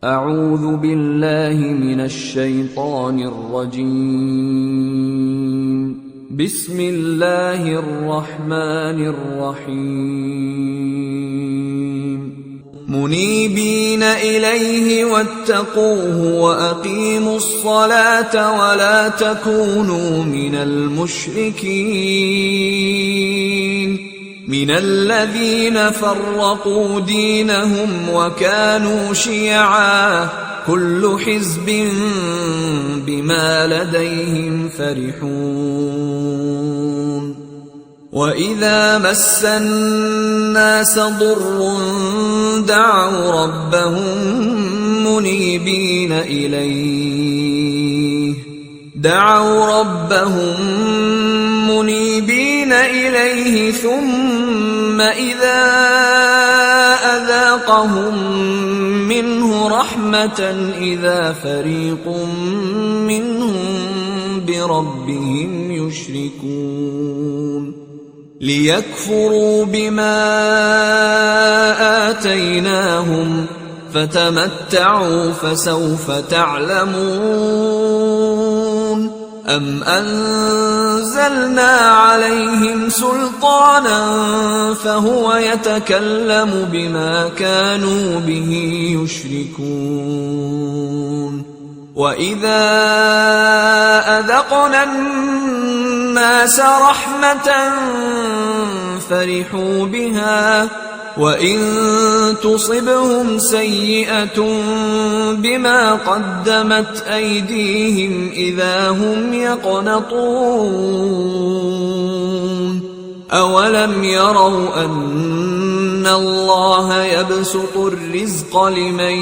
أعوذ بالله من الشيطان الرجيم. بسم الله الرحمن الرحيم. منيبين إليه واتقوه وأقيموا الصلاة ولا تكونوا من المشركين من الذين فرقوا دينهم وكانوا شيعا كل حزب بما لديهم فرحون. وإذا مس الناس ضر دعوا ربهم منيبين إليه ثم إذا أذاقهم منه رحمة إذا فريق منهم بربهم يشركون. ليكفروا بما آتيناهم فتمتعوا فسوف تعلمون. أم أنزلنا عليهم سلطانا فهو يتكلم بما كانوا به يشركون. وإذا أذقنا الناس رحمة فرحوا بها وإن تصبهم سيئة بما قدمت أيديهم إذا هم يقنطون. أولم يروا أن الله يبسط الرزق لمن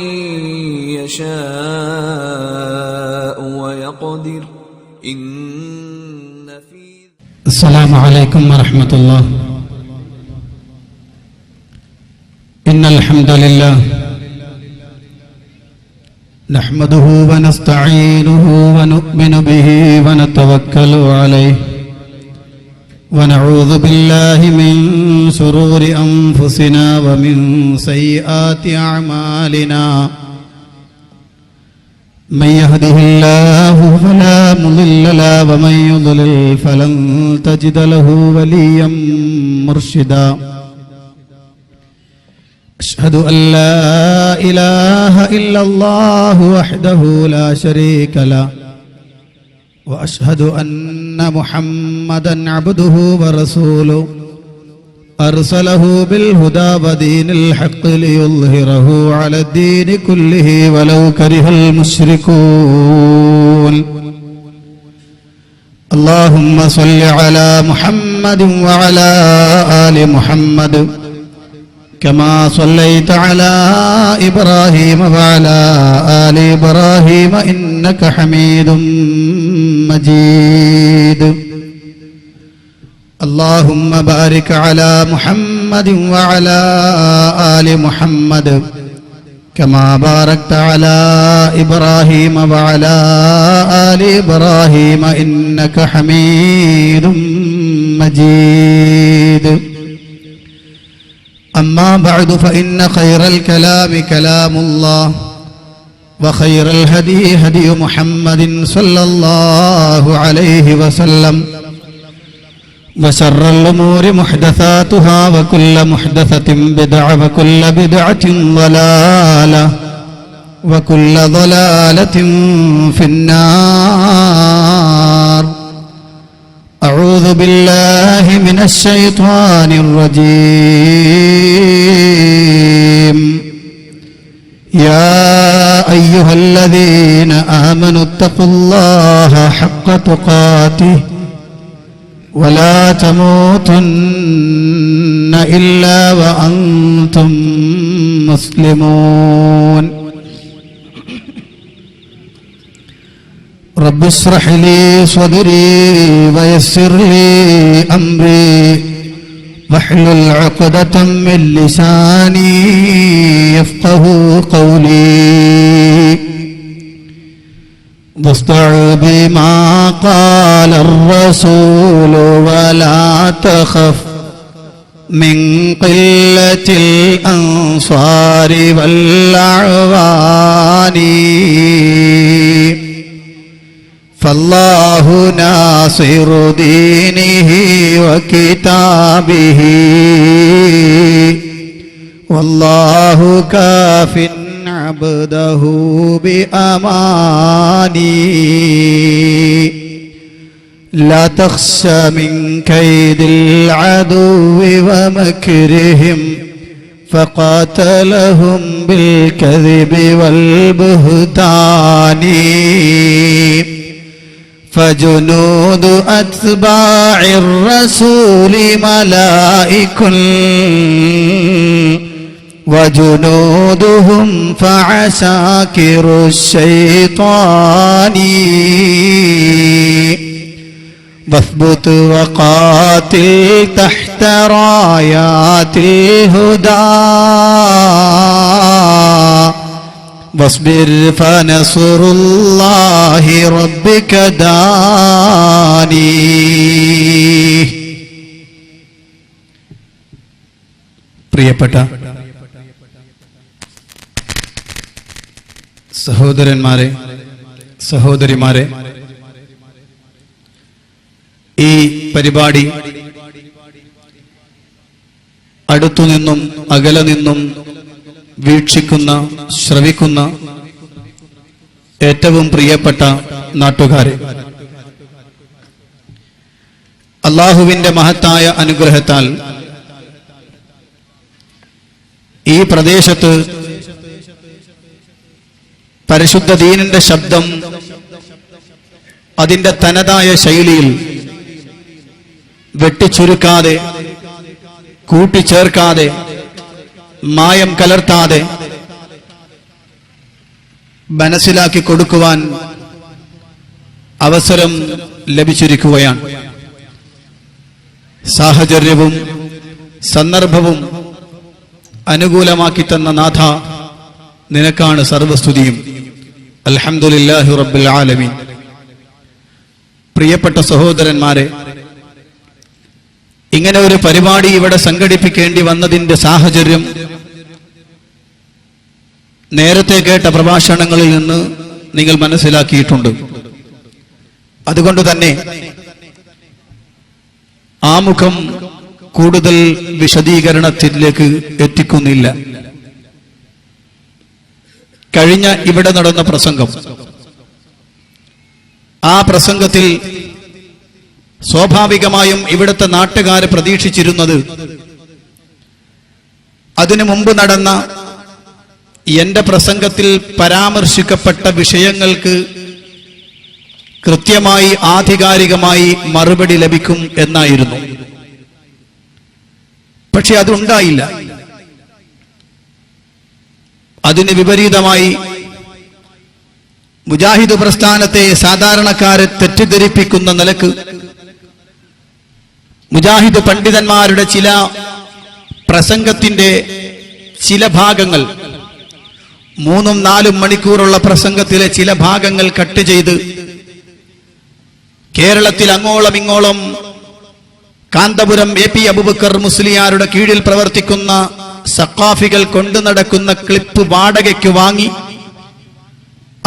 يشاء ويقدر إن في. السلام عليكم ورحمة الله. إن الحمد لله نحمده ونستعينه ونؤمن به ونتوكل عليه ونعوذ بالله من شرور أنفسنا ومن سيئات أعمالنا. من يهده الله فلا مضل له ومن يضلل فلن تجد له وليا مرشدا. أشهد أن لا إله إلا الله وحده لا شريك له وأشهد أن محمدا عبده ورسوله أرسله بالهدى ودين الحق ليظهره على الدين كله ولو كره المشركون. اللهم صل على محمد وعلى آل محمد كما صليت على إبراهيم وعلى آل إبراهيم إنك حميد مجيد. اللهم بارك على محمد وعلى آل محمد كما باركت على إبراهيم وعلى آل إبراهيم إنك حميد مجيد. أما بعد فإن خير الكلام كلام الله وخير الهدي هدي محمد صلى الله عليه وسلم وشر الأمور محدثاتها وكل محدثة بدعة وكل بدعة ضلالة وكل ضلالة في النار. أعوذ بالله من الشيطان الرجيم. يا أيها الذين آمنوا اتقوا الله حق تقاته ولا تموتن إلا وأنتم مسلمون. رب اشرح لي صدري ويسر لي أمري واحلل عقدة من لساني يفقه قولي. واصدع بما قال الرسول ولا تخف من قلة الأنصار والأعوان فالله ناصر دينه وكتابه والله كافٍ عبده بأماني لا تخش من كيد العدو ومكرهم فقاتلهم بالكذب والبهتان فجنود أتباع الرسول ملائك وجنودهم فعساكر الشيطان واثبت وقاتل تحت رايات الهدى واصبر فنصر الله ربك داني. പ്രിയപ്പെട്ട സഹോദരന്മാരെ, സഹോദരിമാരെ, ഈ പരിപാടി അടുത്തുനിന്നും അകലെ നിന്നും വീക്ഷിക്കുന്ന, ശ്രവിക്കുന്ന ഏറ്റവും പ്രിയപ്പെട്ട നാട്ടുകാരെ, അല്ലാഹുവിന്റെ മഹത്തായ അനുഗ്രഹത്താൽ ഈ പ്രദേശത്ത് പരിശുദ്ധ ദീനിന്റെ ശബ്ദം അതിന്റെ തനതായ ശൈലിയിൽ വെട്ടിച്ചുരുക്കാതെ, കൂട്ടിച്ചേർക്കാതെ, മായം കലർത്താതെ മനസ്സിലാക്കി കൊടുക്കുവാൻ അവസരം ലഭിച്ചിരിക്കുകയാണ്. സാഹചര്യവും സന്ദർഭവും അനുകൂലമാക്കി തന്ന നാഥ, നിനക്കാണ് സർവസ്തുതിയും. അൽഹംദുലില്ലാഹി റബ്ബിൽ ആലമീൻ. പ്രിയപ്പെട്ട സഹോദരന്മാരെ, ഇങ്ങനെ ഒരു പരിപാടി ഇവിടെ സംഘടിപ്പിക്കേണ്ടി വന്നതിന്റെ സാഹചര്യം നേരത്തെ കേട്ട പ്രഭാഷണങ്ങളിൽ നിന്ന് നിങ്ങൾ മനസ്സിലാക്കിയിട്ടുണ്ട്. അതുകൊണ്ട് തന്നെ ആമുഖം കൂടുതൽ വിശദീകരണത്തിലേക്ക് എത്തിക്കുന്നില്ല. കഴിഞ്ഞ ഇവിടെ നടന്ന പ്രസംഗം, ആ പ്രസംഗത്തിൽ സ്വാഭാവികമായും ഇവിടുത്തെ നാട്ടുകാരെ പ്രതീക്ഷിച്ചിരുന്നത് അതിനു മുമ്പ് നടന്ന എന്റെ പ്രസംഗത്തിൽ പരാമർശിക്കപ്പെട്ട വിഷയങ്ങൾക്ക് കൃത്യമായി ആധികാരികമായി മറുപടി ലഭിക്കും എന്നായിരുന്നു. പക്ഷെ അതുണ്ടായില്ല. അതിന് വിപരീതമായി മുജാഹിദ് പ്രസ്ഥാനത്തെ സാധാരണക്കാരെ തെറ്റിദ്ധരിപ്പിക്കുന്ന നിലക്ക് മുജാഹിദ് പണ്ഡിതന്മാരുടെ ചില പ്രസംഗത്തിന്റെ ചില ഭാഗങ്ങൾ, 3-4 മണിക്കൂറുള്ള പ്രസംഗത്തിലെ ചില ഭാഗങ്ങൾ കട്ട് ചെയ്ത് കേരളത്തിൽ അങ്ങോളം ഇങ്ങോളം കാന്തപുരം AP അബൂബക്കർ മുസ്ലിയാരുടെ കീഴിൽ പ്രവർത്തിക്കുന്ന സഖാഫികൾ കൊണ്ടു നടക്കുന്ന ക്ലിപ്പ് വാടകയ്ക്ക് വാങ്ങി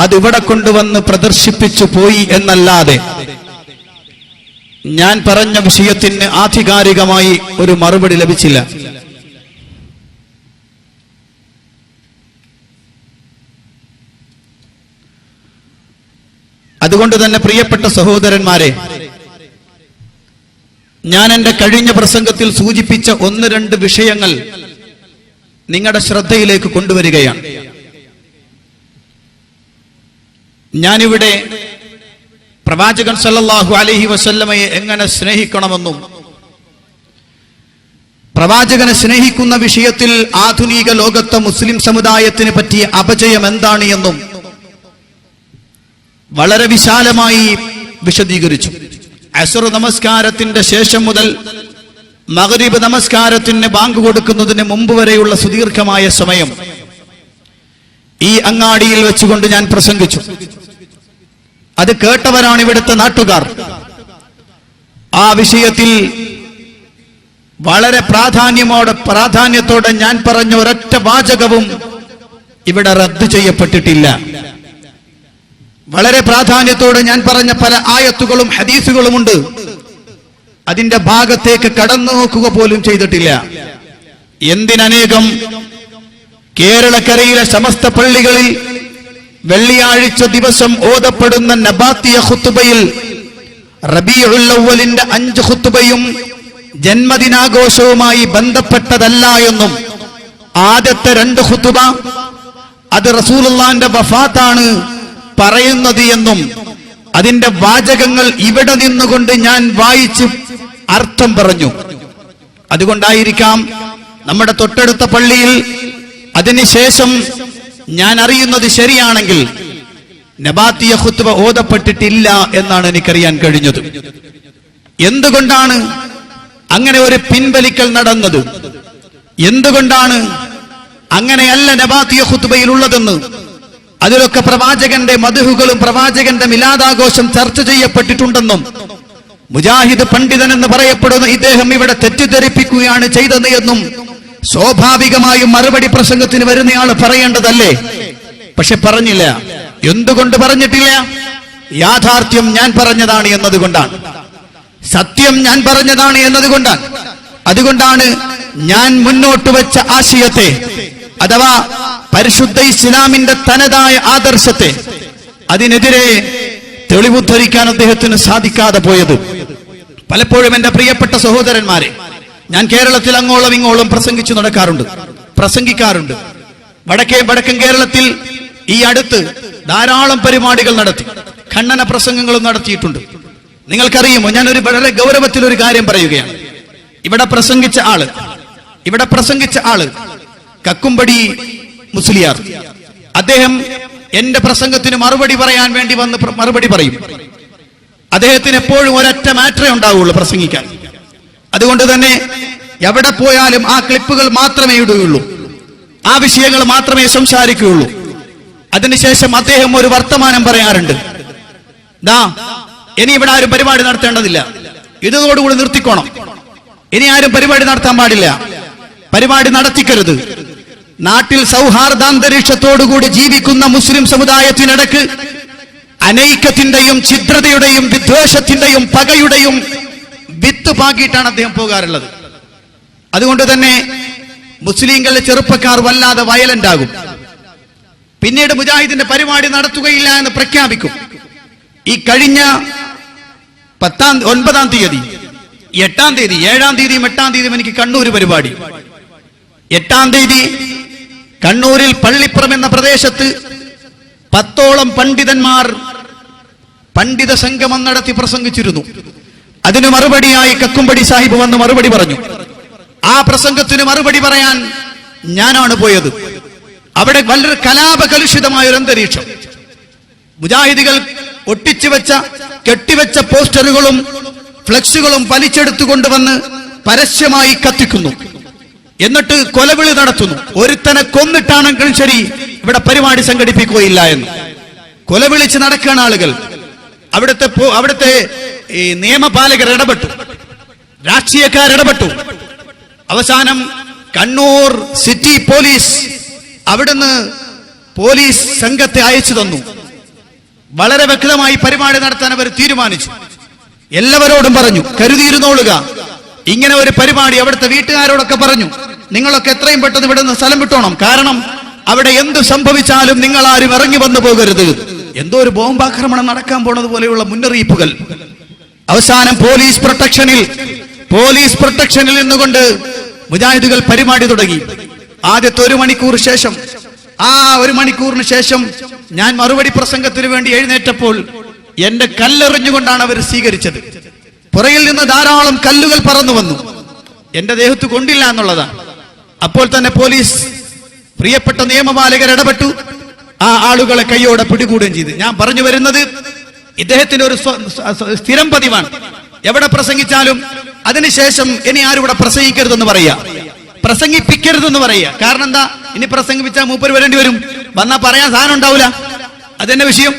അതിവിടെ കൊണ്ടുവന്ന് പ്രദർശിപ്പിച്ചു പോയി എന്നല്ലാതെ ഞാൻ പറഞ്ഞ വിഷയത്തിന് ആധികാരികമായി ഒരു മറുപടി ലഭിച്ചില്ല. അതുകൊണ്ട് തന്നെ പ്രിയപ്പെട്ട സഹോദരന്മാരെ, ഞാൻ എന്റെ കഴിഞ്ഞ പ്രസംഗത്തിൽ സൂചിപ്പിച്ച 1-2 വിഷയങ്ങൾ നിങ്ങളുടെ ശ്രദ്ധയിലേക്ക് കൊണ്ടുവരികയാണ്. ഞാനിവിടെ പ്രവാചകൻ സല്ലല്ലാഹു അലൈഹി വസല്ലമയെ എങ്ങനെ സ്നേഹിക്കണമെന്നും പ്രവാചകനെ സ്നേഹിക്കുന്ന വിഷയത്തിൽ ആധുനിക ലോകത്തെ മുസ്ലിം സമുദായത്തിന് പറ്റിയ അപജയം എന്താണ് എന്നും വളരെ വിശാലമായി വിശദീകരിച്ചു. അസ്ർ നമസ്കാരത്തിന്റെ ശേഷം മുതൽ മഗ്രിബ് നമസ്കാരത്തിന് ബാങ്ക് കൊടുക്കുന്നതിന് മുമ്പ് വരെയുള്ള സുദീർഘമായ സമയം ഈ അങ്ങാടിയിൽ വെച്ചുകൊണ്ട് ഞാൻ പ്രസംഗിച്ചു. അത് കേട്ടവരാണ് ഇവിടുത്തെ നാട്ടുകാർ. ആ വിഷയത്തിൽ വളരെ പ്രാധാന്യത്തോടെ ഞാൻ പറഞ്ഞ ഒരൊറ്റ വാചകവും ഇവിടെ റദ്ദ് ചെയ്യപ്പെട്ടിട്ടില്ല. വളരെ പ്രാധാന്യത്തോടെ ഞാൻ പറഞ്ഞ പല ആയത്തുകളും ഹദീസുകളുമുണ്ട്. അതിന്റെ ഭാഗത്തേക്ക് കടന്നു നോക്കുക പോലും ചെയ്തിട്ടില്ല. എന്തിനനേകം കേരളക്കരയിലെ സമസ്ത പള്ളികളിൽ വെള്ളിയാഴ്ച ദിവസം ഓതപ്പെടുന്ന നബാത്തിയ ഖുത്ബയിൽ റബീഉൽ അവ്വലിന്റെ 5 ഖുത്ബയും ജന്മദിനാഘോഷവുമായി ബന്ധപ്പെട്ടതല്ല എന്നും ആദ്യത്തെ 2 ഖുത്ബ അത് റസൂലുള്ളാഹിന്റെ വഫാത്താണ് പറയുന്നത് എന്നും അതിന്റെ വാചകങ്ങൾ ഇവിടെ നിന്നുകൊണ്ട് ഞാൻ വായിച്ച് അർത്ഥം പറഞ്ഞു. അതുകൊണ്ടായിരിക്കാം നമ്മുടെ തൊട്ടടുത്ത പള്ളിയിൽ അതിനുശേഷം ഞാൻ അറിയുന്നത് ശരിയാണെങ്കിൽ നബാത്തിയ ഖുത്ബ ഓതപ്പെട്ടിട്ടില്ല എന്നാണ് എനിക്കറിയാൻ കഴിഞ്ഞത്. എന്തുകൊണ്ടാണ് അങ്ങനെ ഒരു പിൻവലിക്കൽ നടന്നത്? എന്തുകൊണ്ടാണ് അങ്ങനെയല്ല നബാത്തിയ ഖുത്ബയിൽ ഉള്ളതെന്ന് അതിലൊക്കെ പ്രവാചകന്റെ മദ്ഹുകളും പ്രവാചകന്റെ മിലാദാഘോഷം ചർച്ച ചെയ്യപ്പെട്ടിട്ടുണ്ടെന്നും മുജാഹിദ് പണ്ഡിതൻ എന്ന് പറയപ്പെടുന്ന ഇദ്ദേഹം ഇവിടെ തെറ്റിദ്ധരിപ്പിക്കുകയാണ് ചെയ്തത് എന്നും സ്വാഭാവികമായും മറുപടി പ്രസംഗത്തിന് വരുന്നയാൾ പറയേണ്ടതല്ലേ? പക്ഷെ പറഞ്ഞില്ല. എന്തുകൊണ്ട് പറഞ്ഞിട്ടില്ല? യാഥാർത്ഥ്യം ഞാൻ പറഞ്ഞതാണ് എന്നതുകൊണ്ടാണ്, സത്യം ഞാൻ പറഞ്ഞതാണ് എന്നതുകൊണ്ടാണ്. അതുകൊണ്ടാണ് ഞാൻ മുന്നോട്ട് വെച്ച ആശയത്തെ അഥവാ പരിശുദ്ധ ഇസ്ലാമിന്റെ തനതായ ആദർശത്തെ അതിനെതിരെ തെളിവുദ്ധരിക്കാൻ അദ്ദേഹത്തിന് സാധിക്കാതെ പോയത്. പലപ്പോഴും എന്റെ പ്രിയപ്പെട്ട സഹോദരന്മാരെ, ഞാൻ കേരളത്തിൽ അങ്ങോളം ഇങ്ങോളം പ്രസംഗിക്കാറുണ്ട്. വടക്കൻ കേരളത്തിൽ ഈ അടുത്ത് ധാരാളം പരിപാടികൾ നടത്തി, ഖണ്ഡന പ്രസംഗങ്ങളും നടത്തിയിട്ടുണ്ട്. നിങ്ങൾക്കറിയുമോ, ഞാൻ വളരെ ഗൗരവത്തിൽ ഒരു കാര്യം പറയുകയാണ്. ഇവിടെ പ്രസംഗിച്ച ആള് കക്കുംപടി മുസ്ലിയാർ, അദ്ദേഹം എന്റെ പ്രസംഗത്തിന് മറുപടി പറയാൻ വേണ്ടി വന്ന് മറുപടി പറയും. അദ്ദേഹത്തിന് എപ്പോഴും ഒരൊറ്റ മാറ്ററേ ഉണ്ടാവുള്ളൂ പ്രസംഗിക്കാൻ. അതുകൊണ്ട് തന്നെ എവിടെ പോയാലും ആ ക്ലിപ്പുകൾ മാത്രമേ ഇടുകയുള്ളൂ, ആ വിഷയങ്ങൾ മാത്രമേ സംസാരിക്കുകയുള്ളൂ. അതിനുശേഷം അദ്ദേഹം ഒരു വർത്തമാനം പറയാറുണ്ട്. ഇനി ഇവിടെ ആരും പരിപാടി നടത്തേണ്ടതില്ല, ഇതോടുകൂടി നിർത്തിക്കോണം, ഇനി ആരും പരിപാടി നടത്താൻ പാടില്ല, പരിപാടി നടത്തിക്കരുത്. നാട്ടിൽ സൗഹാർദ്ദാന്തരീക്ഷത്തോടുകൂടി ജീവിക്കുന്ന മുസ്ലിം സമുദായത്തിനിടക്ക് അനൈക്യത്തിന്റെയും ഛിദ്രതയുടെയും വിദ്വേഷത്തിന്റെയും പകയുടെയും വിത്ത് പാകിയിട്ടാണ് അദ്ദേഹം പോകാറുള്ളത്. അതുകൊണ്ട് തന്നെ മുസ്ലിങ്ങളുടെ ചെറുപ്പക്കാർ വല്ലാതെ വയലന്റ് ആകും. പിന്നീട് മുജാഹിദിന്റെ പരിപാടി നടത്തുകയില്ല എന്ന് പ്രഖ്യാപിക്കും. ഈ കഴിഞ്ഞ 9-ാം തീയതി, 8-ാം തീയതി, 7-ാം തീയതിയും 8-ാം തീയതിയും എനിക്ക് കണ്ണൂർ പരിപാടി. 8-ാം തീയതി കണ്ണൂരിൽ പള്ളിപ്പുറം എന്ന പ്രദേശത്ത് 10ഓളം പണ്ഡിതന്മാർ പണ്ഡിത സംഗമം നടത്തി പ്രസംഗിച്ചിരുന്നു. അതിനു മറുപടിയായി കക്കുംപടി സാഹിബ് വന്ന് മറുപടി പറഞ്ഞു. ആ പ്രസംഗത്തിന് മറുപടി പറയാൻ ഞാനാണ് പോയത്. അവിടെ വളരെ കലാപകലുഷിതമായ ഒരു അന്തരീക്ഷം. മുജാഹിദികൾ കെട്ടിവെച്ച പോസ്റ്ററുകളും ഫ്ലക്സുകളും വലിച്ചെടുത്തുകൊണ്ടുവന്ന് പരസ്യമായി കത്തിക്കുന്നു. എന്നിട്ട് കൊലവിളി നടത്തുന്നു. ഒരുത്തനെ കൊന്നിട്ടാണെങ്കിലും ശരി ഇവിടെ പരിപാടി സംഘടിപ്പിക്കുകയില്ല എന്ന് കൊലവിളിച്ച് നടക്കുകയാണ് ആളുകൾ. അവിടുത്തെ ഈ നിയമപാലകർ ഇടപെട്ടു, രാഷ്ട്രീയക്കാർ ഇടപെട്ടു. അവസാനം കണ്ണൂർ സിറ്റി പോലീസ് അവിടുന്ന് പോലീസ് സംഘത്തെ അയച്ചു തന്നു. വളരെ വ്യക്തമായി പരിപാടി നടത്താൻ അവർ തീരുമാനിച്ചു. എല്ലാവരോടും പറഞ്ഞു, കരുതിയിരുന്നോളുക, ഇങ്ങനെ ഒരു പരിപാടി. അവിടുത്തെ വീട്ടുകാരോടൊക്കെ പറഞ്ഞു, നിങ്ങളൊക്കെ എത്രയും പെട്ടെന്ന് ഇവിടെ നിന്ന് സ്ഥലം വിട്ടോണം, കാരണം അവിടെ എന്ത് സംഭവിച്ചാലും നിങ്ങൾ ആരും ഇറങ്ങി വന്നു പോകരുത്. എന്തോ ഒരു ബോംബാക്രമണം നടക്കാൻ പോണത് പോലെയുള്ള മുന്നറിയിപ്പുകൾ. അവസാനം പോലീസ് പ്രൊട്ടക്ഷനിൽ നിന്നുകൊണ്ട് മുജാഹിദുകൾ പരിപാടി തുടങ്ങി. ആദ്യത്തെ 1 മണിക്കൂർ ശേഷം, ആ 1 മണിക്കൂറിന് ശേഷം ഞാൻ മറുപടി പ്രസംഗത്തിന് വേണ്ടി എഴുന്നേറ്റപ്പോൾ എന്റെ കല്ലെറിഞ്ഞുകൊണ്ടാണ് അവർ സ്വീകരിച്ചത്. പുറകിൽ നിന്ന് ധാരാളം കല്ലുകൾ പറന്നു വന്നു. എന്റെ ദേഹത്ത് കൊണ്ടില്ല എന്നുള്ളതാണ്. അപ്പോൾ തന്നെ പോലീസ്, പ്രിയപ്പെട്ട നിയമപാലകർ ഇടപെട്ടു. ആ ആളുകളെ കൈയോടെ പിടികൂടുകയും ചെയ്തു. ഞാൻ പറഞ്ഞു വരുന്നത്, ഇദ്ദേഹത്തിന്റെ ഒരു സ്ഥിരം പതിവാണ്. എവിടെ പ്രസംഗിച്ചാലും അതിനുശേഷം ഇനി ആരും ഇവിടെ പ്രസംഗിക്കരുതെന്ന് പ്രസംഗിപ്പിക്കരുതെന്ന് പറയുക. കാരണം എന്താ? ഇനി പ്രസംഗിപ്പിച്ചാൽ മൂപ്പര് വരേണ്ടി വരും, വന്നാൽ പറയാൻ സാധനം ഉണ്ടാവില്ല. അതെന്നെ വിഷയം.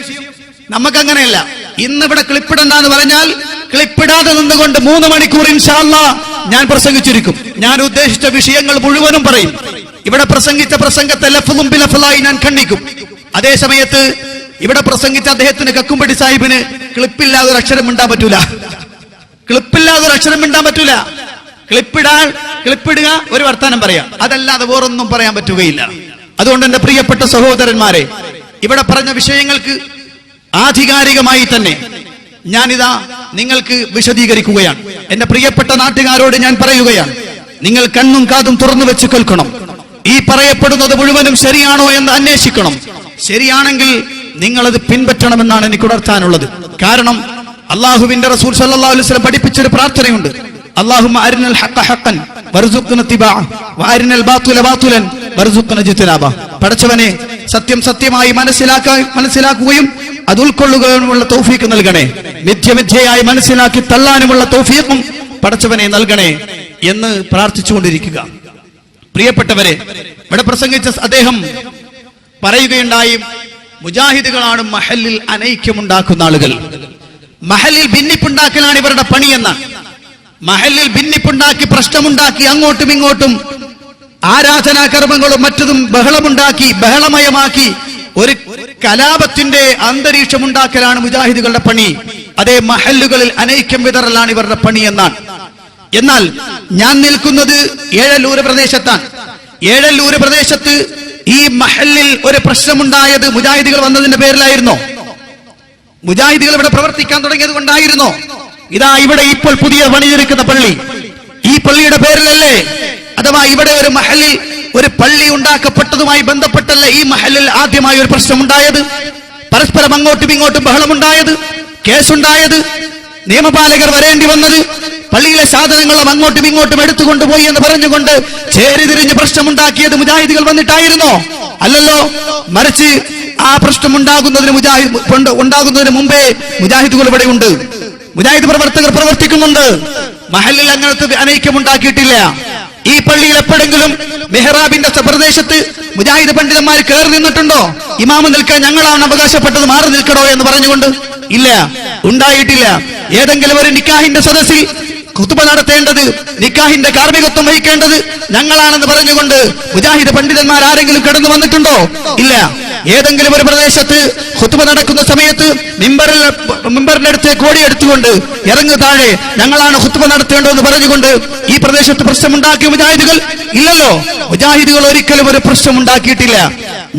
നമുക്കങ്ങനെയല്ല. ഇന്നിവിടെ ക്ലിപ്പിടണ്ടെന്ന് പറഞ്ഞാൽ ക്ലിപ്പിടാതെ നിന്നുകൊണ്ട് 3 മണിക്കൂർ ഇൻഷാ അല്ലാഹ് ഞാൻ പ്രസംഗിച്ചിരിക്കും. ഞാൻ ഉദ്ദേശിച്ച വിഷയങ്ങൾ മുഴുവനും പറയും. ഇവിടെ പ്രസംഗിച്ച പ്രസംഗത്തെ ലഫ്ളും ബിലഫ്ളായി ഞാൻ ഖണ്ഡിക്കും. അതേ സമയത്ത് ഇവിടെ പ്രസംഗിച്ച അദ്ദേഹത്തിന് കക്കുംപടി സാഹിബിന് ക്ലിപ്പില്ലാതെ ഒരു അക്ഷരം മിണ്ടാൻ പറ്റൂല. ക്ലിപ്പില്ലാതെ ഒരു അക്ഷരം മിണ്ടാൻ പറ്റൂല. ക്ലിപ്പിടുക, ഒരു വർത്താനം പറയാം, അതല്ലാതെ വേറൊന്നും പറയാൻ പറ്റുകയില്ല. അതുകൊണ്ട് എന്റെ പ്രിയപ്പെട്ട സഹോദരന്മാരെ, ഇവിടെ പറഞ്ഞ വിഷയങ്ങൾക്ക് ആധികാരികമായി തന്നെ ഞാനിതാ നിങ്ങൾക്ക് വിശദീകരിക്കുകയാണ്. എന്റെ പ്രിയപ്പെട്ട നാട്ടുകാരോട് ഞാൻ പറയുകയാണ്, നിങ്ങൾ കണ്ണും കാതും തുറന്നു വെച്ച് കേൾക്കണം. ഈ പറയപ്പെടുന്നത് മുഴുവനും ശരിയാണോ എന്ന് അന്വേഷിക്കണം. ശരിയാണെങ്കിൽ നിങ്ങളത് പിൻപറ്റണമെന്നാണ് എനിക്ക് ഉണർത്താനുള്ളത്. കാരണം അള്ളാഹുവിന്റെ റസൂൽ സല്ലല്ലാഹു അലൈഹി വസല്ലം പഠിപ്പിച്ചൊരു പ്രാർത്ഥനയുണ്ട്. അല്ലാഹുമ്മ അരിനൽ ഹഖ ഹഖൻ വർസുഖ്ന ഇത്തിബാഅ വഅരിനൽ ബാതില ബാതിലൻ വർസുഖ്ന ഇജ്തിനാബ. പടച്ചവനെ, സത്യം സത്യമായി മനസ്സിലാക്കുകയും അത് ഉൾക്കൊള്ളുകയുമുള്ള തൗഫീഖ് നൽകണേ. മിഥ്യയായി മനസ്സിലാക്കി തള്ളാനുമുള്ള തൗഫീഖും പടച്ചവനെ നൽകണേ എന്ന് പ്രാർത്ഥിച്ചുകൊണ്ടിരിക്കുക. പ്രിയപ്പെട്ടവരെ, ഇവിടെ പ്രസംഗിച്ച അദ്ദേഹം പറയുകയുണ്ടായി, മുജാഹിദുകളാണ് മഹല്ലിൽ അനൈക്യമുണ്ടാക്കുന്ന ആളുകൾ. മഹല്ലിൽ ഭിന്നിപ്പുണ്ടാക്കലാണ് ഇവരുടെ പണിയെന്ന. മഹല്ലിൽ ഭിന്നിപ്പുണ്ടാക്കി, പ്രശ്നമുണ്ടാക്കി, അങ്ങോട്ടും ഇങ്ങോട്ടും ആരാധനാ കർമ്മങ്ങളും മറ്റതും ബഹളമയമാക്കി ഒരു കലാപത്തിന്റെ അന്തരീക്ഷം ഉണ്ടാക്കലാണ് മുജാഹിദുകളുടെ പണി. അതേ മഹല്ലുകളിൽ അനൈക്യം വിതറലാണ് ഇവരുടെ പണി എന്നാണ്. എന്നാൽ ഞാൻ നിൽക്കുന്നത് ഏഴല്ലൂർ പ്രദേശത്താണ്. ഏഴല്ലൂർ പ്രദേശത്ത് ഈ മഹല്ലിൽ ഒരു പ്രശ്നമുണ്ടായത് മുജാഹിദുകൾ വന്നതിന്റെ പേരിലായിരുന്നോ? മുജാഹിദുകൾ ഇവിടെ പ്രവർത്തിക്കാൻ തുടങ്ങിയത് കൊണ്ടായിരുന്നോ? ഇതാ ഇവിടെ ഇപ്പോൾ പുതിയ പണിയെടുക്കുന്ന പള്ളി, ഈ പള്ളിയുടെ പേരിലല്ലേ? അഥവാ ഇവിടെ ഒരു മഹല്ലിൽ ഒരു പള്ളി ഉണ്ടാക്കപ്പെട്ടതുമായി ബന്ധപ്പെട്ടല്ലേ ഈ മഹല്ലിൽ ആദ്യമായി ഒരു പ്രശ്നമുണ്ടായത്? പരസ്പരം അങ്ങോട്ടും ഇങ്ങോട്ടും ബഹളമുണ്ടായത്, കേസുണ്ടായത്, നിയമപാലകർ വരേണ്ടി വന്നത്, പള്ളിയിലെ സാധനങ്ങളും അങ്ങോട്ടും ഇങ്ങോട്ടും എടുത്തുകൊണ്ടുപോയി എന്ന് പറഞ്ഞുകൊണ്ട് ചേരിതിരിഞ്ഞ് പ്രശ്നമുണ്ടാക്കിയത് മുജാഹിദുകൾ വന്നിട്ടായിരുന്നോ? അല്ലല്ലോ. മറിച്ച് ആ പ്രശ്നം ഉണ്ടാകുന്നതിന് മുമ്പേ മുജാഹിദുകൾ ഇവിടെ ഉണ്ട്. മുജാഹിദ് പ്രവർത്തകർ പ്രവർത്തിക്കുന്നുണ്ട്. മഹല്ലിൽ അങ്ങനത്തെ അനൈക്യമുണ്ടാക്കിയിട്ടില്ല. ഈ പള്ളിയിൽ എപ്പോഴെങ്കിലും മെഹ്റാബിന്റെ പ്രദേശത്ത് മുജാഹിദ് പണ്ഡിതന്മാർ കയറി നിന്നിട്ടുണ്ടോ? ഇമാമ് നിൽക്കാൻ ഞങ്ങളാണ് അവകാശപ്പെട്ടത്, മാറി നിൽക്കണോ എന്ന് പറഞ്ഞുകൊണ്ട്? ഇല്ല, ഉണ്ടായിട്ടില്ല. ഏതെങ്കിലും ഒരു നിക്കാഹിന്റെ സദസ്സിൽ ഖുതുബ നടത്തേണ്ടത്, നിക്കാഹിന്റെ കാർമ്മികത്വം വഹിക്കേണ്ടത് ഞങ്ങളാണെന്ന് പറഞ്ഞുകൊണ്ട് മുജാഹിദ് പണ്ഡിതന്മാർ ആരെങ്കിലും കടന്നു വന്നിട്ടുണ്ടോ? ഇല്ല. ഏതെങ്കിലും ഒരു പ്രദേശത്ത് ഖുതുബ നടക്കുന്ന സമയത്ത് മിമ്പറിന്റെ അടുത്ത് കോടിയെടുത്തുകൊണ്ട് ഇറങ്ങു താഴെ, ഞങ്ങളാണ് ഖുതുബ നടത്തേണ്ടതെന്ന് പറഞ്ഞുകൊണ്ട് ഈ പ്രദേശത്ത് പ്രശ്നമുണ്ടാക്കിയ മുജാഹിദുകൾ ഇല്ലല്ലോ. മുജാഹിദുകൾ ഒരിക്കലും ഒരു പ്രശ്നമുണ്ടാക്കിയിട്ടില്ല.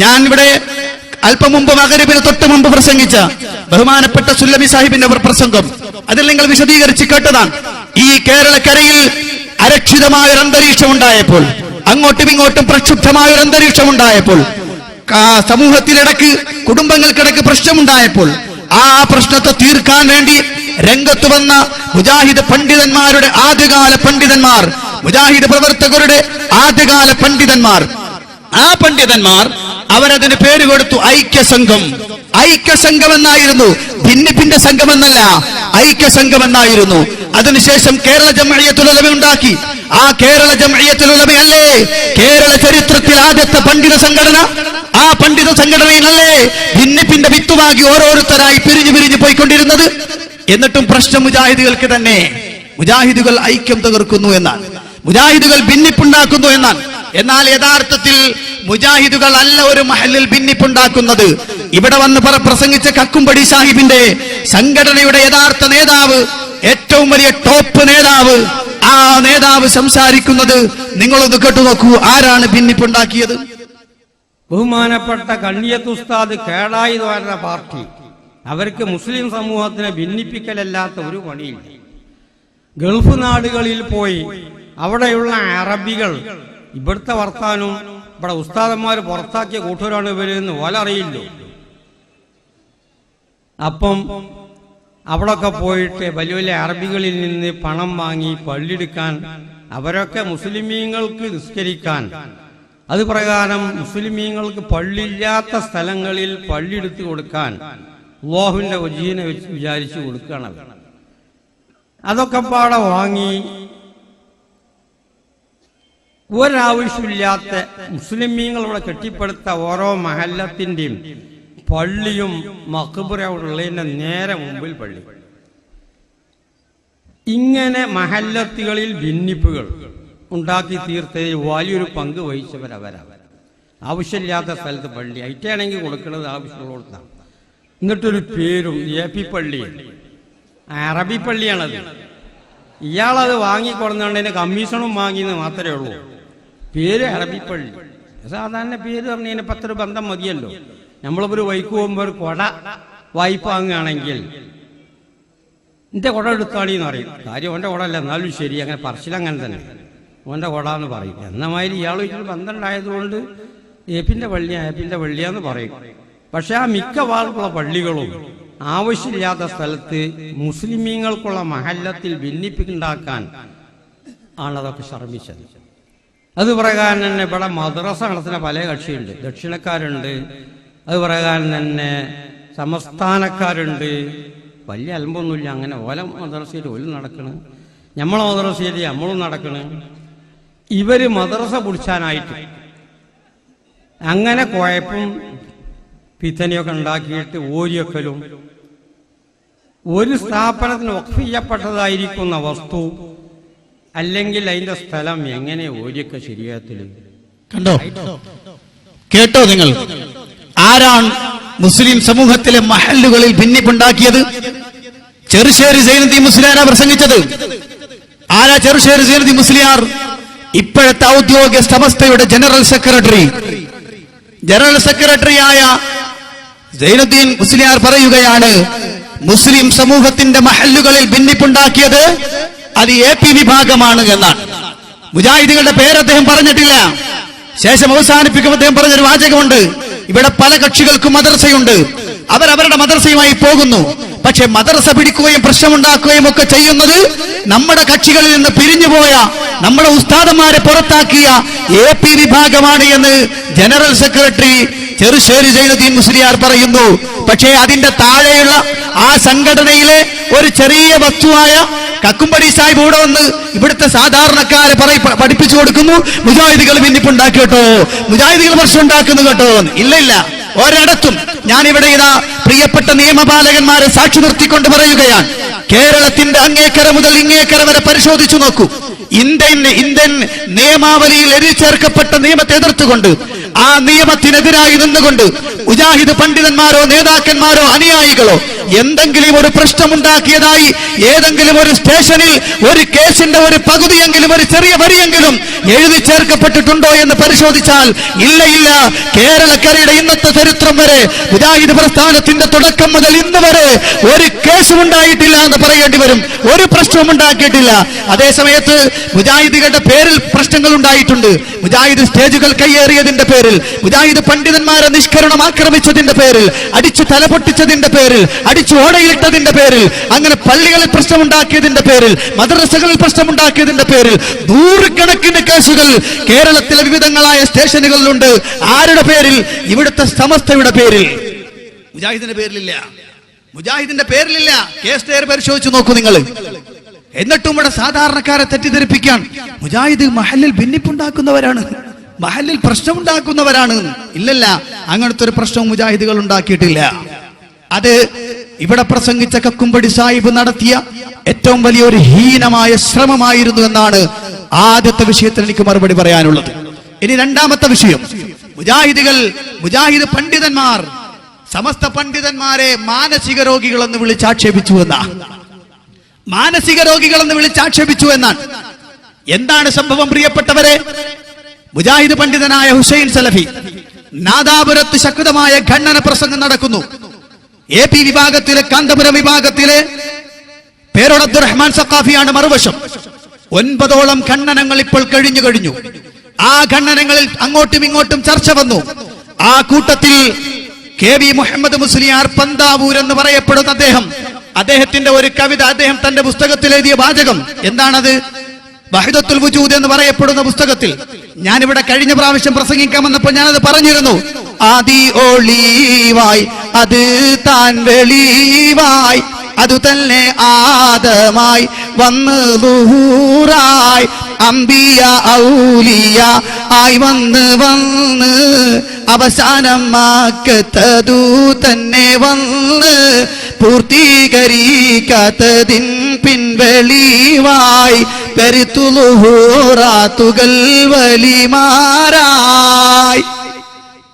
ഞാൻ ഇവിടെ അല്പം മുമ്പ് മഗ്‌രിബിന് തൊട്ട് മുമ്പ് പ്രസംഗിച്ച ബഹുമാനപ്പെട്ട സുല്ലമി സാഹിബിന്റെ പ്രസംഗം അതിൽ നിങ്ങൾ വിശദീകരിച്ച് കേട്ടതാണ്. ഈ കേരളക്കരയിൽ അരക്ഷിതമായ ഒരു അന്തരീക്ഷം ഉണ്ടായപ്പോൾ, അങ്ങോട്ടും ഇങ്ങോട്ടും പ്രക്ഷുബ്ധമായ ഒരു അന്തരീക്ഷം ഉണ്ടായപ്പോൾ, സമൂഹത്തിലിടക്ക് കുടുംബങ്ങൾക്കിടക്ക് പ്രശ്നമുണ്ടായപ്പോൾ ആ പ്രശ്നത്തെ തീർക്കാൻ വേണ്ടി രംഗത്ത് വന്ന മുജാഹിദ് പണ്ഡിതന്മാരുടെ ആദ്യകാല പണ്ഡിതന്മാർ, മുജാഹിദ് പ്രവർത്തകരുടെ ആദ്യകാല പണ്ഡിതന്മാർ, ആ പണ്ഡിതന്മാർ അവരതിന് പേര് കൊടുത്തു ഐക്യസംഘം. ഐക്യസംഘം എന്നായിരുന്നു, ഭിന്നിപ്പിന്റെ സംഘമെന്നല്ല, ഐക്യസംഘം എന്നായിരുന്നു. അതിനുശേഷം കേരള ജംഇയ്യത്തുൽ ഉലമ ഉണ്ടാക്കി. ആ കേരള ജംഇയ്യത്തുൽ ഉലമയല്ലേ കേരള ചരിത്രത്തിൽ ആദ്യത്തെ പണ്ഡിത സംഘടന? ആ പണ്ഡിത സംഘടനയിലല്ലേ ഭിന്നിപ്പിന്റെ വിത്തുവാകി ഓരോരുത്തരായി പിരിഞ്ഞു പോയിക്കൊണ്ടിരുന്നത്? എന്നിട്ടും പ്രശ്നം മുജാഹിദുകൾക്ക് തന്നെ. മുജാഹിദുകൾ ഐക്യം തകർക്കുന്നു എന്നാണ്, മുജാഹിദുകൾ ഭിന്നിപ്പുണ്ടാക്കുന്നു എന്നാണ്. എന്നാൽ യഥാർത്ഥത്തിൽ മുജാഹിദുകൾ അല്ല ഒരു മഹല്ലിൽ ഭിന്നിപ്പുണ്ടാക്കുന്നത്. ഇവിടെ വന്ന് പ്രസംഗിച്ച കക്കുംപടി സാഹിബിന്റെ സംഘടനയുടെ യഥാർത്ഥ നേതാവ്, ഏറ്റവും വലിയ ടോപ്പ് നേതാവ്, ആ നേതാവ് സംസാരിക്കുന്നത് നിങ്ങളൊന്ന് കേട്ടു നോക്കൂ. ആരാണ് ഭിന്നിപ്പുണ്ടാക്കിയത്? ബഹുമാനപ്പെട്ട കണ്ണിയത്ത് ഉസ്താദ് കേടായി വരുന്ന പാർട്ടി, അവർക്ക് മുസ്ലിം സമൂഹത്തിനെ ഭിന്നിപ്പിക്കലല്ലാത്ത ഒരു പണിയില്ല. ഗൾഫ് നാടുകളിൽ പോയി അവിടെയുള്ള അറബികൾ ഇവിടുത്തെ വർത്താനും ഇവിടെ ഉസ്താദന്മാർ പുറത്താക്കിയ കൂട്ടരാണ് ഇവരെന്ന് ഓലറിയില്ലോ. അപ്പം അവിടൊക്കെ പോയിട്ട് വലിയ വലിയ അറബികളിൽ നിന്ന് പണം വാങ്ങി പള്ളിയെടുക്കാൻ, അവരൊക്കെ മുസ്ലിമീങ്ങൾക്ക് നിസ്കരിക്കാൻ, അത് പ്രകാരം മുസ്ലിമീങ്ങൾക്ക് പള്ളിയില്ലാത്ത സ്ഥലങ്ങളിൽ പള്ളിയെടുത്ത് കൊടുക്കാൻ അല്ലാഹുവിന്റെ വജീനെ വെച്ച് വിചാരിച്ചു കൊടുക്കണം. അതൊക്കെ പാടെ വാങ്ങി ഒരാവശ്യമില്ലാത്ത മുസ്ലിമീങ്ങളിവിടെ കെട്ടിപ്പടുത്ത ഓരോ മഹല്ലത്തിന്റെയും പള്ളിയും മഖ്ബറ ഉള്ളതിന്റെ നേരെ മുമ്പിൽ പള്ളി. ഇങ്ങനെ മഹല്ലത്തുകളിൽ ഭിന്നിപ്പുകൾ ഉണ്ടാക്കി തീർത്തതിൽ വലിയൊരു പങ്ക് വഹിച്ചവരവരാണ്. ആവശ്യമില്ലാത്ത സ്ഥലത്ത് പള്ളി ഐറ്റാണെങ്കിൽ കൊടുക്കുന്നത് ആവശ്യമുള്ളതാണ്. എന്നിട്ടൊരു പേരും AP പള്ളി, അറബി പള്ളിയാണത്. ഇയാളത് വാങ്ങിക്കൊടുന്നതിന് കമ്മീഷനും വാങ്ങിയെന്ന് മാത്രമേ ഉള്ളൂ. പേര് അറബി പള്ളി. സാധാരണ പേര് പറഞ്ഞതിന് പത്തൊരു ബന്ധം മതിയല്ലോ. നമ്മളിപ്പോൾ ഒരു വൈക്ക് പോകുമ്പോൾ ഒരു കൊട വായ്പ വാങ്ങുകയാണെങ്കിൽ എൻ്റെ കുട എടുത്താളിന്ന് പറയും. കാര്യം ഓൻ്റെ കുട അല്ല, എന്നാലും ശരി, അങ്ങനെ പറച്ചിലങ്ങനെ തന്നെ ഓൻ്റെ കുട എന്ന് പറയും. എന്നമാതിരി ഇയാൾ ഇതിൽ ബന്ധം ഉണ്ടായതുകൊണ്ട് ഏപ്പിൻ്റെ പള്ളിയാന്ന് പറയും. പക്ഷെ ആ മിക്കവാറുള്ള പള്ളികളും ആവശ്യമില്ലാത്ത സ്ഥലത്ത് മുസ്ലിമീങ്ങൾക്കുള്ള മഹല്ലത്തിൽ ഭിന്നിപ്പുണ്ടാക്കാൻ ആണതൊക്കെ ശ്രമിച്ചത്. അത് പ്രകാരം തന്നെ ഇവിടെ മദ്രസ നടത്തുന്ന പല കക്ഷിയുണ്ട്. ദക്ഷിണക്കാരുണ്ട്, അത് പ്രകാരം തന്നെ സംസ്ഥാനക്കാരുണ്ട്. വലിയ അലമ്പൊന്നുമില്ല. അങ്ങനെ ഓല മദ്രസയിൽ ഓലും നടക്കണ്, നമ്മളെ മദ്രസയിൽ നമ്മളും നടക്കണ്. ഇവര് മദ്രസ പിടിച്ചാനായിട്ട് അങ്ങനെ കുഴപ്പം പിത്തനെയൊക്കെ ഉണ്ടാക്കിയിട്ട് ഓരിയൊക്കലും ഒരു സ്ഥാപനത്തിന് വഖഫ് ചെയ്യപ്പെട്ടതായിരിക്കുന്ന വസ്തു അല്ലെങ്കിൽ അതിന്റെ സ്ഥലം എങ്ങനെ ഓരിയൊക്കെ ശരിയാത്തില് കണ്ടോ? കേട്ടോ നിങ്ങൾ? ആരാണ് മുസ്ലിം സമൂഹത്തിലെ മഹല്ലുകളിൽ ഭിന്നിപ്പുണ്ടാക്കിയത്? ചെറുശ്ശേരി സൈനുദ്ദീൻ മുസ്ലിയാരാ പ്രസംഗിച്ചത്. ആരാ ചെറുശ്ശേരി സൈനുദ്ദീൻ മുസ്ലിയാർ? ഇപ്പോഴത്തെ ഔദ്യോഗിക സമസ്തയുടെ ജനറൽ സെക്രട്ടറിയായ സൈനുദ്ദീൻ മുസ്ലിയാർ പറയുകയാണ്, മുസ്ലിം സമൂഹത്തിന്റെ മഹല്ലുകളിൽ ഭിന്നിപ്പുണ്ടാക്കിയത് അത് AP വിഭാഗമാണ് എന്നാണ്. മുജാഹിദുകളുടെ പേര് അദ്ദേഹം പറഞ്ഞിട്ടില്ല. ശേഷം അവസാനിപ്പിക്കുമ്പോൾ അദ്ദേഹം പറഞ്ഞൊരു വാചകമുണ്ട്, ഇവിടെ പല കക്ഷികൾക്കും മദ്രസയുണ്ട്, അവരവരുടെ മദ്രസയുമായി പോകുന്നു. പക്ഷെ മദ്രസ പിടിക്കുകയും പ്രശ്നമുണ്ടാക്കുകയും ഒക്കെ ചെയ്യുന്നത് നമ്മുടെ കക്ഷികളിൽ നിന്ന് പിരിഞ്ഞുപോയ, നമ്മുടെ ഉസ്താദന്മാരെ പുറത്താക്കിയ AP വിഭാഗമാണ് എന്ന് ജനറൽ സെക്രട്ടറി ചെറുശ്ശേരി സൈനുദ്ദീൻ മുസ്ലിയാർ പറയുന്നു. പക്ഷേ അതിന്റെ താഴെയുള്ള ആ സംഘടനയിലെ ഒരു ചെറിയ വസ്തുവായ കക്കുംപടി സാഹിബ് ഇവിടെ വന്ന് ഇവിടുത്തെ സാധാരണക്കാരെ പഠിപ്പിച്ചു കൊടുക്കുന്നു, മുജാഹിദികൾ ഭിന്നിപ്പുണ്ടാക്കി കേട്ടോ, മുജാഹിദികൾ പ്രശ്നം ഉണ്ടാക്കുന്നു കേട്ടോ. ഇല്ല, ഒരിടത്തും ഞാനിവിടെ ഇതാ പ്രിയപ്പെട്ട നിയമപാലകന്മാരെ സാക്ഷി നിർത്തിക്കൊണ്ട് പറയുകയാണ്, കേരളത്തിന്റെ അങ്ങേക്കര മുതൽ ഇങ്ങേക്കര വരെ പരിശോധിച്ചു നോക്കൂ. ഇന്ത്യൻ നിയമാവലിയിൽ എഴുതി ചേർക്കപ്പെട്ട നിയമത്തെ എതിർത്തുകൊണ്ട്, ആ നിയമത്തിനെതിരായി നിന്നുകൊണ്ട് മുജാഹിദ് പണ്ഡിതന്മാരോ നേതാക്കന്മാരോ അനുയായികളോ എന്തെങ്കിലും ഒരു പ്രശ്നമുണ്ടാക്കിയതായി ഏതെങ്കിലും ഒരു സ്റ്റേഷനിൽ ഒരു കേസിന്റെ ഒരു പകുതിയെങ്കിലും, ഒരു ചെറിയ വരിയെങ്കിലും എഴുതി ചേർക്കപ്പെട്ടിട്ടുണ്ടോ എന്ന് പരിശോധിച്ചാൽ ഇല്ല. കേരളക്കരയുടെ ഇന്നത്തെ ചരിത്രം വരെ, മുജാഹിദ് പ്രസ്ഥാനത്തിന്റെ തുടക്കം മുതൽ ഇന്ന് വരെ ഒരു കേസും ഉണ്ടായിട്ടില്ല എന്ന് പറയേണ്ടി വരും. ഒരു പ്രശ്നവും ഉണ്ടാക്കിയിട്ടില്ല. അതേസമയത്ത് മുജാഹിദുകളുടെ പേരിൽ പ്രശ്നങ്ങൾ ഉണ്ടായിട്ടുണ്ട്. മുജാഹിദ് സ്റ്റേജുകൾ കയ്യേറിയതിന്റെ പേരിൽ, മുജാഹിദ് പണ്ഡിതന്മാരെ നിഷ്കരണം ആക്രമിച്ചതിന്റെ പേരിൽ, അടിച്ചു തലപൊട്ടിച്ചതിന്റെ പേരിൽ, അടിച്ചു ഓടയിട്ടതിന്റെ പേരിൽ, അങ്ങനെ പള്ളികളിൽ പ്രശ്നമുണ്ടാക്കിയതിന്റെ പേരിൽ, മദ്രസകളിൽ പ്രശ്നമുണ്ടാക്കിയതിന്റെ പേരിൽ നൂറുകണക്കിന് കേസുകൾ കേരളത്തിലെ വിവിധങ്ങളായ സ്റ്റേഷനുകളിലുണ്ട്. ആരുടെ പേരിൽ? ഇവിടുത്തെ സമസ്തയുടെ പേരിൽ. മുജാഹിദിന്റെ പേരിലില്ല. കേസ് പരിശോധിച്ചു നോക്കൂ നിങ്ങൾ. എന്നിട്ടും ഇവിടെ സാധാരണക്കാരെ തെറ്റിദ്ധരിപ്പിക്കാൻ മുജാഹിദ് മഹല്ലിൽ ഭിന്നിപ്പുണ്ടാക്കുന്നവരാണ്, മഹല്ലിൽ പ്രശ്നമുണ്ടാക്കുന്നവരാണ്. ഇല്ലല്ല, അങ്ങനത്തെ ഒരു പ്രശ്നവും മുജാഹിദുകൾ ഉണ്ടാക്കിയിട്ടില്ല. അത് ഇവിടെ പ്രസംഗിച്ച കക്കുംപടി സാഹിബ് നടത്തിയ ഏറ്റവും വലിയൊരു ഹീനമായ ശ്രമമായിരുന്നു എന്നാണ് ആദ്യത്തെ വിഷയത്തിൽ എനിക്ക് മറുപടി പറയാനുള്ളത്. ഇനി രണ്ടാമത്തെ വിഷയം, മുജാഹിദ് പണ്ഡിതന്മാർ സമസ്ത പണ്ഡിതന്മാരെ മാനസിക രോഗികളെന്ന് വിളിച്ചാക്ഷേപിച്ചു എന്നാണ്. എന്താണ് സംഭവം പ്രിയപ്പെട്ടവരെ? മുജാഹിദ് പണ്ഡിതനായ ഹുസൈൻ സലഫി നാദാപുരത്ത് ശക്തമായ ഖണ്ഡന പ്രസംഗം നടക്കുന്നു. AP വിഭാഗത്തിലെ കാന്തപുരം വിഭാഗത്തിലെ പേരോട് അബ്ദുറഹ്മാൻ സഖാഫിയാണ് മറുവശം. 9ഓളം ഖണ്ഡനങ്ങൾ ഇപ്പോൾ കഴിഞ്ഞു. ആ ഖണ്ഡനങ്ങളിൽ അങ്ങോട്ടും ഇങ്ങോട്ടും ചർച്ച വന്നു. ആ കൂട്ടത്തിൽ KV മുഹമ്മദ് മുസ്ലിയാർ പന്താവൂർ എന്ന് പറയപ്പെടുന്ന അദ്ദേഹത്തിന്റെ ഒരു കവിത, അദ്ദേഹം തന്റെ പുസ്തകത്തിൽ എഴുതിയ വാചകം എന്താണത്? വഹിദത്തുൽ വുജൂദ് എന്ന് പറയപ്പെടുന്ന പുസ്തകത്തിൽ ഞാനിവിടെ കഴിഞ്ഞ പ്രാവശ്യം പ്രസംഗിക്കാൻ വന്നപ്പോൾ ഞാനത് പറഞ്ഞിരുന്നു. ആദി ഒളിവായി അത് താൻ വെളിവായി അതു തന്നെ ആദമായി വന്ന് ദുഹൂറായി അംബിയ ഔലിയ ആയി വന്ന് അവസാനം മാക്കത്തതു തന്നെ വന്ന് പൂർത്തീകരിക്കാത്തതിൻ പിൻവെളിവായി പെരുത്തുലുഹൂറാത്തുകൾ വലിമാരായി.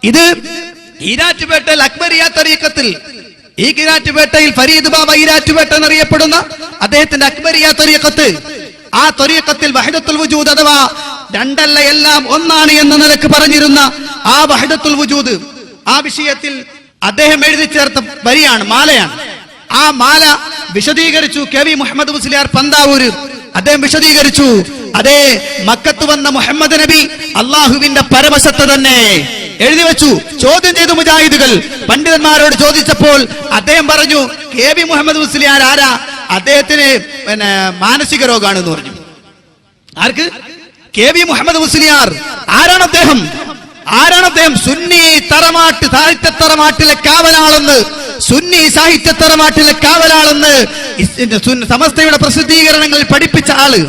ഇത് ഈരാറ്റുപേട്ടയിൽ അക്ബരിയ തരീഖത്തിൽ, ഈ ഈരാറ്റുപേട്ടയിൽ ഫരീദ് ബാബ ഈരാറ്റുപേട്ട എന്നറിയപ്പെടുന്ന അദ്ദേഹത്തിന്റെ അക്ബരിയ തരീഖത്ത്, ആ തരീഖത്തിൽ വഹദത്തുൽ വജൂദ് അഥവാ രണ്ടല്ല എല്ലാം ഒന്നാണ് എന്ന നിലക്ക് പറഞ്ഞിരുന്ന ആ വഹദത്തുൽ വജൂദ്, ആ വിഷയത്തിൽ അദ്ദേഹം എഴുതി ചേർത്ത വരിയാണ്, മാലയാണ്. ആ മാല വിശദീകരിച്ചു KV മുഹമ്മദ് മുസ്ലിയാർ പന്താവൂര്. അദ്ദേഹം വിശദീകരിച്ചു, അതേ മക്കത്ത് വന്ന മുഹമ്മദ് നബി അള്ളാഹുവിന്റെ പരമസത്ത തന്നെ എഴുതി വെച്ചു. ചോദ്യം ചെയ്തു മുജാഹിദുകൾ പണ്ഡിതന്മാരോട് ചോദിച്ചപ്പോൾ അദ്ദേഹം പറഞ്ഞു, KV മുഹമ്മദ് മുസ്ലിയാർ ആരാ? അദ്ദേഹത്തിന് മാനസിക രോഗാണെന്ന് പറഞ്ഞു. ആർക്ക്? KV മുഹമ്മദ് മുസ്ലിയാർ. ആരാണ് അദ്ദേഹം? സുന്നി തറമാട്ട് സാഹിത്യ തറമാട്ടിലെ കാവലാളെന്ന്, സുന്നി സാഹിത്യ തറമാട്ടിലെ കാവലാളെന്ന് സമസ്തയുടെ പ്രസിദ്ധീകരണങ്ങളിൽ പഠിപ്പിച്ച ആള്.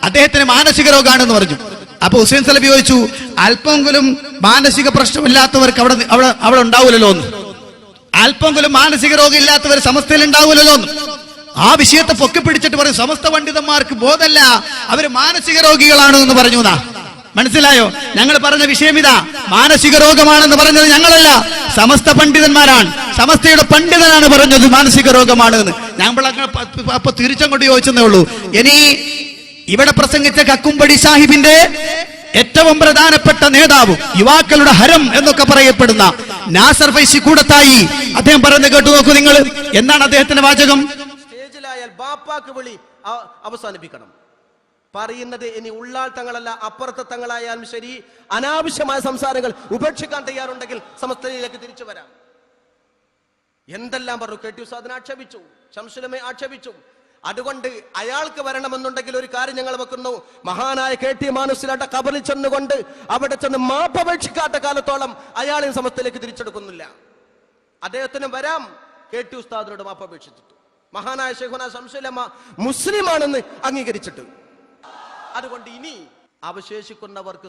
അദ്ദേഹത്തിന് മാനസിക രോഗാണെന്ന് പറഞ്ഞു. അപ്പൊ ഹുസൈൻ സലഫി ചോദിച്ചു, അല്പമെങ്കിലും മാനസിക പ്രശ്നമില്ലാത്തവർക്ക് അവിടെ ഉണ്ടാവൂലല്ലോ എന്ന്. അല്പമെങ്കിലും മാനസിക രോഗം ഇല്ലാത്തവർ സമസ്തയിൽ ഉണ്ടാവൂലല്ലോ എന്ന്. ആ വിഷയത്തെ പൊക്കി പിടിച്ചിട്ട് പറയും സമസ്ത പണ്ഡിതന്മാർക്ക് ബോധമല്ല, അവര് മാനസിക രോഗികളാണ് എന്ന് പറഞ്ഞു. മനസ്സിലായോ? ഞങ്ങൾ പറഞ്ഞ വിഷയം ഇതാ, മാനസിക രോഗമാണെന്ന് പറഞ്ഞത് ഞങ്ങളല്ല, സമസ്ത പണ്ഡിതന്മാരാണ്. സമസ്തയുടെ പണ്ഡിതനാണ് പറഞ്ഞത് മാനസിക രോഗമാണ് എന്ന്. ഞങ്ങൾ അപ്പൊ തിരിച്ചങ്ങോട്ട് ചോദിച്ചതേ ഉള്ളൂ. ഇനി ഇവിടെ പ്രസംഗിച്ച കക്കുംപടി സാഹിബിന്റെ ഏറ്റവും പ്രധാനപ്പെട്ട നേതാവ്, യുവാക്കളുടെ ഹരം എന്നൊക്കെ പറയപ്പെടുന്ന നാസർ ഫൈസി കൂടത്തായി, അദ്ദേഹം പറയുന്നത് കേട്ടു നോക്കൂ നിങ്ങൾ. എന്താണ് അദ്ദേഹത്തിന്റെ വാചകം? സ്റ്റേജിലായാൽ ബാപ്പാക്ക് വിളി അവസാനിപ്പിക്കണം. പറയുന്നത് ഇനി ഉള്ളാൾ തങ്ങളല്ല, അപ്പുറത്തെ തങ്ങളായാലും ശരി, അനാവശ്യമായ സംസാരങ്ങൾ ഉപേക്ഷിക്കാൻ തയ്യാറുണ്ടെങ്കിൽ സമസ്തയിലേക്ക് തിരിച്ചു വരാം. എന്തെല്ലാം പറഞ്ഞു. KT ഉസ്താദിനെ ആക്ഷേപിച്ചു, ശംസുലമയെ ആക്ഷേപിച്ചു. അതുകൊണ്ട് അയാൾക്ക് വരണമെന്നുണ്ടെങ്കിൽ ഒരു കാര്യം ഞങ്ങൾ വെക്കുന്നു, മഹാനായ KT മാനുസിലാട്ട കബറിൽ ചെന്നുകൊണ്ട് അവിടെ ചെന്ന് മാപ്പപേക്ഷിക്കാത്ത കാലത്തോളം അയാളെ സമസ്തയിലേക്ക് തിരിച്ചെടുക്കുന്നില്ല. അദ്ദേഹത്തിന് വരാം, KT ഉസ്താദിനോട് മാപ്പപേക്ഷിച്ചിട്ട്, മഹാനായ ശൈഖുന ശംസുലമ മുസ്ലിമാണെന്ന് അംഗീകരിച്ചിട്ട്. അതുകൊണ്ട് ഇനി അവശേഷിക്കുന്നവർക്ക്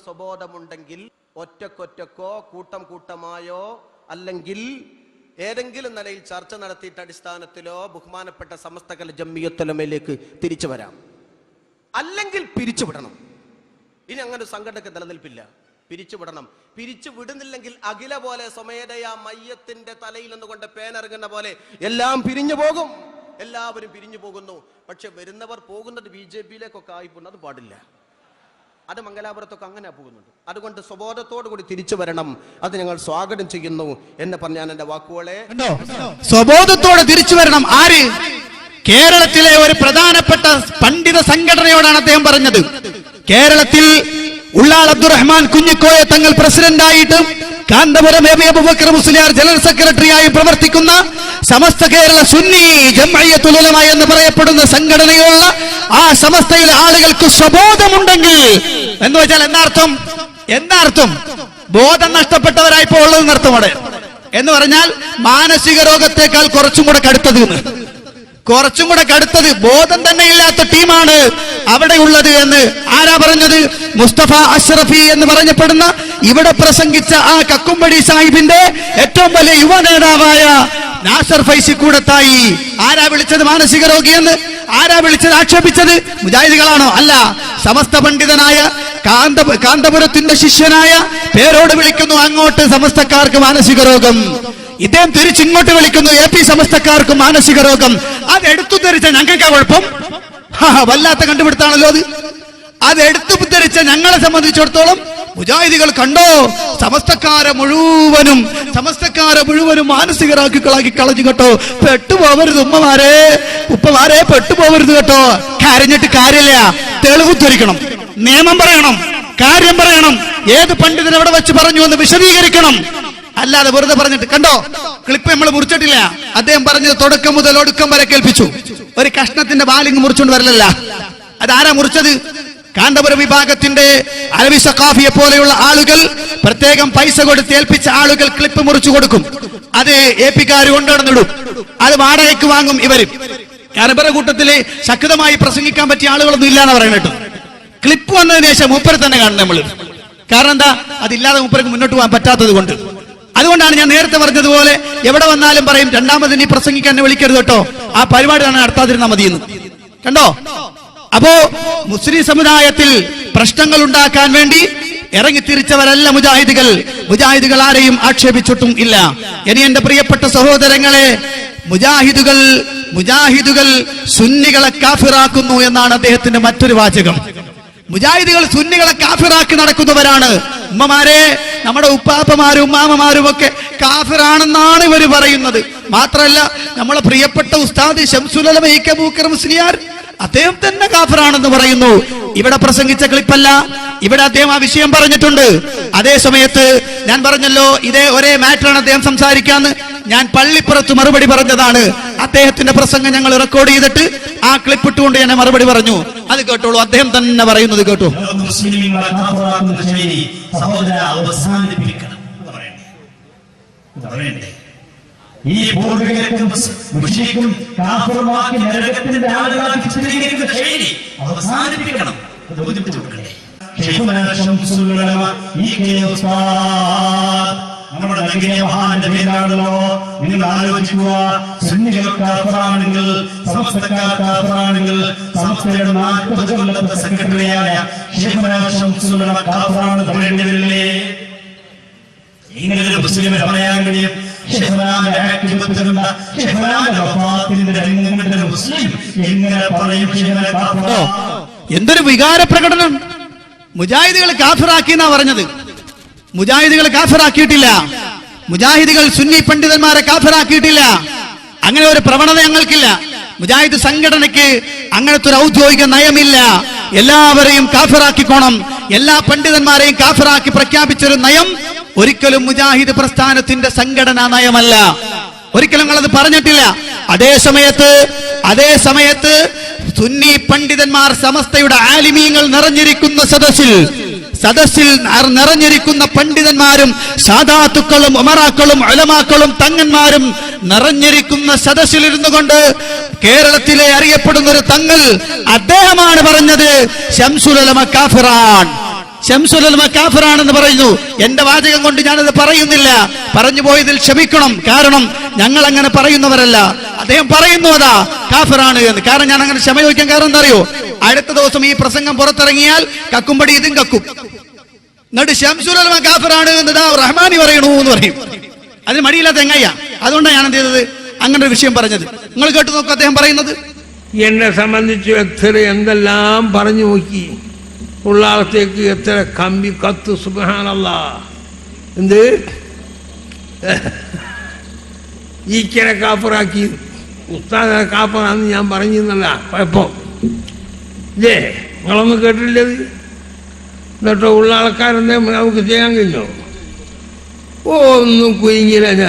സ്വബോധമുണ്ടെങ്കിൽ ഒറ്റക്കൊറ്റക്കോ കൂട്ടം കൂട്ടമായോ അല്ലെങ്കിൽ ഏതെങ്കിലും നിലയിൽ ചർച്ച നടത്തിയിട്ട് അടിസ്ഥാനത്തിലോ ബഹുമാനപ്പെട്ട സമസ്തകല ജമ്മിയത്തുലമയിലേക്ക് തിരിച്ചു വരാം, അല്ലെങ്കിൽ പിരിച്ചുവിടണം. ഇനി അങ്ങനെ സംഘടനക്ക് നിലനിൽപ്പില്ല, പിരിച്ചുവിടണം. പിരിച്ചു വിടുന്നില്ലെങ്കിൽ അഖില പോലെ സ്വമേധയാ മയ്യത്തിന്റെ തലയിൽ നിന്നുകൊണ്ട് പേനിറങ്ങുന്ന പോലെ എല്ലാം പിരിഞ്ഞു പോകും. എല്ലാവരും പിരിഞ്ഞു പോകുന്നു. പക്ഷെ വരുന്നവർ പോകുന്നത് BJP-യിലേക്കൊക്കെ ആയിപ്പോകുന്നത് പാടില്ല. അത് മംഗലാപുരത്തൊക്കെ അങ്ങനെ പോകുന്നുണ്ട്. അതുകൊണ്ട് സ്വബോധത്തോടു കൂടി തിരിച്ചു വരണം. അത് ഞങ്ങൾ സ്വാഗതം ചെയ്യുന്നു എന്ന് പറഞ്ഞാൽ എന്റെ വാക്കുകളെ സ്വബോധത്തോടെ തിരിച്ചു വരണം. ആര്? കേരളത്തിലെ ഒരു പ്രധാനപ്പെട്ട പണ്ഡിത സംഘടനയോടാണ് അദ്ദേഹം പറഞ്ഞത്. കേരളത്തിൽ ഉള്ളാൾ അബ്ദുറഹ്മാൻ കുഞ്ഞിക്കോയ തങ്ങൾ പ്രസിഡന്റായിട്ട്, കാന്തപുരം AV അബൂബക്കർ മുസ്ലിയാർ ജനറൽ സെക്രട്ടറിയായി പ്രവർത്തിക്കുന്ന സമസ്ത കേരള സുന്നി ജംഇയ്യത്തുൽ ഉലമ എന്ന് പറയപ്പെടുന്ന സംഘടനയുള്ള ആ സമസ്തയിലെ ആളുകൾക്ക് സ്വബോധമുണ്ടെങ്കിൽ എന്ന് വെച്ചാൽ എന്താർത്ഥം? ബോധം നഷ്ടപ്പെട്ടവരായിപ്പോ ഉള്ളതെന്ന് അർത്ഥമാണ്. എന്ന് പറഞ്ഞാൽ മാനസിക രോഗത്തെക്കാൾ കുറച്ചും കൂടെ കടുത്തത് ബോധം തന്നെ ഇല്ലാത്ത ടീമാണ് അവിടെ ഉള്ളത് എന്ന് ആരാ പറഞ്ഞത്? മുസ്തഫ അഷ്റഫി എന്ന് പറയപ്പെടുന്ന ഇവിടെ പ്രസംഗിച്ച ആ കക്കുംപടി സാഹിബിന്റെ ഏറ്റവും വലിയ യുവ നേതാവായ നാസർ ഫൈസി കൂടത്തായി. ആരാ വിളിച്ചത് മാനസിക രോഗിയെന്ന്? ആരാ വിളിച്ചത്, ആക്ഷേപിച്ചത്? മുജാഹിദുകളാണോ? അല്ല, സമസ്ത പണ്ഡിതനായ കാന്തപുരത്തിന്റെ ശിഷ്യനായ പേരോട് വിളിക്കുന്നു അങ്ങോട്ട് സമസ്തക്കാർക്ക് മാനസിക രോഗം. ഇദ്ദേഹം തിരിച്ചിങ്ങോട്ട് വിളിക്കുന്നു AP സമസ്തക്കാർക്ക് മാനസിക രോഗം. അത് എടുത്തു ധരിച്ച ഞങ്ങൾക്ക് കുഴപ്പം? വല്ലാത്ത കണ്ടുപിടുത്താണല്ലോ അത്. അത് എടുത്തു ധരിച്ച ഞങ്ങളെ സംബന്ധിച്ചിടത്തോളം മുജാഹിദികൾ കണ്ടോ, സമസ്തക്കാരെ മുഴുവനും മാനസികരാക്കികളാക്കി കളഞ്ഞു കേട്ടോ. പെട്ടുപോകരുത് ഉപ്പമാരെ പെട്ടുപോകരുത് കേട്ടോ. കരഞ്ഞിട്ട് കാര്യമില്ല, തെളിവ് ധരിക്കണം, നിയമം പറയണം, കാര്യം പറയണം. ഏത് പണ്ഡിതൻ എവിടെ വെച്ച് പറഞ്ഞു എന്ന് വിശദീകരിക്കണം. അല്ലാതെ വെറുതെ പറഞ്ഞിട്ട് കണ്ടോ, ക്ലിപ്പ് നമ്മൾ മുറിച്ചിട്ടില്ല. അദ്ദേഹം പറഞ്ഞത് തുടക്കം മുതൽ ഒടുക്കം വരെ കേൾപ്പിച്ചു. ഒരു കഷ്ണത്തിന്റെ ബാലിങ് മുറിച്ചുകൊണ്ട് വരലല്ല. അതാരാ മുറിച്ചത്? കാന്തപുരം വിഭാഗത്തിന്റെ അലവി സഖാഫിയെ പോലെയുള്ള ആളുകൾ, പ്രത്യേകം പൈസ കൊടുത്ത് ഏൽപ്പിച്ച ആളുകൾ ക്ലിപ്പ് മുറിച്ചു കൊടുക്കും. അത് AP-ക്കാർ കൊണ്ടുവന്നിടും. അത് വാടകയ്ക്ക് വാങ്ങും ഇവര്. കാരണം ഇവരുടെ കൂട്ടത്തില് ശക്തമായി പ്രസംഗിക്കാൻ പറ്റിയ ആളുകളൊന്നും ഇല്ലാന്ന് പറയുന്നത്. ക്ലിപ്പ് വന്നതിന് ശേഷം മൂപ്പരെ തന്നെ കാണണം നമ്മള്. കാരണം എന്താ? അതില്ലാതെ മൂപ്പർക്ക് മുന്നോട്ട് പോകാൻ പറ്റാത്തത് കൊണ്ട്. അതുകൊണ്ടാണ് ഞാൻ നേരത്തെ പറഞ്ഞതുപോലെ എവിടെ വന്നാലും പറയും രണ്ടാമത് നീ പ്രസംഗിക്കാൻ എന്നെ വിളിക്കരുത് കേട്ടോ, ആ പരിപാടി നടത്താതിരുന്നാൽ മതിയെന്ന്. കണ്ടോ? അപ്പോ മുസ്ലിം സമുദായത്തിൽ പ്രശ്നങ്ങൾ ഉണ്ടാക്കാൻ വേണ്ടി ഇറങ്ങിത്തിരിച്ചവരല്ല മുജാഹിദുകൾ. മുജാഹിദുകൾ ആരെയും ആക്ഷേപിച്ചിട്ടും ഇല്ല. ഇനി എന്റെ പ്രിയപ്പെട്ട സഹോദരങ്ങളെ, മുജാഹിദുകൾ സുന്നികളെ കാഫിറാക്കുന്നു എന്നാണ് അദ്ദേഹത്തിന്റെ മറ്റൊരു വാചകം. മുജാഹിദുകൾ സുന്നികളെ കാഫിറാക്കി നടക്കുന്നവരാണ്. ഉമ്മമാരെ, നമ്മുടെ ഉപ്പാപ്പമാരും ഉമ്മാമമാരും ഒക്കെ കാഫിറാണെന്നാണ് ഇവർ പറയുന്നത്. മാത്രമല്ല നമ്മളെ പ്രിയപ്പെട്ട ഉസ്താദ് ശംസുൽ ഉലമ ഇ കെ ബൂക്കർ മുസ്ലിയാർ, അദ്ദേഹം തന്നെ കാഫിറാണെന്ന് പറയുന്നു. ഇവിടെ പ്രസംഗിച്ച ക്ലിപ്പല്ല, ഇവിടെ അദ്ദേഹം ആ വിഷയം പറഞ്ഞിട്ടുണ്ട്. അതേ സമയത്ത് ഞാൻ പറഞ്ഞല്ലോ, ഇതേ ഒരേ മാറ്ററാണ് അദ്ദേഹം സംസാരിക്കാന്ന്. ഞാൻ പള്ളിപ്പുറത്ത് മറുപടി പറഞ്ഞതാണ്. അദ്ദേഹത്തിന്റെ പ്രസംഗം ഞങ്ങൾ റെക്കോർഡ് ചെയ്തിട്ട് ആ ക്ലിപ്പ് ഇട്ടുകൊണ്ട് ഞാൻ മറുപടി പറഞ്ഞു. അത് കേട്ടോളൂ, അദ്ദേഹം തന്നെ പറയുന്നത് കേട്ടു. ഈ പൂർവികർക്കും മുശ്രിക്കും കാഫിറുമാക്കി നരകത്തിന്റെ ആളുകളാക്കി ചിത്രീകരിക്കുന്ന ശൈലി അവസാനിപ്പിക്കണം. അത് ബോധ്യപ്പെട്ടു കൊടുക്കണ്ടേ? നമ്മുടെ നൽകിയ മഹാന്റെ പേരാണല്ലോ. നിങ്ങൾ ആലോചിക്കുക, സുന്നികൾ കാഫിറാണെങ്കിൽ, സമസ്തക്കാർ കാഫിറാണെങ്കിൽ, സമസ്തയുടെ 40 കൊല്ലത്തെ സെക്രട്ടറിയായ ശൈഖുനാ കാഫിറാണ് പറയേണ്ടി വരില്ലേ? ഇങ്ങനെ ഒരു മുസ്ലിമിനെ പറയാൻ കഴിയും? എന്തൊരു വികാര പ്രകടനം! മുജാഹിദുകൾ കാഫിറാക്കി എന്നാ പറഞ്ഞത്. മുജാഹിദുകൾ കാഫിറാക്കിയിട്ടില്ല. മുജാഹിദുകൾ സുന്നി പണ്ഡിതന്മാരെ കാഫിറാക്കിയിട്ടില്ല. അങ്ങനെ ഒരു പ്രവണത ഞങ്ങൾക്കില്ല. മുജാഹിദ് സംഘടനയ്ക്ക് അങ്ങനത്തെ ഒരു ഔദ്യോഗിക നയമില്ല. എല്ലാവരെയും കാഫിറാക്കിക്കോണം, എല്ലാ പണ്ഡിതന്മാരെയും കാഫിറാക്കി പ്രഖ്യാപിച്ചൊരു നയം ഒരിക്കലും മുജാഹിദ് പ്രസ്ഥാനത്തിന്റെ സംഘടനാ നയമല്ല. ഒരിക്കലും ഞങ്ങളത് പറഞ്ഞിട്ടില്ല. അതേ സമയത്ത് സുന്നി പണ്ഡിതന്മാർ സമസ്തയുടെ ആലിമീങ്ങൾ നിറഞ്ഞിരിക്കുന്ന സദസ്സിൽ നിറഞ്ഞിരിക്കുന്ന പണ്ഡിതന്മാരും സാദാത്തുക്കളും ഉമറാക്കളും ഉലമാക്കളും തങ്ങന്മാരും നിറഞ്ഞിരിക്കുന്ന സദസ്സിലിരുന്നു കൊണ്ട് കേരളത്തിലെ അറിയപ്പെടുന്ന ഒരു തങ്ങൾ അദ്ദേഹമാണ് പറഞ്ഞത് ശംസുൽ ഉലമ കാഫിറാൻ. ശംസുൽ ഉലമ കാഫിറാണെന്ന് പറയുന്നു. എന്റെ വാചകം കൊണ്ട് ഞാനത് പറയുന്നില്ല. പറഞ്ഞു പോയതിൽ ക്ഷമിക്കണം. കാരണം ഞങ്ങൾ അങ്ങനെ പറയുന്നവരല്ല. അദ്ദേഹം പറയുന്നു അതാ കാഫിറാണ് എന്ന്. കാരണം ഞാൻ അങ്ങനെ ക്ഷമ ചോദിക്കാൻ കാരണം എന്താ അറിയോ? അടുത്ത ദിവസം ഈ പ്രസംഗം പുറത്തിറങ്ങിയാൽ കക്കുംപടി ഇതും കക്കും. എന്നിട്ട് ശംസുൽ ഉലമ കാഫിറാണ് എന്ന് റഹ്മാനി പറയണു എന്ന് പറയും. അതിന് മടിയില്ലാത്ത എങ്ങയ്യ. അതുകൊണ്ടാണ് ഞാൻ എന്ത് ചെയ്തത്, അങ്ങനെ ഒരു വിഷയം പറഞ്ഞത്. നിങ്ങൾ കേട്ടു നോക്കൂ അദ്ദേഹം പറയുന്നത്. എന്നെ സംബന്ധിച്ച് എത്ര എന്തെല്ലാം പറഞ്ഞു നോക്കി, ഉള്ളാളത്തേക്ക് എത്ര കമ്പി കത്ത്. സുബ്ഹാനല്ലാഹ്. എന്ത് ഈക്കനെ കാഫറാക്കി, ഉസ്താദിനെ കാഫറാന്ന് ഞാൻ പറഞ്ഞിരുന്നല്ല. കുഴപ്പം ഇല്ലേ? നിങ്ങളൊന്നും കേട്ടില്ലത്? എന്നിട്ടോ ഉള്ള ആൾക്കാരെന്തേ നമുക്ക് ചെയ്യാൻ കഴിഞ്ഞോ? ഒന്നും കുരുങ്ങിയില്ല.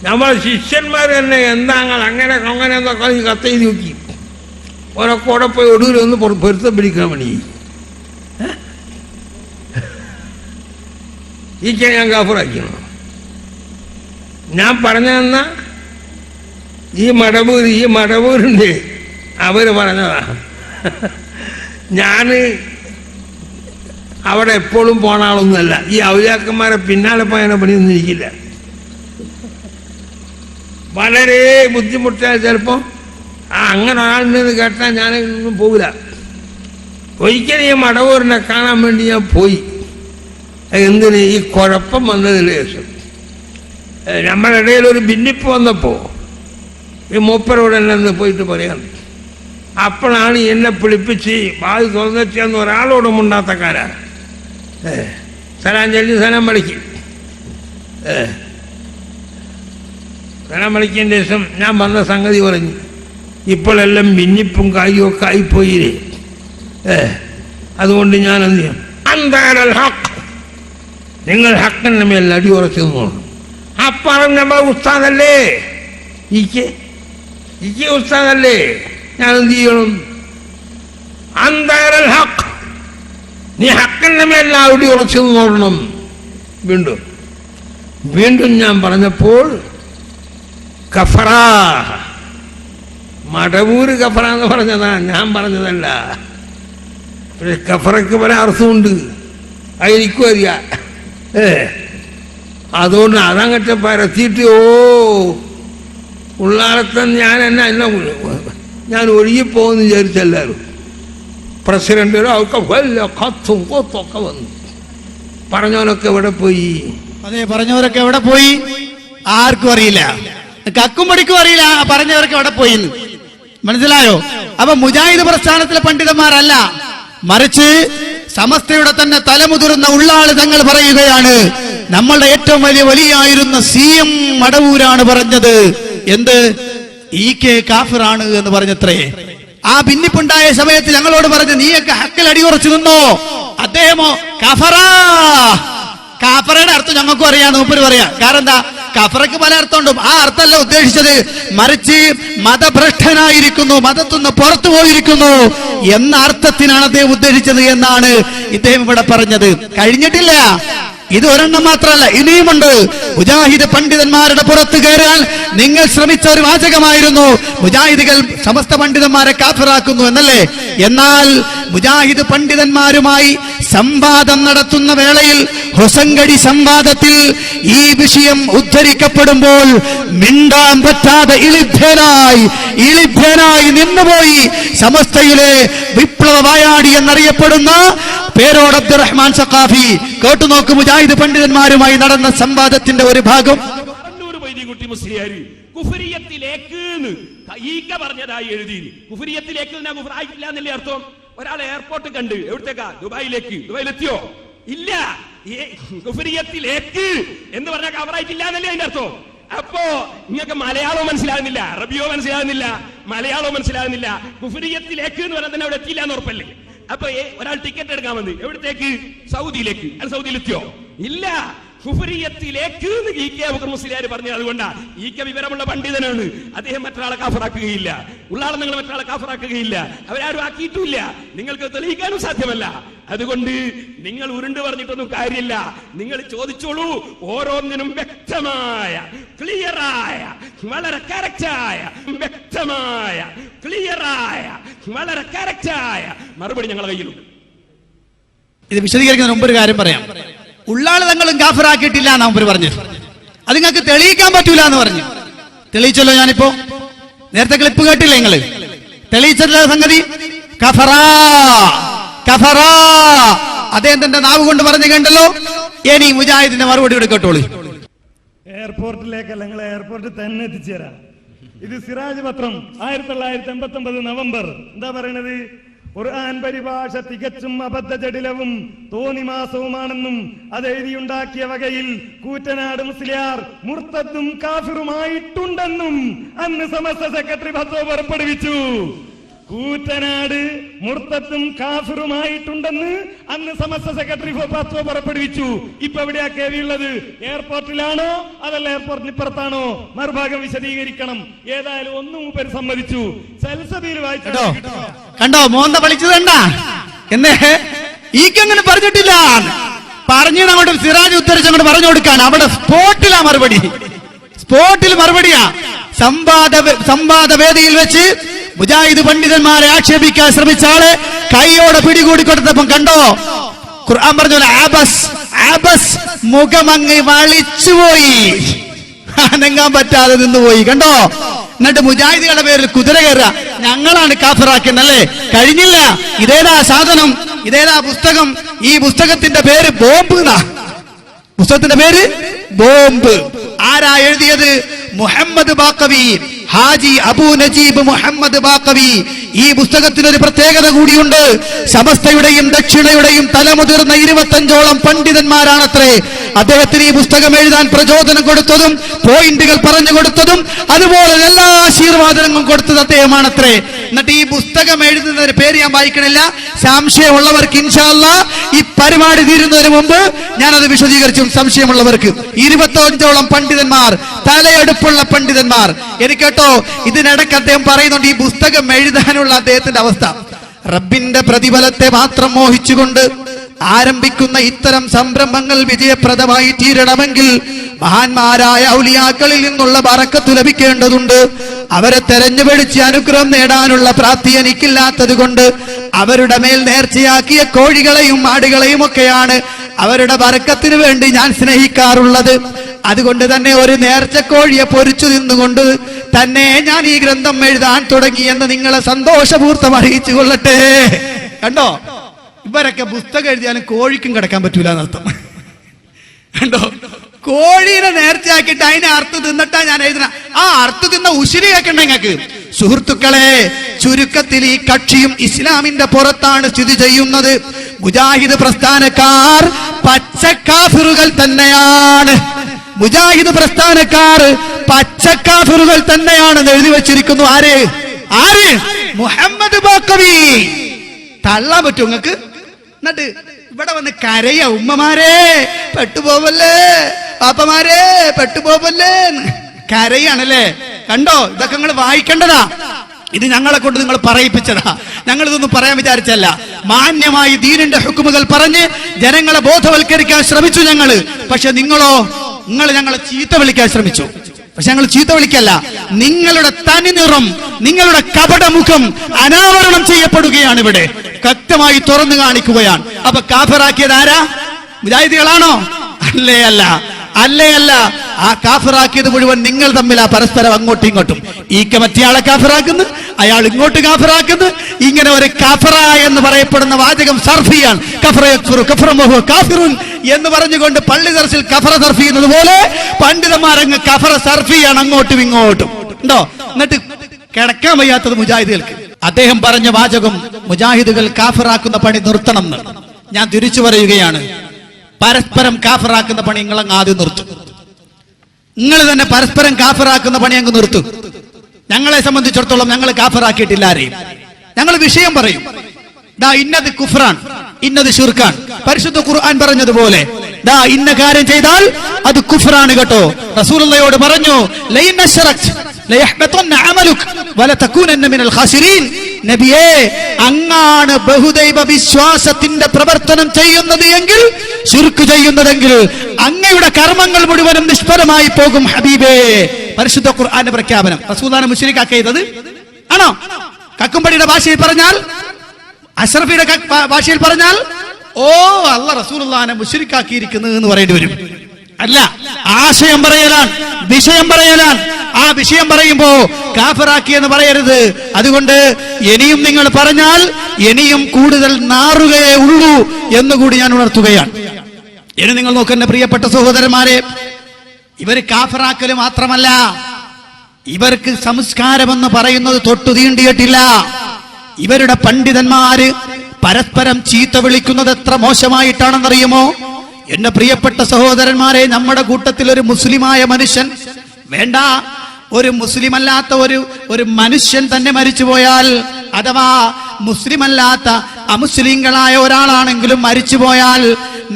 നമ്മളെ ശിഷ്യന്മാർ തന്നെ എന്താ അങ്ങനെ എന്നൊക്കെ കത്തെഴുതി നോക്കി. ഓരൊക്കെ അവിടെ പോയി ഒടുവിലൊന്ന് പൊരുത്തം പിടിക്കാൻ വേണ്ടി ഈക്കെ ഞാൻ കാഫറാക്കണം. ഞാൻ പറഞ്ഞതെന്ന ഈ മടവൂരുണ്ട്, അവർ പറഞ്ഞതാ. ഞാൻ അവിടെ എപ്പോഴും പോണ ആളൊന്നുമല്ല. ഈ ഔലിയാക്കന്മാരെ പിന്നാലെ പോയാൽ പണിയൊന്നും ഇരിക്കില്ല. വളരെ ബുദ്ധിമുട്ടായ ചിലപ്പോൾ അങ്ങനെ ഒരാളുണ്ടെന്ന് കേട്ടാൽ ഞാനൊന്നും പോകില്ല. ഒരിക്കലും ഈ മടവൂരിനെ കാണാൻ വേണ്ടി ഞാൻ പോയി. എന്തിന്? ഈ കുഴപ്പം വന്നതിന് ശേഷം നമ്മുടെ ഇടയിൽ ഒരു ഭിന്നിപ്പ് വന്നപ്പോൾ ഈ മൂപ്പരോട് എന്നെ പോയിട്ട് പറയാം. അപ്പോഴാണ് എന്നെ പിടിപ്പിച്ച് വാതി തുറന്നെത്തിയെന്ന് ഒരാളോടും ഉണ്ടാത്തക്കാരാ. സലാം ചൊല്ലി സലാം വിളിക്കും. സലാം വിളിക്കേണ്ട ശേഷം ഞാൻ വന്ന സംഗതി പറഞ്ഞു. ഇപ്പോഴെല്ലാം ഭിന്നിപ്പും കായും ഒക്കെ ആയിപ്പോയില്ലേ. അതുകൊണ്ട് ഞാൻ എന്ത് ചെയ്യും? അന്താരൽ ഹക്ക്, നിങ്ങൾ ഹക്കിൻ്റെ മേൽ അടി ഉറച്ചു നോക്കണം. ആ പറഞ്ഞ ഉസ്താദല്ലേ, ഇക്ക് ഉസ്താദല്ലേ, ഞാൻ എന്ത് ചെയ്യണം? അന്താരൽ ഹക്ക്, നീ ഹക്കിൻ്റെ മേൽ അടി ഉറച്ചു നോക്കണം. വീണ്ടും ഞാൻ പറഞ്ഞപ്പോൾ കഫറാ, മടവൂര് കഫറ എന്ന് പറഞ്ഞതാ, ഞാൻ പറഞ്ഞതല്ല. പക്ഷെ കഫറയ്ക്ക് പല അർത്ഥമുണ്ട്, അതെനിക്കും അറിയാം. അതുകൊണ്ട് അതങ്ങട്ട് പരത്തിയിട്ട് ഉള്ളാളത്തെ ഞാൻ ഒഴുകിപ്പോന്ന് വിചാരിച്ചെല്ലാവരും. പ്രസിഡന്റും അവർക്ക് വല്ല കത്തും കൊത്തൊക്കെ വന്നു. പറഞ്ഞവനൊക്കെ എവിടെ പോയി? അതെ, പറഞ്ഞവരൊക്കെ എവിടെ പോയി ആർക്കും അറിയില്ല, കക്കും പടിക്കും അറിയില്ല പറഞ്ഞവരൊക്കെ എവിടെ പോയി. മനസ്സിലായോ? അപ്പൊ മുജാഹിദ് പ്രസ്ഥാനത്തിലെ പണ്ഡിതന്മാരല്ല, മറിച്ച് സമസ്തയുടെ തന്നെ തലമുതിർന്ന ഉള്ളാള് തങ്ങൾ പറയുകയാണ്, നമ്മളുടെ ഏറ്റവും വലിയ വലിയായിരുന്ന CM മടവൂരാണ് പറഞ്ഞത്. എന്ത്? EK കാഫിറാണ് എന്ന് പറഞ്ഞത്രേ. ആ ഭിന്നിപ്പുണ്ടായ സമയത്ത് ഞങ്ങളോട് പറഞ്ഞു, നീയൊക്കെ ഹക്കിൽ അടിയുറച്ചു നിന്നോ. അദ്ദേഹമോ കഫറാ. കാഫറയുടെ അർത്ഥം ഞങ്ങൾക്കും അറിയാം, മൂപ്പര് പറയാം. കാരണം എന്താ? കഫറക്ക് പല അർത്ഥമുണ്ട്. ആ അർത്ഥമല്ല ഉദ്ദേശിച്ചത്, മറിച്ച് മതഭ്രഷ്ടനായിരിക്കുന്നു, മതത്തുനിന്ന് പുറത്തു പോയിരിക്കുന്നു എന്ന അർത്ഥത്തിനാണ് അദ്ദേഹം ഉദ്ദേശിച്ചത് എന്നാണ് ഇദ്ദേഹം ഇവിടെ പറഞ്ഞത്. കഴിഞ്ഞിട്ടില്ല, ഇത് ഒരെണ്ണം മാത്രമല്ല, ഇനിയുമുണ്ട്. മുജാഹിദ് പണ്ഡിതന്മാരുടെ പുറത്ത് കയറാൻ നിങ്ങൾ ശ്രമിച്ച ഒരു വാചകമായിരുന്നു, മുജാഹിദുകൾ സമസ്ത പണ്ഡിതന്മാരെ കാഫിറാക്കുന്നു എന്നല്ലേ. എന്നാൽ മുജാഹിദ് പണ്ഡിതന്മാരുമായി സംവാദം നടത്തുന്ന വേളയിൽ ഹൊസങ്കടി സംവാദത്തിൽ ഈ വിഷയം ഉദ്ധരിക്കപ്പെടുമ്പോൾ മിണ്ടാൻ പറ്റാതെ ഇളിഭ്യനായി നിന്നുപോയി സമസ്തയിലെ വിപ്ലവ വായാടി എന്നറിയപ്പെടുന്ന പേരോട് അബ്ദുറഹ്മാൻ സഖാഫി. കേട്ടുനോക്ക് മുജാഹിദ് പണ്ഡിതന്മാരുമായി നടന്ന സംവാദത്തിന്റെ ഒരു ഭാഗം. പറഞ്ഞതായി എഴുതി കുഫരിയത്തിലേക്ക് കുഫറായിട്ടില്ല എന്നല്ലേ അർത്ഥം. ഒരാൾ എയർപോർട്ട് കണ്ട് എവിടത്തേക്കാ? ദുബായിലെത്തിയോ? ഇല്ല. കുഫരിയത്തിലേക്ക് എന്ന് പറഞ്ഞാൽ കവറായിട്ടില്ല എന്നല്ലേ അതിന്റെ അർത്ഥം. അപ്പോ നിങ്ങൾക്ക് മലയാളവും മനസ്സിലാകുന്നില്ല, അറബിയോ മനസ്സിലാകുന്നില്ല, മലയാളവും മനസ്സിലാകുന്നില്ല. കുഫരിയത്തിലേക്ക് എന്ന് പറഞ്ഞാൽ തന്നെ അവിടെ എത്തിയില്ല എന്ന് ഉറപ്പല്ലേ. അപ്പൊ ഒരാൾ ടിക്കറ്റ് എടുക്കാൻ വന്ന് എവിടത്തേക്ക്? സൗദിയിലേക്ക്. അയാൾ സൗദിയിലെത്തിയോ? ഇല്ല. കുഫരിയത്തിലേക്ക് EK അബൂബക്കർ മുസ്ലിയാർ പറഞ്ഞു. അതുകൊണ്ടാ EK വിവരമുള്ള പണ്ഡിതനാണ്, അദ്ദേഹം മറ്റൊരാളെ കാഫറാക്കുകയില്ല. ഉള്ളാളെ നിങ്ങൾ മറ്റൊരാളെ കാഫറാക്കുകയില്ല, അവരാരും ആക്കിയിട്ടില്ല, നിങ്ങൾക്ക് തെളിയിക്കാനും സാധ്യമല്ല. അതുകൊണ്ട് നിങ്ങൾ ഉരുണ്ട് പറഞ്ഞിട്ടൊന്നും കാര്യമില്ല. നിങ്ങൾ ചോദിച്ചോളൂ, ഓരോന്നിനും വ്യക്തമായ ക്ലിയറായ വളരെ കറക്റ്റായ വ്യക്തമായ ക്ലിയറായ വളരെ കറക്റ്റായ മറുപടി ഞങ്ങളുടെ കയ്യിലുണ്ട്. ഇത് വിശദീകരിക്കുന്നതിന് മുമ്പ് ഒരു കാര്യം പറയാം. ഉള്ളാള് തങ്ങളും കാഫിറാക്കിയിട്ടില്ല എന്നാ മുമ്പ് പറഞ്ഞു. അത് നിങ്ങൾക്ക് തെളിയിക്കാൻ പറ്റൂല എന്ന് പറഞ്ഞു. തെളിയിച്ചല്ലോ ഞാനിപ്പോ. നേരത്തെ ക്ലിപ്പ് കേട്ടില്ലേ നിങ്ങള്? തെളിയിച്ചല്ലോ സംഗതി. കഫറാ കഫറാ അദ്ദേഹം തന്റെ നാവ് കൊണ്ട് പറഞ്ഞു കണ്ടല്ലോ. ഇനി മുജാഹിദിന്റെ മറുപടി എടുക്കട്ടോളൂ. എയർപോർട്ടിലേക്കല്ല, നിങ്ങൾ എയർപോർട്ടിൽ തന്നെ എത്തിച്ചേരാം. ഇത് സിറാജ് പത്രം 1989 നവംബർ. എന്താ പറയണത്? ഖുർആൻ പരിഭാഷ തികച്ചും അബദ്ധജടിലവും തോന്നിമാസവുമാണെന്നും അതെഴുതിയുണ്ടാക്കിയ വകയിൽ കൂറ്റനാട് മുസ്ലിയാർ മുർത്തദ്ദും കാഫിറുമായിട്ടുണ്ടെന്നും അന്ന് സമസ്ത സെക്രട്ടറി ഫത്വ പുറപ്പെടുവിച്ചു. കൂറ്റനാട് മുർത്തദ്ദും കാഫിറുമായിട്ടുണ്ടെന്ന് അന്ന് സമസ്ത സെക്രട്ടറി ഫത്വ പുറപ്പെടുവിച്ചു. ഇപ്പൊ എവിടെയാ കേവി ഉള്ളത്? എയർപോർട്ടിലാണോ അതല്ല എയർപോർട്ടിന് ഇപ്പുറത്താണോ? മറുഭാഗം വിശദീകരിക്കണം. ഏതായാലും ഒന്നും മൂപ്പര് സമ്മതിച്ചു. സൽസബിയിൽ വായിച്ചോ? കണ്ടോ മോന്ത വിളിച്ചത് കണ്ടാ? എന്നേ ഈക്കങ്ങനെ പറഞ്ഞിട്ടില്ല. പറഞ്ഞു അങ്ങോട്ട് സിറാജ് ഉദ്ധരിച്ച് അങ്ങോട്ട് പറഞ്ഞു കൊടുക്കാൻ. അവിടെ സ്പോട്ടിലാ മറുപടി, സ്പോട്ടിൽ മറുപടിയാ. സംവാദ വേദിയിൽ വെച്ച് മുജാഹിദ് പണ്ഡിതന്മാരെ ആക്ഷേപിക്കാൻ ശ്രമിച്ച ആളെ കൈയോടെ പിടികൂടി കൊടുത്തപ്പം കണ്ടോ? ഖുർആൻ പറഞ്ഞ ആബസ് മുഖമങ്ങ് വളിച്ചുപോയി, അനങ്ങാൻ പറ്റാതെ നിന്നുപോയി. കണ്ടോ? എന്നിട്ട് മുജാഹിദുകളുടെ പേരിൽ കുതിര കയറുക, ഞങ്ങളാണ് കാഫിറാക്കുന്നല്ലേ. കഴിഞ്ഞില്ല. ഇതേതാ സാധനം? ഇതേതാ പുസ്തകം? ഈ പുസ്തകത്തിന്റെ പേര് ബോംബ് എന്നാ. പുസ്തകത്തിന്റെ പേര് ബോംബ്. ആരാ എഴുതിയത്? മുഹമ്മദ് ബാക്കവി, ഹാജി അബൂ നജീബ് മുഹമ്മദ് ബാക്കവി. ഈ പുസ്തകത്തിനൊരു പ്രത്യേകത കൂടിയുണ്ട്. സമസ്തയുടെയും ദക്ഷിണയുടെയും തലമുതിർന്ന 25ഓളം പണ്ഡിതന്മാരാണത്രേ അദ്ദേഹത്തിന് ഈ പുസ്തകം എഴുതാൻ പ്രചോദനം കൊടുത്തതും പോയിന്റുകൾ പറഞ്ഞു കൊടുത്തതും അതുപോലെ എല്ലാ ആശീർവാദങ്ങളും കൊടുത്തത് അദ്ദേഹമാണത്രേ. എന്നിട്ട് ഈ പുസ്തകം എഴുതുന്നതിന് പേര് ഞാൻ വായിക്കണില്ല. സംശയമുള്ളവർക്ക് ഇൻഷാ അല്ലാഹ് ഈ പരിപാടി തീരുന്നതിന് മുമ്പ് ഞാനത് വിശദീകരിച്ചും. സംശയമുള്ളവർക്ക് 25ഓളം പണ്ഡിതന്മാർ, തലയെടുപ്പുള്ള പണ്ഡിതന്മാർ. എനിക്കേട്ടോ ഇതിനിടയ്ക്ക് അദ്ദേഹം പറയുന്നുണ്ട് ഈ പുസ്തകം എഴുതാനുള്ള അദ്ദേഹത്തിന്റെ അവസ്ഥ. റബ്ബിന്റെ പ്രതിഫലത്തെ മാത്രം മോഹിച്ചുകൊണ്ട് ആരംഭിക്കുന്ന ഇത്തരം സംരംഭങ്ങൾ വിജയപ്രദമായി തീരണമെങ്കിൽ മഹാന്മാരായ ഔലിയാക്കളിൽ നിന്നുള്ള ബറക്കത്ത് ലഭിക്കേണ്ടതുണ്ട്. അവരെ തെരഞ്ഞുപിടിച്ച് അനുഗ്രഹം നേടാനുള്ള പ്രാപ്തി എനിക്കില്ലാത്തത് കൊണ്ട് അവരുടെ മേൽ നേർച്ചയാക്കിയ കോഴികളെയും ആടുകളെയും ഒക്കെയാണ് അവരുടെ ബറക്കത്തിന് വേണ്ടി ഞാൻ സ്നേഹിക്കാറുള്ളത്. അതുകൊണ്ട് തന്നെ ഒരു നേർച്ചക്കോഴിയെ പൊരിച്ചു നിന്നുകൊണ്ട് തന്നെ ഞാൻ ഈ ഗ്രന്ഥം എഴുതാൻ തുടങ്ങി എന്ന് നിങ്ങളെ സന്തോഷപൂർത്തം അറിയിച്ചു കൊള്ളട്ടെ. കണ്ടോ, ഇവരൊക്കെ പുസ്തകം എഴുതിയാലും കോഴിക്കും കിടക്കാൻ പറ്റൂല എന്നർത്ഥം. കണ്ടോ, കോഴീനെ നേർച്ചയാക്കിയിട്ട് അതിനെ അർത്ഥം തിന്നിട്ടാ ഞാൻ എഴുതണ. ആ അർത്ഥം തിന്ന ഉശിരി കേൾക്കണ്ട നിങ്ങൾക്ക്. സുഹൃത്തുക്കളെ, ചുരുക്കത്തിൽ ഈ കക്ഷിയും ഇസ്ലാമിന്റെ പുറത്താണ് സ്ഥിതി ചെയ്യുന്നത്. മുജാഹിദ് പ്രസ്ഥാനക്കാർ പച്ചക്കാഫിറുകൾ തന്നെയാണ്. മുജാഹിദ് പ്രസ്ഥാനക്കാർ പച്ചക്കാഫിറുകൾ തന്നെയാണെന്ന് എഴുതി വെച്ചിരിക്കുന്നു. ആര് ആര് മുഹമ്മദ് ബാക്കവി. തള്ളാൻ പറ്റും നിങ്ങൾക്ക്? എന്നിട്ട് ഇവിടെ വന്ന് കരയ, ഉമ്മമാരെ പെട്ടുപോവല്ലേ, പാപ്പമാരെ പെട്ടുപോവല്ലേ, കരയാണല്ലേ. കണ്ടോ, ഇതൊക്കെ നിങ്ങൾ വായിക്കേണ്ടതാ. ഇത് ഞങ്ങളെ കൊണ്ട് നിങ്ങൾ പറയിപ്പിച്ചതാ. ഞങ്ങൾ ഇതൊന്നും പറയാൻ വിചാരിച്ചല്ല. മാന്യമായി ദീനിന്റെ ഹുക്കുമുകൾ പറഞ്ഞ് ജനങ്ങളെ ബോധവൽക്കരിക്കാൻ ശ്രമിച്ചു ഞങ്ങള്. പക്ഷെ നിങ്ങൾ ഞങ്ങളെ ചീത്ത വിളിക്കാൻ ശ്രമിച്ചു. പക്ഷെ ഞങ്ങൾ ചീത്ത വിളിക്കല്ല. നിങ്ങളുടെ തനി നിറം, നിങ്ങളുടെ കപടമുഖം അനാവരണം ചെയ്യപ്പെടുകയാണ്. ഇവിടെ കൃത്യമായി തുറന്നു കാണിക്കുകയാണ്. അപ്പൊ കാഫിറാക്കിയത് ആരാ? മുജാഹിദികളാണോ? അല്ലേ അല്ല, അല്ലേ അല്ല. ആ കാഫിറാക്കിയത് മുഴുവൻ നിങ്ങൾ തമ്മിലാ, പരസ്പരം അങ്ങോട്ടും ഇങ്ങോട്ടും. ഈ മറ്റേയാളെ കാഫിറാക്കുന്നു, അയാൾ ഇങ്ങോട്ട് കാഫിറാക്കുന്നു. ഇങ്ങനെ ഒരു കഫറ എന്ന് പറയപ്പെടുന്ന വാചകം സർഫിയാണ്. എന്ന് പറഞ്ഞുകൊണ്ട് പള്ളി ദർശിൽ കഫറ സർഫ് ചെയ്യുന്നത് പോലെ പണ്ഡിതന്മാരങ്ങ് കഫറ സർഫിയാണ് അങ്ങോട്ടും ഇങ്ങോട്ടും. ഉണ്ടോ? എന്നിട്ട് കിടക്കാൻ വയ്യാത്തത് മുജാഹിദുകൾക്ക്. അദ്ദേഹം പറഞ്ഞ വാചകം മുജാഹിദുകൾ കാഫിറാക്കുന്ന പണി നിർത്തണം എന്ന്. ഞാൻ തിരിച്ചു പറയുകയാണ്, പരസ്പരം കാഫിറാക്കുന്ന പണി നിങ്ങളങ്ങ് ആദ്യം നിർത്തും. നിങ്ങൾ തന്നെ പരസ്പരം കാഫിറാക്കുന്ന പണി അങ്ങ് നിർത്തും. ഞങ്ങളെ സംബന്ധിച്ചിടത്തോളം ഞങ്ങൾ കാഫിറാക്കിയിട്ടില്ല ആരെയും. ഞങ്ങൾ വിഷയം പറയും. ദാ ഇന്നത് കുഫ്റാൻ, ഇന്നത് ശിർക്കാൻ. പരിശുദ്ധ ഖുർആൻ പറഞ്ഞതുപോലെ ദാ ഇന്ന കാര്യം ചെയ്താൽ അത് കുഫ്റാണ് കേട്ടോ. റസൂലുള്ളാഹിയോട് പറഞ്ഞു, ലൈൻ അശ്റക്ത ലയഹ്ബതന്ന അമലുക വലതകൂനന്ന മിനൽ ഖാസിരീൻ. നബിയേ, അങ്ങാണ് ബഹുദൈവ വിശ്വാസത്തിന്റെ പ്രവർത്തനം ചെയ്യുന്നത് എങ്കിൽ, ശിർക്ക് ചെയ്യുന്നതെങ്കിൽ അങ്ങയുടെ കർമ്മങ്ങൾ മുഴുവനും നിഷ്ഫലമായി പോകും ഹബീബേ. പരിശുദ്ധ ഖുർആന്റെ പ്രഖ്യാപനം. റസൂലുള്ളാഹിനെ മുശ്രിക്കാക്കിയത് ആണോ? കക്കുംപടിയുടെ ഭാഷയിൽ പറഞ്ഞാൽ, അഷ്റഫിയുടെ ഭാഷയിൽ പറഞ്ഞാൽ, ഓ അല്ല റസൂലുള്ളാഹിനെ മുശ്രിക്കാക്കിയിരിക്കുന്നു എന്ന് പറയേണ്ടി വരും. അല്ല, ആശയം പറയലാണ്, വിഷയം പറയലാണ്. ആ വിഷയം പറയുമ്പോ കാഫിറാക്കി എന്ന് പറയരുത്. അതുകൊണ്ട് ഇനിയും നിങ്ങൾ പറഞ്ഞാൽ ഇനിയും കൂടുതൽ നാറുകയേ ഉള്ളൂ എന്നുകൂടി ഞാൻ ഉണർത്തുകയാണ്. ഇനി നിങ്ങൾ നോക്കുന്ന പ്രിയപ്പെട്ട സഹോദരന്മാരെ, ഇവർ കാഫിറാക്കല് മാത്രമല്ല, ഇവർക്ക് സംസ്കാരമെന്ന് പറയുന്നത് തൊട്ടു തീണ്ടിയിട്ടില്ല. ഇവരുടെ പണ്ഡിതന്മാര് പരസ്പരം ചീത്ത വിളിക്കുന്നത് എത്ര മോശമായിട്ടാണെന്നറിയുമോ? എന്റെ പ്രിയപ്പെട്ട സഹോദരന്മാരെ, നമ്മുടെ കൂട്ടത്തിൽ ഒരു മുസ്ലിമായ മനുഷ്യൻ, വേണ്ട ഒരു മുസ്ലിം അല്ലാത്ത ഒരു മനുഷ്യൻ തന്നെ മരിച്ചുപോയാൽ, അഥവാ മുസ്ലിം അല്ലാത്ത അമുസ്ലിങ്ങളായ ഒരാളാണെങ്കിലും മരിച്ചുപോയാൽ,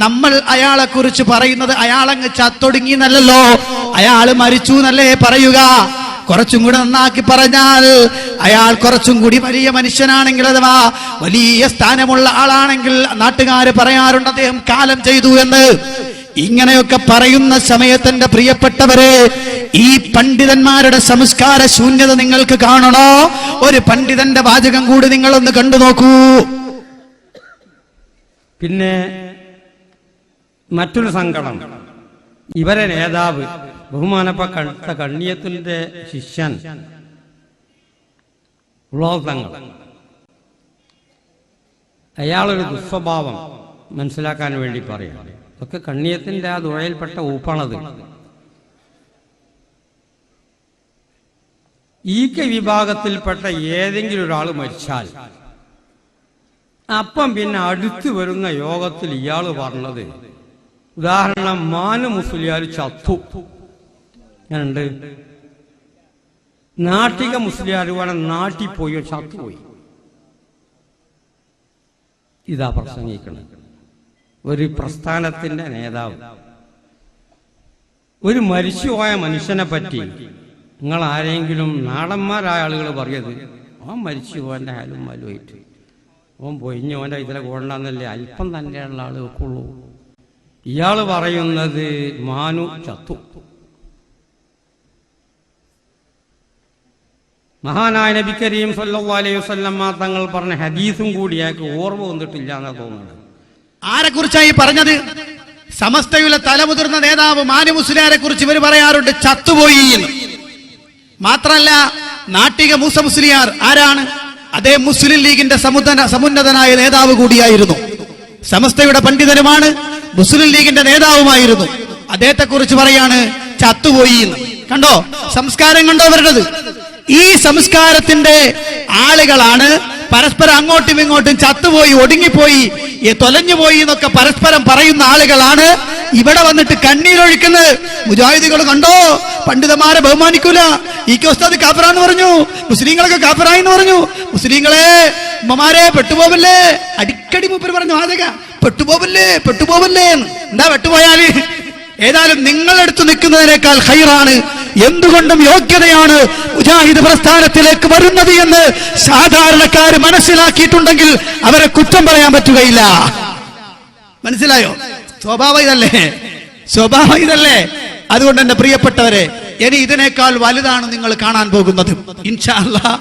നമ്മൾ അയാളെ കുറിച്ച് പറയുന്നത് അയാളങ്ങ് ചത്തൊടുങ്ങി എന്നല്ലല്ലോ, അയാൾ മരിച്ചു എന്നല്ലേ പറയുക. കുറച്ചും കൂടി നന്നാക്കി പറഞ്ഞാൽ അയാൾ കുറച്ചും കൂടി വലിയ മനുഷ്യനാണെങ്കിൽ, അഥവാ വലിയ സ്ഥാനമുള്ള ആളാണെങ്കിൽ നാട്ടുകാര് പറയാറുണ്ട് അദ്ദേഹം കാലം ചെയ്തു എന്ന്. ഇങ്ങനെയൊക്കെ പറയുന്ന സമയത്ത് എന്റെ പ്രിയപ്പെട്ടവരെ, ഈ പണ്ഡിതന്മാരുടെ സംസ്കാര ശൂന്യത നിങ്ങൾക്ക് കാണണോ? ഒരു പണ്ഡിതന്റെ വാചകം കൂടി നിങ്ങളൊന്ന് കണ്ടു നോക്കൂ. പിന്നെ മറ്റൊരു സങ്കടം, ഇവരെ നേതാവ് ബഹുമാനപ്പെട്ട കണ്ണിയത്തിന്റെ ശിഷ്യൻ തങ്ങൾ, അയാളൊരു ദുസ്വഭാവം മനസ്സിലാക്കാൻ വേണ്ടി പറയാം. ഒക്കെ കണ്ണിയത്തിന്റെ ആ ദുഴയിൽപ്പെട്ട ഊപ്പാണത്. ഈ വിഭാഗത്തിൽപ്പെട്ട ഏതെങ്കിലും ഒരാൾ മരിച്ചാൽ അപ്പം പിന്നെ അടുത്ത് വരുന്ന യോഗത്തിൽ ഇയാൾ പറഞ്ഞത്, ഉദാഹരണം, മാനു മുസ്ലിയാർ ചത്തു, ഞാനുണ്ട്, നാട്ടിക മുസ്ലിയാർ വേണം നാട്ടിൽ പോയോ ചത്തുപോയി. ഇതാ പ്രസംഗിക്കണം ഒരു പ്രസ്ഥാനത്തിന്റെ നേതാവ്. ഒരു മരിച്ചുപോയ മനുഷ്യനെ പറ്റി നിങ്ങൾ ആരെങ്കിലും നാടന്മാരായ ആളുകൾ പറയത്, അവൻ മരിച്ചു പോവൻ്റെ ഹാലും മാലുമായിട്ട്, അവൻ പൊയിഞ്ഞ് അവൻ്റെ ഇതിലെ കൊണ്ടാന്നല്ലേ അല്പം തന്നെയുള്ള ആൾ വെക്കുള്ളൂ. ഇയാൾ പറയുന്നത് മാനു ചത്തു. മഹാനായ നബി കരീം സല്ലല്ലാഹു അലൈഹി വസല്ലം തങ്ങൾ പറഞ്ഞ ഹദീസും കൂടി അയാൾക്ക് ഓർമ്മ വന്നിട്ടില്ല എന്നാ തോന്നുന്നത്. ആരെ കുറിച്ചായി പറഞ്ഞത്? സമസ്തയുടെ തലമുതിർന്ന നേതാവ് മാനു മുസ്ലിയാരെ കുറിച്ച് ഇവർ പറയാറുണ്ട് ചത്തുപോയി എന്ന്. മാത്രല്ല നാട്ടിക മൂസ മുസ്ലിയാർ ആരാണ്? അദ്ദേഹം മുസ്ലിം ലീഗിന്റെ സമുന്നതനായ നേതാവ് കൂടിയായിരുന്നു. സമസ്തയുടെ പണ്ഡിതനുമാണ്, മുസ്ലിം ലീഗിന്റെ നേതാവുമായിരുന്നു. അദ്ദേഹത്തെ കുറിച്ച് പറയാണ് ചത്തുപോയി എന്ന്. കണ്ടോ സംസ്കാരം, കണ്ടോ വരുന്നത്? ഈ സംസ്കാരത്തിന്റെ ആളുകളാണ് പരസ്പരം അങ്ങോട്ടും ഇങ്ങോട്ടും ചത്തുപോയി, ഒടുങ്ങിപ്പോയി, തൊലഞ്ഞുപോയി എന്നൊക്കെ പരസ്പരം പറയുന്ന ആളുകളാണ് ഇവിടെ വന്നിട്ട് കണ്ണീരൊഴിക്കുന്നത്. മുജാഹിദുകൾ കണ്ടോ പണ്ഡിതന്മാരെ ബഹുമാനിക്കൂല, ഈ ഉസ്താദ് കാഫറാന്ന് പറഞ്ഞു, മുസ്ലിങ്ങളൊക്കെ കാഫറായി എന്ന് പറഞ്ഞു, മുസ്ലിങ്ങളെ ഉമ്മമാരെ പെട്ടുപോവല്ലേ, അടിക്കടി മൂപ്പര് പറഞ്ഞു ആദക പെട്ടുപോവല്ലേ പെട്ടുപോവല്ലേ. എന്താ പെട്ടുപോയാല്? ഏതായാലും നിങ്ങളെടുത്ത് നിൽക്കുന്നതിനേക്കാൾ ഖൈറാണ്, എന്തുകൊണ്ടും യോഗ്യതയാണ് മുജാഹിദ് പ്രസ്ഥാനത്തിലേക്ക് വരുന്നത് എന്ന് സാധാരണക്കാർ മനസ്സിലാക്കിയിട്ടുണ്ടെങ്കിൽ അവരെ കുറ്റം പറയാൻ പറ്റുകയില്ല. മനസ്സിലായോ? സ്വഭാവം ഇതല്ലേ? അതുകൊണ്ട് എന്റെ പ്രിയപ്പെട്ടവരെ, ഇനി ഇതിനേക്കാൾ വലുതാണ് നിങ്ങൾ കാണാൻ പോകുന്നത്. ഇൻഷാ അല്ലാഹ്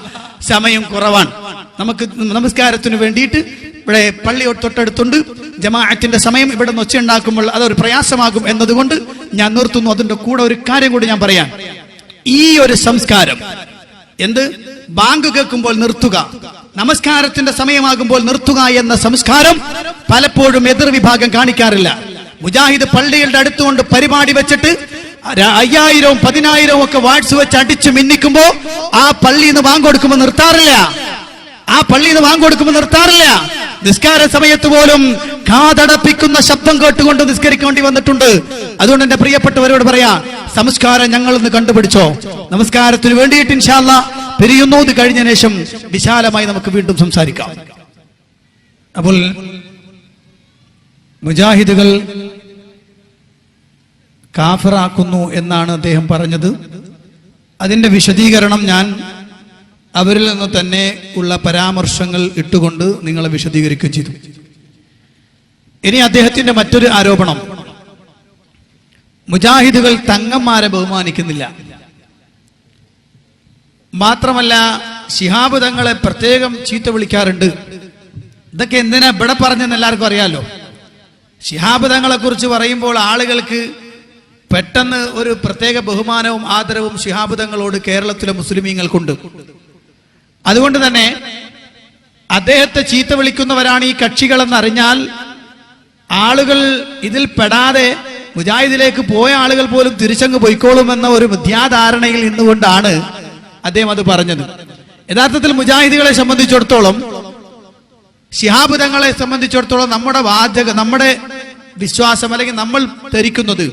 സമയം കുറവാണ്. നമുക്ക് നമസ്കാരത്തിന് വേണ്ടിയിട്ട് ഇവിടെ പള്ളി തൊട്ടടുത്തുണ്ട്. ജമാഅത്തിന്റെ സമയം ഇവിടെ നിന്ന് ഒച്ചയുണ്ടാക്കുമ്പോൾ അതൊരു പ്രയാസമാകും എന്നതുകൊണ്ട് ഞാൻ നിർത്തുന്നു. അതിന്റെ കൂടെ ഒരു കാര്യം കൂടി ഞാൻ പറയാം. ഈ ഒരു സംസ്കാരം, എന്ത് ബാങ്ക് കേൾക്കുമ്പോൾ നിർത്തുക, നമസ്കാരത്തിന്റെ സമയമാകുമ്പോൾ നിർത്തുക എന്ന സംസ്കാരം പലപ്പോഴും എതിർ വിഭാഗം കാണിക്കാറില്ല. മുജാഹിദ് പള്ളികളുടെ അടുത്തുകൊണ്ട് പരിപാടി വെച്ചിട്ട് 5000 10,000 ഒക്കെ വാട്സ് വെച്ച് അടിച്ചു മിന്നിക്കുമ്പോ ആ പള്ളിയിൽ നിന്ന് ബാങ്ക് കൊടുക്കുമ്പോൾ നിർത്താറില്ല. നിസ്കാര സമയത്ത് പോലും കാതടപ്പിക്കുന്ന ശബ്ദം കേട്ടുകൊണ്ട് നിസ്കരിക്കേണ്ടി വന്നിട്ടുണ്ട്. അതുകൊണ്ട് എന്റെ പ്രിയപ്പെട്ടവരോട് പറയാ, സംസ്കാരം ഞങ്ങളൊന്ന് കണ്ടുപിടിച്ചോ. നമസ്കാരത്തിന് വേണ്ടിയിട്ട് ഇൻഷാ അല്ലാഹ് പിരിയുന്നു. ഇത് കഴിഞ്ഞ ശേഷം വിശാലമായി നമുക്ക് വീണ്ടും സംസാരിക്കാം. അപ്പോൾ മുജാഹിദുകൾ കാഫിറാക്കുന്നു എന്നാണ് അദ്ദേഹം പറഞ്ഞത്. അതിന്റെ വിശദീകരണം ഞാൻ അവരിൽ നിന്ന് തന്നെ ഉള്ള പരാമർശങ്ങൾ ഇട്ടുകൊണ്ട് നിങ്ങളെ വിശദീകരിക്കുകയും ചെയ്തു. ഇനി അദ്ദേഹത്തിന്റെ മറ്റൊരു ആരോപണം, മുജാഹിദുകൾ തങ്ങന്മാരെ ബഹുമാനിക്കുന്നില്ല. മാത്രമല്ല ശിഹാബ് തങ്ങളെ പ്രത്യേകം ചീത്ത വിളിക്കാറുണ്ട്. ഇതൊക്കെ എന്തിനാ ഇവിടെ പറഞ്ഞെന്ന് എല്ലാവർക്കും അറിയാലോ. ശിഹാബ് തങ്ങളെ കുറിച്ച് പറയുമ്പോൾ ആളുകൾക്ക് പെട്ടെന്ന് ഒരു പ്രത്യേക ബഹുമാനവും ആദരവും ശിഹാബ് തങ്ങളോട് കേരളത്തിലെ മുസ്ലിമീങ്ങൾക്കുണ്ട്. അതുകൊണ്ട് തന്നെ അദ്ദേഹത്തെ ചീത്ത വിളിക്കുന്നവരാണ് ഈ കക്ഷികളെന്നറിഞ്ഞാൽ ആളുകൾ ഇതിൽ പെടാതെ മുജാഹിദിലേക്ക് പോയ ആളുകൾ പോലും തിരിച്ചങ്ങ് പൊയ്ക്കോളുമെന്ന ഒരു മിഥ്യാധാരണയിൽ നിന്നുകൊണ്ടാണ് അദ്ദേഹം അത് പറഞ്ഞത്. യഥാർത്ഥത്തിൽ മുജാഹിദികളെ സംബന്ധിച്ചിടത്തോളം, ശിഹാബ് തങ്ങളെ സംബന്ധിച്ചിടത്തോളം നമ്മുടെ വിശ്വാസം അല്ലെങ്കിൽ നമ്മൾ ധരിക്കുന്നത്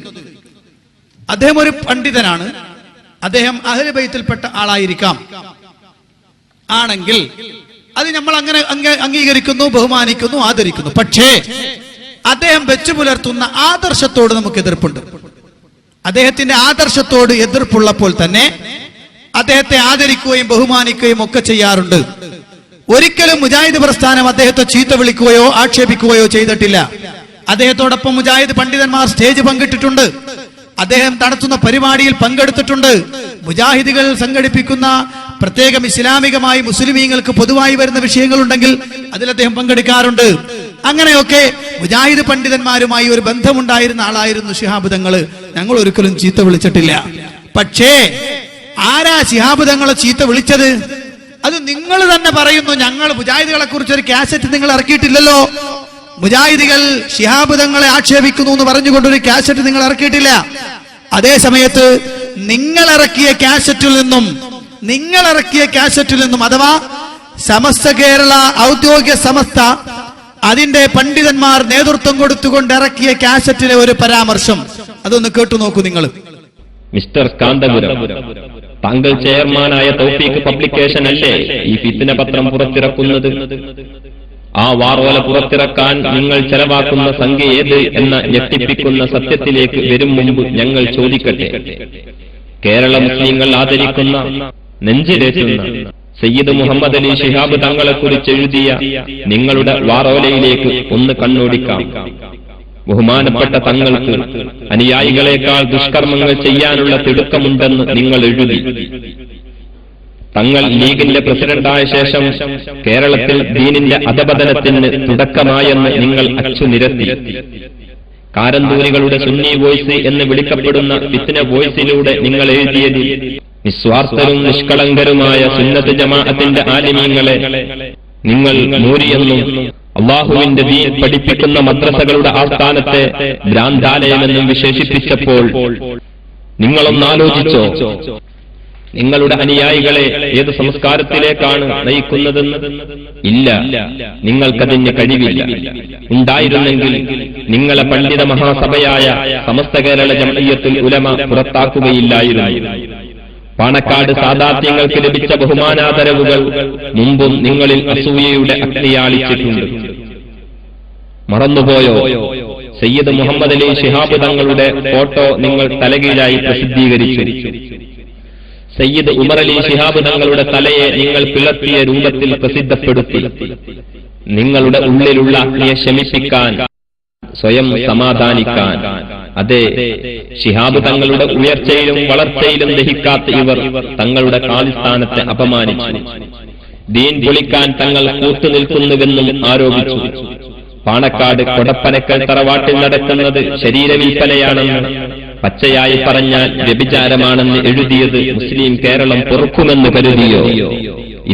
അദ്ദേഹം ഒരു പണ്ഡിതനാണ്, അദ്ദേഹം അഹ്ലു ബൈത്തിൽപ്പെട്ട ആളായിരിക്കാം. ആണെങ്കിൽ അത് നമ്മൾ അങ്ങനെ അംഗീകരിക്കുന്നു, ബഹുമാനിക്കുന്നു, ആദരിക്കുന്നു. പക്ഷേ അദ്ദേഹം വെച്ചു പുലർത്തുന്ന ആദർശത്തോട് നമുക്ക് എതിർപ്പുണ്ട്. അദ്ദേഹത്തിന്റെ ആദർശത്തോട് എതിർപ്പുള്ളപ്പോൾ തന്നെ അദ്ദേഹത്തെ ആദരിക്കുകയും ബഹുമാനിക്കുകയും ഒക്കെ ചെയ്യാറുണ്ട്. ഒരിക്കലും മുജാഹിദ് പ്രസ്ഥാനം അദ്ദേഹത്തെ ചീത്ത വിളിക്കുകയോ ആക്ഷേപിക്കുകയോ ചെയ്തിട്ടില്ല. അദ്ദേഹത്തോടൊപ്പം മുജാഹിദ് പണ്ഡിതന്മാർ സ്റ്റേജ് പങ്കിട്ടിട്ടുണ്ട്. അദ്ദേഹം നടത്തുന്ന പരിപാടിയിൽ പങ്കെടുത്തിട്ടുണ്ട്. മുജാഹിദുകൾ സംഘടിപ്പിക്കുന്ന പ്രത്യേകം ഇസ്ലാമികമായി മുസ്ലിമീങ്ങൾക്ക് പൊതുവായി വരുന്ന വിഷയങ്ങളുണ്ടെങ്കിൽ അതിൽ അദ്ദേഹം പങ്കെടുക്കാറുണ്ട്. അങ്ങനെയൊക്കെ മുജാഹിദ് പണ്ഡിതന്മാരുമായി ഒരു ബന്ധമുണ്ടായിരുന്ന ആളായിരുന്നു ശിഹാബ് തങ്ങൾ. ഞങ്ങൾ ഒരിക്കലും ചീത്ത വിളിച്ചിട്ടില്ല. പക്ഷേ ആരാ ശിഹാബ് തങ്ങളെ ചീത്ത വിളിച്ചത്? അത് നിങ്ങൾ തന്നെ പറയുന്നു. ഞങ്ങൾ മുജാഹിദുകളെ കുറിച്ച് ഒരു കാസറ്റ് നിങ്ങൾ ഇറക്കിയിട്ടില്ലല്ലോ. മുജാഹിദികൾ ശിഹാബ് തങ്ങളെ ആക്ഷേപിക്കുന്നു എന്ന് പറഞ്ഞുകൊണ്ടൊരു കാസറ്റ് നിങ്ങൾ ഇറക്കിയിട്ടില്ല. അതേ സമയത്ത് നിങ്ങൾ ഇറക്കിയ കാസറ്റിൽ നിന്നും അഥവാ സമസ്ത കേരള ഔദ്യോഗിക സമസ്ത അതിന്റെ പണ്ഡിതന്മാർ നേതൃത്വം കൊടുത്തുകൊണ്ട് ഇറക്കിയ കാസറ്റിലെ ഒരു പരാമർശം അതൊന്ന് കേട്ടു നോക്കൂ നിങ്ങൾ. മിസ്റ്റർ കാന്തപുരം, താങ്കൾ ചെയർമാനായ തൗഫീഖ് പബ്ലിക്കേഷൻ അല്ലേ ഈ ഫിത്ന പത്രം പുറത്തിറക്കുന്നത്? ആ വാറോല പുറത്തിറക്കാൻ നിങ്ങൾ ചെലവാക്കുന്ന സംഖ്യ ഏത് എന്ന ഞെട്ടിപ്പിക്കുന്ന സത്യത്തിലേക്ക് വരും മുമ്പ് ഞങ്ങൾ ചോദിക്കട്ടെ. കേരള മുസ്ലിങ്ങൾ ആദരിക്കുന്ന, നെഞ്ചിലേറ്റുന്ന സയ്യിദ് മുഹമ്മദ് അലി ശിഹാബ് തങ്ങളെ കുറിച്ച് എഴുതിയ നിങ്ങളുടെ വാറോലയിലേക്ക് ഒന്ന് കണ്ണോടിക്കാം. ബഹുമാനപ്പെട്ട തങ്ങൾക്ക് അനുയായികളെക്കാൾ ദുഷ്കർമ്മങ്ങൾ ചെയ്യാനുള്ള തിടുക്കമുണ്ടെന്ന് നിങ്ങൾ എഴുതി. തങ്ങൾ ലീഗിന്റെ പ്രസിഡന്റായ ശേഷം കേരളത്തിൽ ദീനിന്റെ അധപതനത്തിന് തുടക്കമായെന്ന് നിങ്ങൾ അച്ചുനിരത്തി. കാരന്തൂരികളുടെ സുന്നി വോയിസ് എന്ന് വിളിക്കപ്പെടുന്ന ഫിത്ന വോയിസിലൂടെ നിങ്ങൾ എഴുതിയതിൽ നിസ്വാർത്ഥരും നിഷ്കളങ്കരുമായ സുന്നത്ത് ജമാഅത്തിന്റെ ആലിമീങ്ങളെ നിങ്ങൾ മൂരിയെന്നും അള്ളാഹുവിന്റെ ദീൻ പഠിപ്പിക്കുന്ന മദ്രസകളുടെ ആസ്ഥാനത്തെ ഭ്രാന്താലയമെന്നും വിശേഷിപ്പിച്ചപ്പോൾ നിങ്ങളൊന്നാലോചിച്ചോ നിങ്ങളുടെ അനുയായികളെ ഏത് സംസ്കാരത്തിലേക്കാണ് നയിക്കുന്നതെന്ന്? ഇല്ല, നിങ്ങൾക്കതിന് കഴിവില്ല. ഉണ്ടായിരുന്നെങ്കിൽ നിങ്ങളെ പണ്ഡിത മഹാസഭയായ സമസ്ത കേരള ജംഇയ്യത്തുൽ ഉലമ പുറത്താക്കുകയില്ലായിരുന്നു. പാണക്കാട് സാദാത്യങ്ങൾക്ക് ലഭിച്ച ബഹുമാനാദരവുകൾ മുമ്പും നിങ്ങളിൽ അസൂയയുടെ അഗ്നിയാളിച്ചിട്ടുണ്ട്. മറന്നുപോയോ? സയ്യിദ് മുഹമ്മദ് അലി ശിഹാബ് തങ്ങളുടെ ഫോട്ടോ നിങ്ങൾ തലകീഴായി പ്രസിദ്ധീകരിച്ചു. സയ്യിദ് ഉമർ അലി ശിഹാബ് തങ്ങളുടെ തലയെ നിങ്ങൾ പിളർത്തിയ രൂപത്തിൽ പ്രസിദ്ധപ്പെടുത്തി. നിങ്ങളുടെ ഉള്ളിലുള്ള അഗ്നിയെ ശമിപ്പിക്കാൻ, സ്വയം സമാധാനിക്കാൻ, അതെ, ശിഹാബ് തങ്ങളുടെ ഉയർച്ചയിലും വളർച്ചയിലും ദഹിക്കാത്ത ഇവർ തങ്ങളുടെ കാലിസ്ഥാനത്തെ അപമാനിച്ചു. ദീൻ പൊളിക്കാൻ തങ്ങൾ കൂട്ടുനിൽക്കുന്നുവെന്നും ആരോപിച്ചു. പാണക്കാട് കൊടപ്പനക്കൽ തറവാട്ടിൽ നടക്കുന്നത് ശരീരവിൽപ്പനയാണെന്ന്, പച്ചയായി പറഞ്ഞാൽ വ്യഭിചാരമാണെന്ന് എഴുതിയത് മുസ്ലിം കേരളം പൊറുക്കുമെന്ന് കരുതിയോ?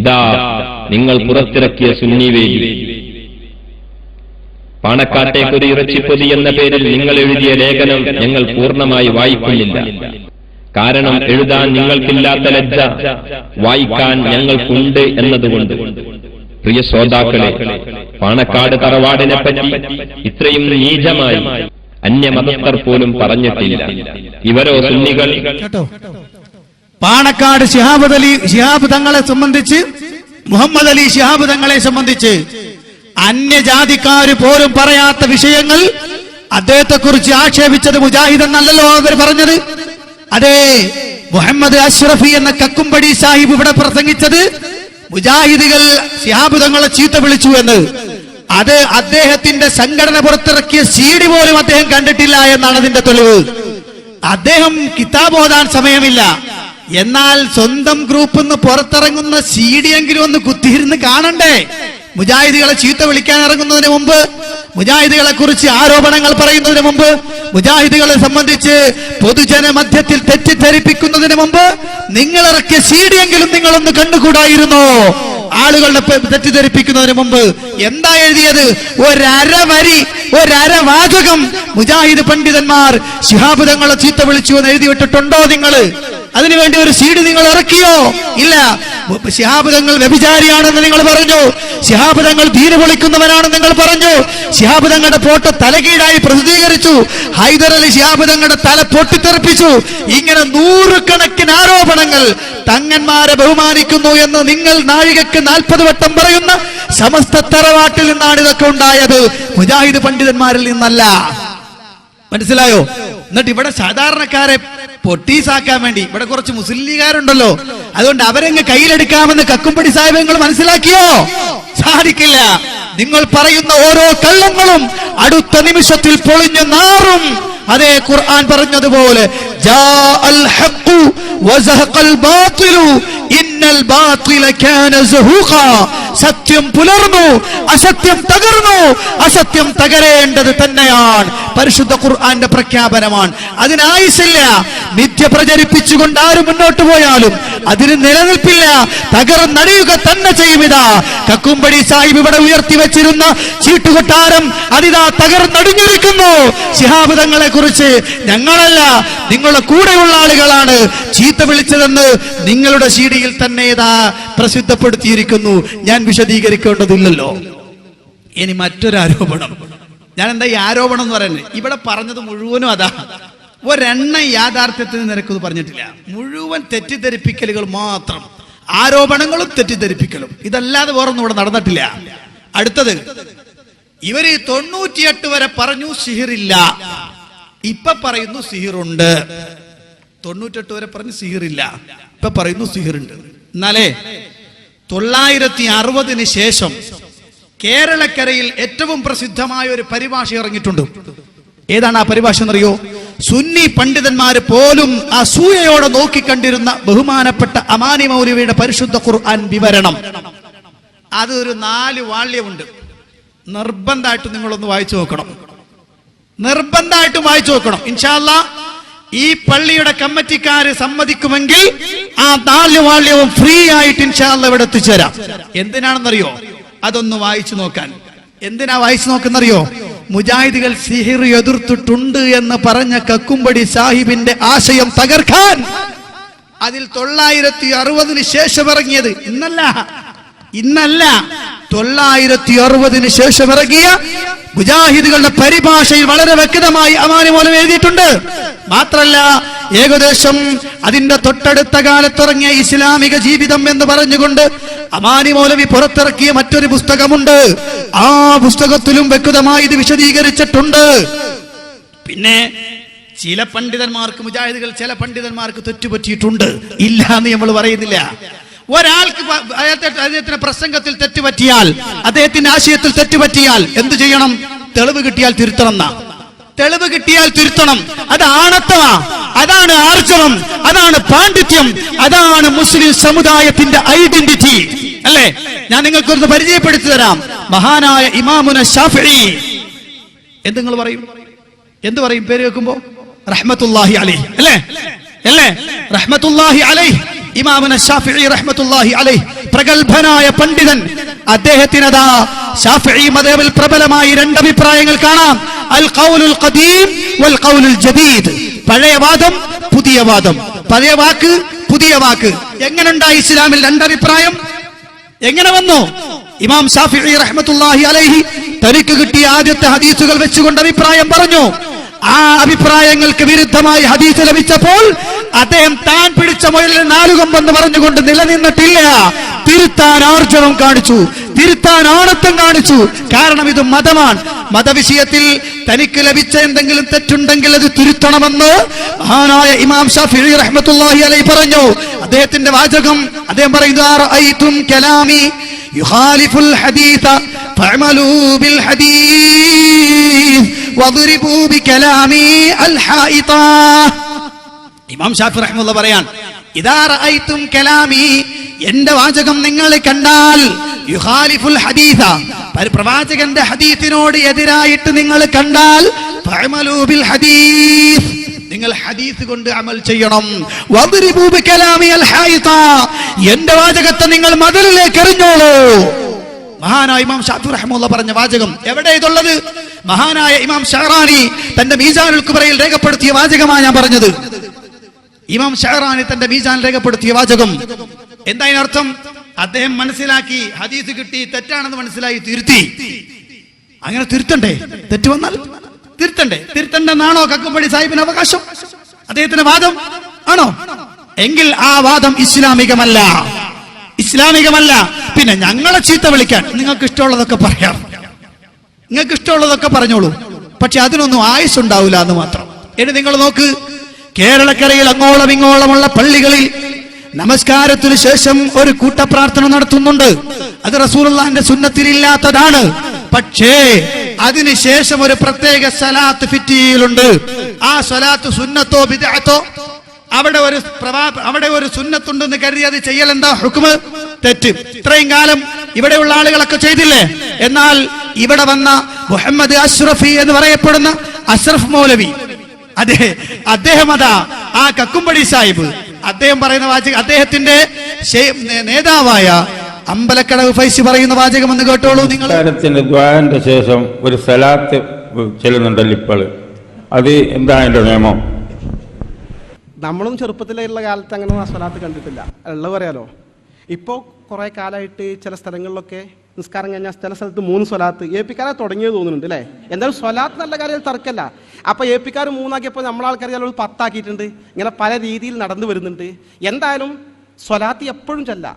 ഇതാ നിങ്ങൾ പുറത്തിറക്കിയ സുന്നിവേലി. പാണക്കാട്ടേക്കൊരു ഇറച്ചിപ്പൊതി എന്ന പേരിൽ നിങ്ങൾ എഴുതിയ ലേഖനം ഞങ്ങൾ പൂർണ്ണമായി വായിക്കുന്നില്ല. കാരണം എഴുതാൻ നിങ്ങൾക്കില്ലാത്ത ലജ്ജ വായിക്കാൻ ഞങ്ങൾക്കുണ്ട് എന്നതുകൊണ്ട്. പ്രിയ ശ്രോതാക്കളെ, പാണക്കാട് തറവാടിനെ പറ്റി ഇത്രയും നീചമായി അന്യമതസ്ഥർ പോലും പറഞ്ഞിട്ടില്ല. ഇവരോ സുന്നികൾ. പാണക്കാട് ശിഹാബ് തങ്ങളെ സംബന്ധിച്ച്, മുഹമ്മദ് അലി ശിഹാബ് തങ്ങളെ സംബന്ധിച്ച് അന്യജാതിക്കാര് പോലും പറയാത്ത വിഷയങ്ങൾ അദ്ദേഹത്തെ കുറിച്ച് ആക്ഷേപിച്ചത് മുജാഹിദ് എന്നല്ലല്ലോ അവർ പറഞ്ഞത്. അതെ, മുഹമ്മദ് അഷ്റഫി എന്ന കക്കുംപടി സാഹിബ് ഇവിടെ പ്രസംഗിച്ചത് മുജാഹിദുകൾ ശിഹാബ് തങ്ങളെ ചീത്ത വിളിച്ചു എന്ന്. അത് അദ്ദേഹത്തിന്റെ സംഘടന പുറത്തിറക്കിയ CD പോലും അദ്ദേഹം കണ്ടിട്ടില്ല എന്നാണ് അതിന്റെ തെളിവ്. അദ്ദേഹം കിതാബ് ഓതാൻ സമയമില്ല, എന്നാൽ സ്വന്തം ഗ്രൂപ്പിൽ നിന്ന് പുറത്തിറങ്ങുന്ന CD എങ്കിലും ഒന്ന് കുത്തിയിരുന്ന് കാണണ്ടേ? മുജാഹിദുകളെ ചീത്ത വിളിക്കാൻ ഇറങ്ങുന്നതിന് മുമ്പ്, മുജാഹിദുകളെ കുറിച്ച് ആരോപണങ്ങൾ പറയുന്നതിന് മുമ്പ്, മുജാഹിദുകളെ സംബന്ധിച്ച് പൊതുജന മധ്യത്തിൽ തെറ്റിദ്ധരിപ്പിക്കുന്നതിന് മുമ്പ് നിങ്ങൾ ഇറക്കിയ CD എങ്കിലും നിങ്ങളൊന്ന് കണ്ടുകൂടായിരുന്നോ? ആളുകളുടെ തെറ്റിദ്ധരിപ്പിക്കുന്നതിന് മുമ്പ് എന്താ എഴുതിയത്? ഒരര വാചകം മുജാഹിദ് പണ്ഡിതന്മാർ ശിഹാബ് തങ്ങളെ ചീത്ത വിളിച്ചു എന്ന് എഴുതി വിട്ടിട്ടുണ്ടോ നിങ്ങൾ? അതിനുവേണ്ടി ഒരു CD നിങ്ങൾ ഇറക്കിയോ? ഇല്ല. ശിഹാബ് തങ്ങൾ വ്യഭിചാരിയാണെന്ന് നിങ്ങൾ പറഞ്ഞു. ശിഹാബ് തങ്ങൾ ദീന് പൊളിക്കുന്നവനാണെന്ന് നിങ്ങൾ പറഞ്ഞു. ശിഹാബ് തങ്ങളുടെ ഫോട്ടോ തലകീഴായി പ്രസിദ്ധീകരിച്ചു. ഹൈദർ അലി ശിഹാബ് തങ്ങളുടെ തല പൊട്ടിത്തെറിപ്പിച്ചു. ഇങ്ങനെ നൂറുകണക്കിന് ആരോപണങ്ങൾ. തങ്ങന്മാരെ ബഹുമാനിക്കുന്നു എന്ന് നിങ്ങൾ നാഴികക്ക് 40 വട്ടം പറയുന്ന സമസ്ത തറവാട്ടിൽ നിന്നാണ് ഇതൊക്കെ ഉണ്ടായത്, മുജാഹിദ് പണ്ഡിതന്മാരിൽ നിന്നല്ല. മനസ്സിലായോ? എന്നിട്ട് ഇവിടെ സാധാരണക്കാരെ പൊട്ടീസാക്കാൻ വേണ്ടി ഇവിടെ കുറച്ച് മുസ്ലിം ലീഗുകാരുണ്ടല്ലോ, അതുകൊണ്ട് അവരെങ്ങ് കയ്യിലെടുക്കാമെന്ന് കക്കുംപടി സാഹിബ് നിങ്ങൾ മനസ്സിലാക്കിയോ? സാധിക്കില്ല. നിങ്ങൾ പറയുന്ന ഓരോ കള്ളങ്ങളും അടുത്ത നിമിഷത്തിൽ പൊളിഞ്ഞു നാറും. അതേ, ഖുർആൻ പറഞ്ഞതുപോലെ ജാഅൽ ഹഖ് വസഹഖൽ ബാതിലു ഇന്നൽ ബാതില കാന സഹൂഖാ. സത്യം പുലർന്നു, അസത്യം തകർന്നു. അസത്യം തകരേണ്ടത് തന്നെയാണ്. പരിശുദ്ധ ഖുർആന്റെ പ്രഖ്യാപനമാണ്. അതിനായിസില്ല. മിഥ്യ പ്രചരിപ്പിച്ചുകൊണ്ട് ആരും മുന്നോട്ട് പോയാലും അതിന് നിലനിൽപ്പില്ല. തകർന്നടിയുക തന്നെ ചെയ്യും. ഇതാ കക്കുംപടി സാഹിബ് ഇവിടെ ഉയർത്തി വെച്ചിരുന്ന ചീട്ടുകൊട്ടാരം അതിതാ തകർന്നടിഞ്ഞിരിക്കുന്നു. ശിഹാബ് തങ്ങളെ കുറിച്ച് ഞങ്ങളല്ല, നിങ്ങളുടെ കൂടെയുള്ള ആളുകളാണ് ചീത്ത വിളിച്ചതെന്ന് നിങ്ങളുടെ CD-യിൽ തന്നെ ഇതാ പ്രസിദ്ധപ്പെടുത്തിയിരിക്കുന്നു. ഞാൻ വിശദീകരിക്കേണ്ടതില്ലല്ലോ. ഇനി മറ്റൊരു ആരോപണം. ഞാൻ എന്താ ഈ ആരോപണം എന്ന് പറയുന്നത്? ഇവിടെ പറഞ്ഞത് മുഴുവനും അതാ. ഒരെണ്ണം യാഥാർത്ഥ്യത്തിന് നിരക്കുന്നത് പറഞ്ഞിട്ടില്ല. മുഴുവൻ തെറ്റിദ്ധരിപ്പിക്കലുകൾ മാത്രം, ആരോപണങ്ങളും തെറ്റിദ്ധരിപ്പിക്കലും. ഇതല്ലാതെ വേറൊന്നും ഇവിടെ നടന്നിട്ടില്ല. അടുത്തത്, ഇവര് 98 വരെ പറഞ്ഞു സിഹിറില്ല, ഇപ്പൊ പറയുന്നു സിഹിറുണ്ട്. 98 വരെ പറഞ്ഞു സിഹിറില്ല, ഇപ്പൊ പറയുന്നു സിഹിറുണ്ട്. എന്നാലേ 960 ശേഷം കേരളക്കരയിൽ ഏറ്റവും പ്രസിദ്ധമായ ഒരു പരിഭാഷ ഇറങ്ങിയിട്ടുണ്ട്. ഏതാണ് ആ പരിഭാഷ എന്നറിയോ? സുന്നി പണ്ഡിതന്മാര് പോലും അസൂയയോടെ നോക്കിക്കണ്ടിരുന്ന ബഹുമാനപ്പെട്ട അമാനി മൗലവിയുടെ പരിശുദ്ധ ഖുർആൻ വിവരണം. അത് ഒരു 4 വാള്യമുണ്ട്. നിർബന്ധമായിട്ട് നിങ്ങളൊന്ന് വായിച്ചു നോക്കണം. നിർബന്ധമായിട്ടും വായിച്ചു നോക്കണം. ഇൻഷാ അല്ലാഹ് ഈ പള്ളിയുടെ കമ്മിറ്റിക്കാര് സമ്മതിക്കുമെങ്കിൽ ആ 4 വാള്യവും ഫ്രീ ആയിട്ട് ഇൻഷാ അല്ലാഹ് ഇവിടെ എത്തിച്ചേരാം. എന്തിനാണെന്നറിയോ? അതൊന്ന് വായിച്ചു നോക്കാൻ. എന്തിനാ വായിച്ചു നോക്കുന്നറിയോ? മുജാഹിദുകൾ സിഹിർ എതിർത്തിട്ടുണ്ട് എന്ന് പറഞ്ഞ കക്കുംപടി സാഹിബിന്റെ ആശയം തകർക്കാൻ അതിൽ 960 ശേഷം ഇറങ്ങിയത് ഇന്നല്ല 960 ശേഷം ഇറങ്ങിയ മുജാഹിദുകളുടെ പരിഭാഷയിൽ വളരെ വ്യക്തമായി അമാനി മൗലവി എഴുതിയിട്ടുണ്ട്. മാത്രല്ല ഏകദേശം അതിന്റെ തൊട്ടടുത്ത കാലത്തിറങ്ങിയ ഇസ്ലാമിക ജീവിതം എന്ന് പറഞ്ഞുകൊണ്ട് അമാനി മൗലവി പുറത്തിറക്കിയ മറ്റൊരു പുസ്തകമുണ്ട്. ആ പുസ്തകത്തിലും വ്യക്തമായി ഇത് വിശദീകരിച്ചിട്ടുണ്ട്. പിന്നെ ചില പണ്ഡിതന്മാർക്ക് മുജാഹിദുകൾ ചില പണ്ഡിതന്മാർക്ക് തെറ്റുപറ്റിയിട്ടുണ്ട്, ഇല്ല എന്ന് നമ്മൾ പറയുന്നില്ല. ഒരാൾക്ക് അദ്ദേഹത്തിന്റെ പ്രസംഗത്തിൽ തെറ്റുപറ്റിയാൽ, അദ്ദേഹത്തിന്റെ ആശയത്തിൽ തെറ്റുപറ്റിയാൽ എന്തു ചെയ്യണം? തെളിവ് കിട്ടിയാൽ തിരുത്തണം. തെളിവ് കിട്ടിയാൽ തിരുത്തണം. അത് ആണത്തമാ, അതാണ് ആർജവം, അതാണ് പാണ്ഡിത്യം, അതാണ് മുസ്ലിം സമുദായത്തിന്റെ ഐഡന്റിറ്റി, അല്ലേ? ഞാൻ നിങ്ങൾക്കൊന്ന് പരിചയപ്പെടുത്തി തരാം. മഹാനായ ഇമാമുന ശാഫിഈ എന്ത് നിങ്ങൾ പറയും? എന്ത് പറയും പേര് വെക്കുമ്പോ? റഹ്മത്തുള്ളാഹി അലൈഹി, അല്ലേ? റഹ്മത്തുള്ളാഹി അലൈഹി, ഇമാമുന ശാഫിഈ റഹ്മത്തുള്ളാഹി അലൈഹി, പ്രഗൽഭനായ പണ്ഡിതൻ. അദ്ദേഹത്തിനതാ ശാഫിഈ മദ്ഹബിൽ പ്രബലമായി 2 അഭിപ്രായങ്ങൾ കാണാം. അൽ ഖൗലുൽ ഖദീം വൽ ഖൗലുൽ ജദീദ്. പഴയ വാദം, പുതിയ വാദം. പഴയ വാക്ക്, പുതിയ വാക്ക്. എങ്ങനെ ഉണ്ടായി ഇസ്ലാമിൽ 2 അഭിപ്രായം? എങ്ങനെ വന്നു? ഇമാം ശാഫിഈ റഹ്മത്തുള്ളാഹി അലൈഹി തനിക്ക് കിട്ടിയ ആദ്യത്തെ ഹദീസുകൾ വെച്ചുകൊണ്ട് അഭിപ്രായം പറഞ്ഞു. ആ അഭിപ്രായങ്ങൾക്ക് വിരുദ്ധമായി ഹദീസ് ലഭിച്ചപ്പോൾ അദ്ദേഹം താൻ പിടിച്ച മുയലിൽ 4 കൊമ്പെന്ന് പറഞ്ഞുകൊണ്ട് നിലനിന്നിട്ടില്ല. തിരുത്താൻ ആർജവം കാണിച്ചു, തിരുത്താൻ ആണത്വം കാണിച്ചു. കാരണം ഇത് മതമാണ്. മതവിഷയത്തിൽ തനിക്ക് ലഭിച്ച എന്തെങ്കിലും തെറ്റുണ്ടെങ്കിൽ അത് തിരുത്തണമെന്ന് മഹാനായ ഇമാം ശാഫിഈ റഹ്മത്തുള്ളാഹി അലൈഹി പറഞ്ഞു. അദ്ദേഹത്തിന്റെ വാചകം അദ്ദേഹം പറയുന്നു: അറഅയ്തും കലാമി യുഖാലിഫുൽ ഹദീസ ഫഅമലൂ ബിൽ ഹദീസ് വദ്രിബൂ ബികലാമി അൽ ഹായിത. ഇമാം ശാഫിഈ റഹ്മത്തുള്ളാഹി പറയാൻ, ഇദാ റഅയ്തും കലാമി, എന്റെ വാചകം നിങ്ങൾ കണ്ടാൽ, യുഖാലിഫുൽ ഹദീസ, പ്രവാചകന്റെ ഹദീസിനോട് എതിരായിട്ട് നിങ്ങൾ കണ്ടാൽ, ഫഅമലൂ ബിൽ ഹദീസ്, നിങ്ങൾ ഹദീസ് കൊണ്ട് അമൽ ചെയ്യണം. വദ്രിബൂ ബികലാമി അൽ ഹായിത, എന്റെ വാചകത്തെ നിങ്ങൾ മതിലിലേക്ക് എറിഞ്ഞോളൂ. മഹാനായ ഇമാം ശാഫിഈ റഹ്മത്തുള്ളാഹി പറഞ്ഞ വാചകം എവിടെ ഇതുള്ളത്? മഹാനായ ഇമാം ഷഅറാനി തന്റെ മീസാനുൽ കുബ്രയിൽ രേഖപ്പെടുത്തിയ വാചകമാണ് ഞാൻ പറഞ്ഞത്. ഇമാം ഷഅറാനി തന്റെ മീസാൻ രേഖപ്പെടുത്തിയ വാചകം എന്താ അർത്ഥം? അദ്ദേഹം മനസ്സിലാക്കി, ഹദീസ് കിട്ടി, തെറ്റാണെന്ന് മനസ്സിലായി, തിരുത്തി. അങ്ങനെ തിരുത്തണ്ടേ? തെറ്റ് വന്നാൽ തിരുത്തണ്ടേ? തിരുത്തണ്ടെന്നാണോ കക്കുംപടി സാഹിബിന് അവകാശം? അദ്ദേഹത്തിന്റെ വാദം ആണോ? എങ്കിൽ ആ വാദം ഇസ്ലാമികമല്ല, ഇസ്ലാമികമല്ല. പിന്നെ ഞങ്ങളെ ചീത്ത വിളിക്കാൻ നിങ്ങൾക്ക് ഇഷ്ടമുള്ളതൊക്കെ പറയാം, നിങ്ങൾക്ക് ഇഷ്ടമുള്ളതൊക്കെ പറഞ്ഞോളൂ. പക്ഷെ അതിനൊന്നും ആയുസ് ഉണ്ടാവില്ല എന്ന് മാത്രം. ഇനി നിങ്ങൾ നോക്ക്, കേരളക്കരയിൽ അങ്ങോളം ഇങ്ങോളമുള്ള പള്ളികളിൽ നമസ്കാരത്തിനു ശേഷം ഒരു കൂട്ടപ്രാർത്ഥന നടത്തുന്നുണ്ട്. അത് റസൂലുള്ളാഹിന്റെ സുന്നത്തിലില്ലാത്തതാണ്. പക്ഷേ അതിനുശേഷം ഒരു പ്രത്യേക സലാത്ത് ഫിറ്റിയിലുണ്ട്. ആ സലാത്ത് സുന്നത്തോ ബിദ്അത്തോ, അവിടെ ഒരു സുന്നത്തുണ്ടെന്ന് കരുതി അത് ചെയ്യൽ എന്താ ഹുക്മ്? തെറ്റ്. ഇത്രയും കാലം ഇവിടെയുള്ള ആളുകളൊക്കെ ചെയ്തില്ലേ? എന്നാൽ ഇവിടെ വന്ന മുഹമ്മദ് അഷ്റഫി എന്ന് പറയപ്പെടുന്ന അഷ്റഫ് മൗലവി, അദ്ദേഹം അതാ ആ കക്കുംപടി സാഹിബ് അദ്ദേഹം പറയുന്ന വാചകം, അദ്ദേഹത്തിന്റെ നേതാവായ അമ്പലക്കടവ് ഫൈസി പറയുന്ന വാചകം എന്ന് കേട്ടോളൂ നിങ്ങൾ. ദ്വാരന്റെ ശേഷം ഒരു സലാത്ത് ചെല്ലുന്നുണ്ടല്ലോ ഇപ്പോൾ, അത് എന്താ അതിന്റെ നിയമം? നമ്മളും ചെറുപ്പത്തിലുള്ള കാലത്ത് അങ്ങനെ സ്വലാത്ത് കണ്ടിട്ടില്ല, ഉള്ളത് പറയാലോ. ഇപ്പോൾ കുറേ കാലമായിട്ട് ചില സ്ഥലങ്ങളിലൊക്കെ നിസ്കാരം കഴിഞ്ഞാൽ ചില സ്ഥലത്ത് 3 സ്വലാത്ത് ഏപ്പിക്കാരെ തുടങ്ങിയത് തോന്നുന്നുണ്ട് അല്ലേ? എന്തായാലും സ്വലാത്ത് നല്ല കാര്യം തർക്കമല്ല. അപ്പോൾ ഏപ്പിക്കാർ 3 ആക്കിയപ്പോൾ നമ്മളാൾക്കാർ ചിലപ്പോൾ 10 ആക്കിയിട്ടുണ്ട്. ഇങ്ങനെ പല രീതിയിൽ നടന്നു വരുന്നുണ്ട്. എന്തായാലും സ്വലാത്ത് എപ്പോഴും ചെല്ലാം.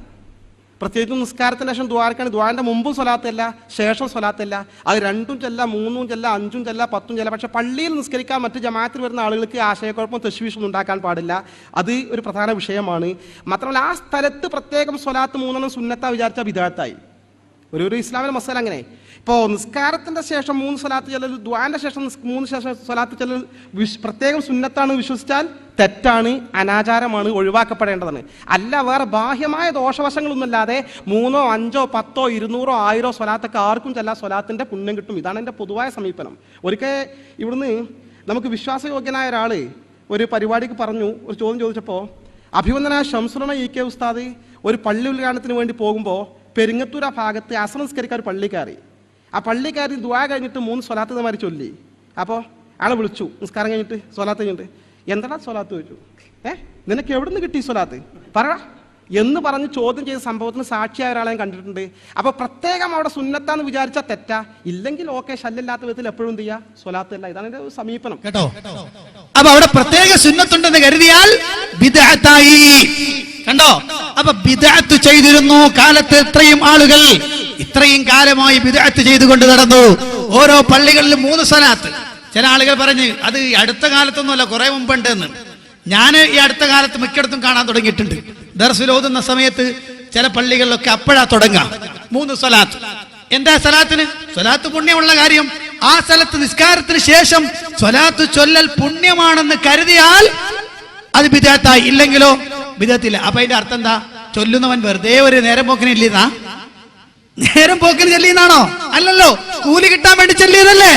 പ്രത്യേകിച്ചും നിസ്കാരത്തിന് ശേഷം ദ്വാരക്കാണ്. ദ്വാരൻ്റെ മുമ്പും സ്വലാത്തല്ല, ശേഷം സ്വലാത്തല്ല. അത് 2ഉം ചെല്ലാം, 3ഉം ചെല്ലാം, 5ഉം ചെല്ലാം, 10ഉം ചെല്ലാം. പക്ഷെ പള്ളിയിൽ നിസ്കരിക്കാൻ മറ്റ് ജമാഅത്തിൽ വരുന്ന ആളുകൾക്ക് ആശയക്കുഴപ്പം, തശ്വീഷൊന്നും ഉണ്ടാക്കാൻ പാടില്ല. അത് ഒരു പ്രധാന വിഷയമാണ്. മാത്രമല്ല ആ സ്ഥലത്ത് പ്രത്യേകം സ്വലാത്ത് 3 സുന്നത്താ വിചാരിച്ച ബിദ്അത്തായി. ഒരു ഇസ്ലാമിലെ മസാല അങ്ങനെ. ഇപ്പോൾ നിസ്കാരത്തിൻ്റെ ശേഷം 3 സ്വലാത്ത് ചെല്ലൽ, ദുആന്റെ ശേഷം 3 സ്വലാത്ത് ചെല്ലൽ പ്രത്യേകം സുന്നത്താണ് വിശ്വസിച്ചാൽ തെറ്റാണ്, അനാചാരമാണ്, ഒഴിവാക്കപ്പെടേണ്ടതാണ്. അല്ല വേറെ ബാഹ്യമായ ദോഷവശങ്ങളൊന്നുമില്ലാതെ 3, 5, 10, 200, 1000 സ്വലാത്തൊക്കെ ആർക്കും ചെല്ലാ, സ്വലാത്തിൻ്റെ പുണ്യം കിട്ടും. ഇതാണ് എൻ്റെ പൊതുവായ സമീപനം. ഒരിക്കൽ ഇവിടുന്ന് നമുക്ക് വിശ്വാസയോഗ്യനായ ഒരാൾ ഒരു പരിപാടിക്ക് പറഞ്ഞു, ഒരു ചോദ്യം ചോദിച്ചപ്പോൾ, അഭിവന്ദനായ ശംസുലന EK ഉസ്താദ് ഒരു പള്ളി ഉദ്ഘാടനത്തിന് വേണ്ടി പോകുമ്പോൾ പെരിങ്ങത്തൂർ ഭാഗത്ത് അസർ നിസ്കരിക്കാൻ ഒരു പള്ളി കയറി. ആ പള്ളി കയറി ദുആ കഴിഞ്ഞിട്ട് 3 സ്വലാത്ത് ഇതേമാതിരി ചൊല്ലി. അപ്പോൾ ആളെ വിളിച്ചു, നിസ്കാരം കഴിഞ്ഞിട്ട് സ്വലാത്ത് കഴിഞ്ഞിട്ട്, എന്താ സ്വലാത്ത് ചോദിച്ചു. നിനക്ക് എവിടെ നിന്ന് കിട്ടി സ്വലാത്ത് പറ എന്ന് പറഞ്ഞ് ചോദ്യം ചെയ്ത സംഭവത്തിന് സാക്ഷിയായ ഒരാളെ ഞാൻ കണ്ടിട്ടുണ്ട്. അപ്പോൾ പ്രത്യേകം അവിടെ സുന്നത്താന്ന് വിചാരിച്ചാൽ തെറ്റാ, ഇല്ലെങ്കിൽ ഓക്കെ, ശല്യമില്ലാത്ത വിധത്തിൽ എപ്പോഴും എന്ത് ചെയ്യുക, സ്വലാത്ത് അല്ല. ഇതാണ് എൻ്റെ സമീപനം കേട്ടോ. അപ്പൊ അവിടെ പ്രത്യേക സുന്നത്തുണ്ടെന്ന് കരുതിയാൽ ബിദ്അത്തായി. കണ്ടോ, അപ്പൊ ബിദ്അത്ത് ചെയ്തിരുന്നു കാലത്ത് ഇത്രയും ആളുകൾ, ഇത്രയും കാലമായി ബിദ്അത്ത് ചെയ്തുകൊണ്ട് നടന്നു. ഓരോ പള്ളികളിലും 3 സ്വലാത്ത്. ചില ആളുകൾ പറഞ്ഞ് അത് അടുത്ത കാലത്തൊന്നുമല്ല, കുറെ മുമ്പുണ്ടെന്ന്. ഞാൻ ഈ അടുത്ത കാലത്ത് മിക്കയിടത്തും കാണാൻ തുടങ്ങിയിട്ടുണ്ട്. ദർസിൽ ഓതുന്ന സമയത്ത് ചില പള്ളികളിലൊക്കെ അപ്പോഴാ തുടങ്ങാം 3 സ്വലാത്ത്. എന്താ സ്വലാത്തിന്? സ്വലാത്ത് പുണ്യമുള്ള കാര്യം. ആ സ്ഥലത്ത് നിസ്കാരത്തിന് ശേഷം സ്വലാത്ത് ചൊല്ലൽ പുണ്യമാണെന്ന് കരുതിയാൽ അത് ബിദ്അത്തായി, ഇല്ലെങ്കിലോ ബിദ്അത്തില്ല. അപ്പൊ അതിന്റെ അർത്ഥം എന്താ? ചൊല്ലുന്നവൻ വെറുതെ ഒരു നേരം പോക്കിന് ഇല്ലെന്നാ? നേരം പോക്കിന് ചെല്ലിയെന്നാണോ? അല്ലല്ലോ, കൂലി കിട്ടാൻ വേണ്ടി ചെല്ലിയതല്ലേ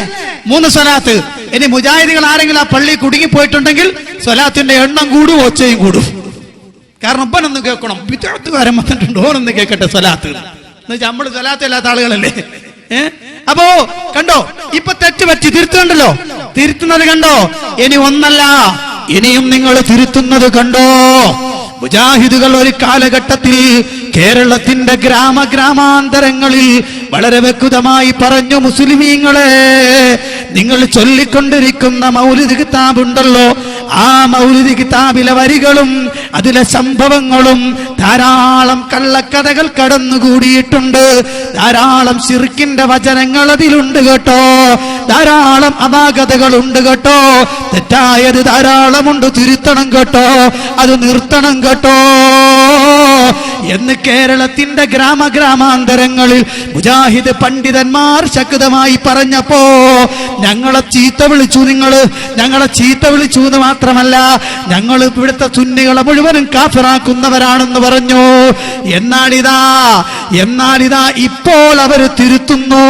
3 സ്വലാത്ത്. ഇനി മുജാഹിദികൾ ആരെങ്കിലും ആ പള്ളി കുടുങ്ങിപ്പോയിട്ടുണ്ടെങ്കിൽ സ്വലാത്തിന്റെ എണ്ണം കൂടും, ഒച്ചയും കൂടും. കാരണം ഒപ്പനൊന്ന് കേൾക്കണം, വിദ്യാർത്ഥികാരൻ വന്നിട്ടുണ്ട്, ഓനൊന്ന് കേൾക്കട്ടെ സ്വലാത്ത് എന്ന് വെച്ചാൽ നമ്മള് സ്വലാത്ത് ഇല്ലാത്ത ആളുകളല്ലേ. അപ്പോ കണ്ടോ, ഇപ്പൊ തെറ്റ് പറ്റി തിരുത്തുന്നുണ്ടല്ലോ. തിരുത്തുന്നത് കണ്ടോ? ഇനി ഒന്നല്ല, ഇനിയും നിങ്ങൾ തിരുത്തുന്നത് കണ്ടോ? മുജാഹിദുകൾ ഒരു കാലഘട്ടത്തിൽ കേരളത്തിന്റെ ഗ്രാമാന്തരങ്ങളിൽ വളരെ വ്യക്തമായി പറഞ്ഞു, മുസ്ലിമീങ്ങളെ, നിങ്ങൾ ചൊല്ലിക്കൊണ്ടിരിക്കുന്ന മൗലിദ് കിതാബ് ഉണ്ടല്ലോ, ആ മൗലിദ് കിതാബിലെ വരികളും അതിലെ സംഭവങ്ങളും ധാരാളം കള്ളക്കഥകൾ കടന്നുകൂടിയിട്ടുണ്ട്, ധാരാളം ശിർക്കിന്റെ വചനങ്ങൾ അതിലുണ്ട് കേട്ടോ, ധാരാളം അപാകതകൾ ഉണ്ട് കേട്ടോ, തെറ്റായത് ധാരാളമുണ്ട്, തിരുത്തണം കേട്ടോ, അത് നിർത്തണം കേട്ടോ എന്ന് കേരളത്തിന്റെ ഗ്രാമാന്തരങ്ങളിൽ മുജാഹിദ് പണ്ഡിതന്മാർ ശക്തമായി പറഞ്ഞപ്പോ ഞങ്ങളെ ചീത്ത വിളിച്ചു. ഞങ്ങളെ ചീത്ത വിളിച്ചു എന്ന് മാത്രമല്ല, ഞങ്ങൾ ഇവിടുത്തെ സുന്നികളെ മുഴുവനും കാഫിറാക്കുന്നവരാണെന്ന് പറഞ്ഞു. എന്നാലിതാ ഇപ്പോൾ അവര് തിരുത്തുന്നു,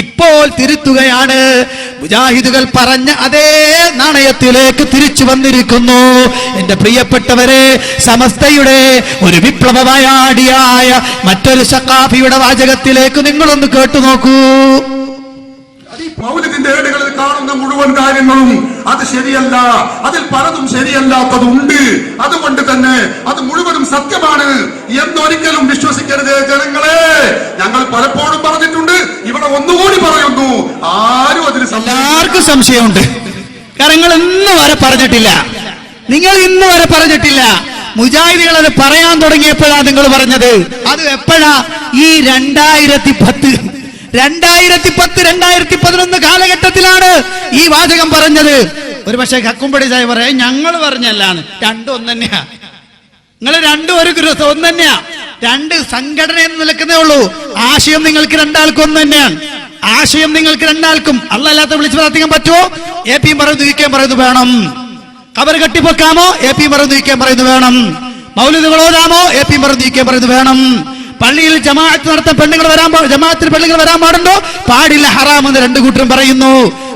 ഇപ്പോൾ തിരുത്തുകയാണ്. മുജാഹിദുകൾ പറഞ്ഞ അതേ നാണയത്തിലേക്ക് തിരിച്ചു വന്നിരിക്കുന്നു. എന്റെ പ്രിയപ്പെട്ടവരെ, സമസ്തയുടെ ഒരു വിപ്ലവവായാടിയായ മറ്റൊരു സഖാഫിയുടെ വാചകത്തിലേക്ക് നിങ്ങളൊന്ന് കേട്ടു നോക്കൂ. മൗലിദിന്റെ ഏടുകളിൽ കാണുന്ന മുഴുവൻ കാര്യങ്ങളും അത് ശരിയല്ല, അതിൽ പലതും ശരിയല്ലാത്തതുണ്ട്, അതുകൊണ്ട് തന്നെ അത് മുഴുവനും സത്യമാണ് എന്നൊരിക്കലും വിശ്വസിക്കരുത് ജനങ്ങളെ. ഞങ്ങൾ പലപ്പോഴും പറഞ്ഞിട്ടുണ്ട്, ഇവിടെ ഒന്നുകൂടി പറയുന്നു, ആരും അതിന് എല്ലാവർക്കും സംശയമുണ്ട്. കാരണം നിങ്ങൾ ഇന്ന് വരെ പറഞ്ഞിട്ടില്ല. മുജാഹിദികൾ അത് പറയാൻ തുടങ്ങിയപ്പോഴാണ് നിങ്ങൾ പറഞ്ഞത്. അത് എപ്പോഴാ? ഈ 2010, 2011 കാലഘട്ടത്തിലാണ് ഈ വാചകം പറഞ്ഞത്. ഒരു പക്ഷേ കക്കുംപടി സാഹിബ് പറയാം, ഞങ്ങൾ പറഞ്ഞല്ലാണ്, രണ്ടും ഒന്ന് തന്നെയാ. നിങ്ങൾ രണ്ടും ഒരു ഒന്ന് തന്നെയാ, രണ്ട് സംഘടന എന്ന് നിൽക്കുന്നേ ഉള്ളൂ. ആശയം നിങ്ങൾക്ക് രണ്ടാൾക്കും ഒന്ന് തന്നെയാണ്. ആശയം നിങ്ങൾക്ക് രണ്ടാൾക്കും അല്ലാത്ത വിളിച്ചു പ്രാർത്ഥിക്കാൻ പറ്റുമോ? AP പറയുന്നു, UK പറയുന്നു വേണം. കബർ കെട്ടിപ്പൊക്കാമോ? AP പറയുന്നു, UK പറയുന്നു വേണം. മൗലിദുകൾ ഓതാമോ? AP പറയുന്നു, UK പറയുന്നു വേണം. പള്ളിയിൽ ജമാഅത്ത് നടത്താൻ ജമാഅത്തിന് പെണ്ണുങ്ങൾ വരാൻ പാടുണ്ടോ? പാടില്ല, ഹറാമെന്ന് 2 കൂട്ടരും പറയുന്നു.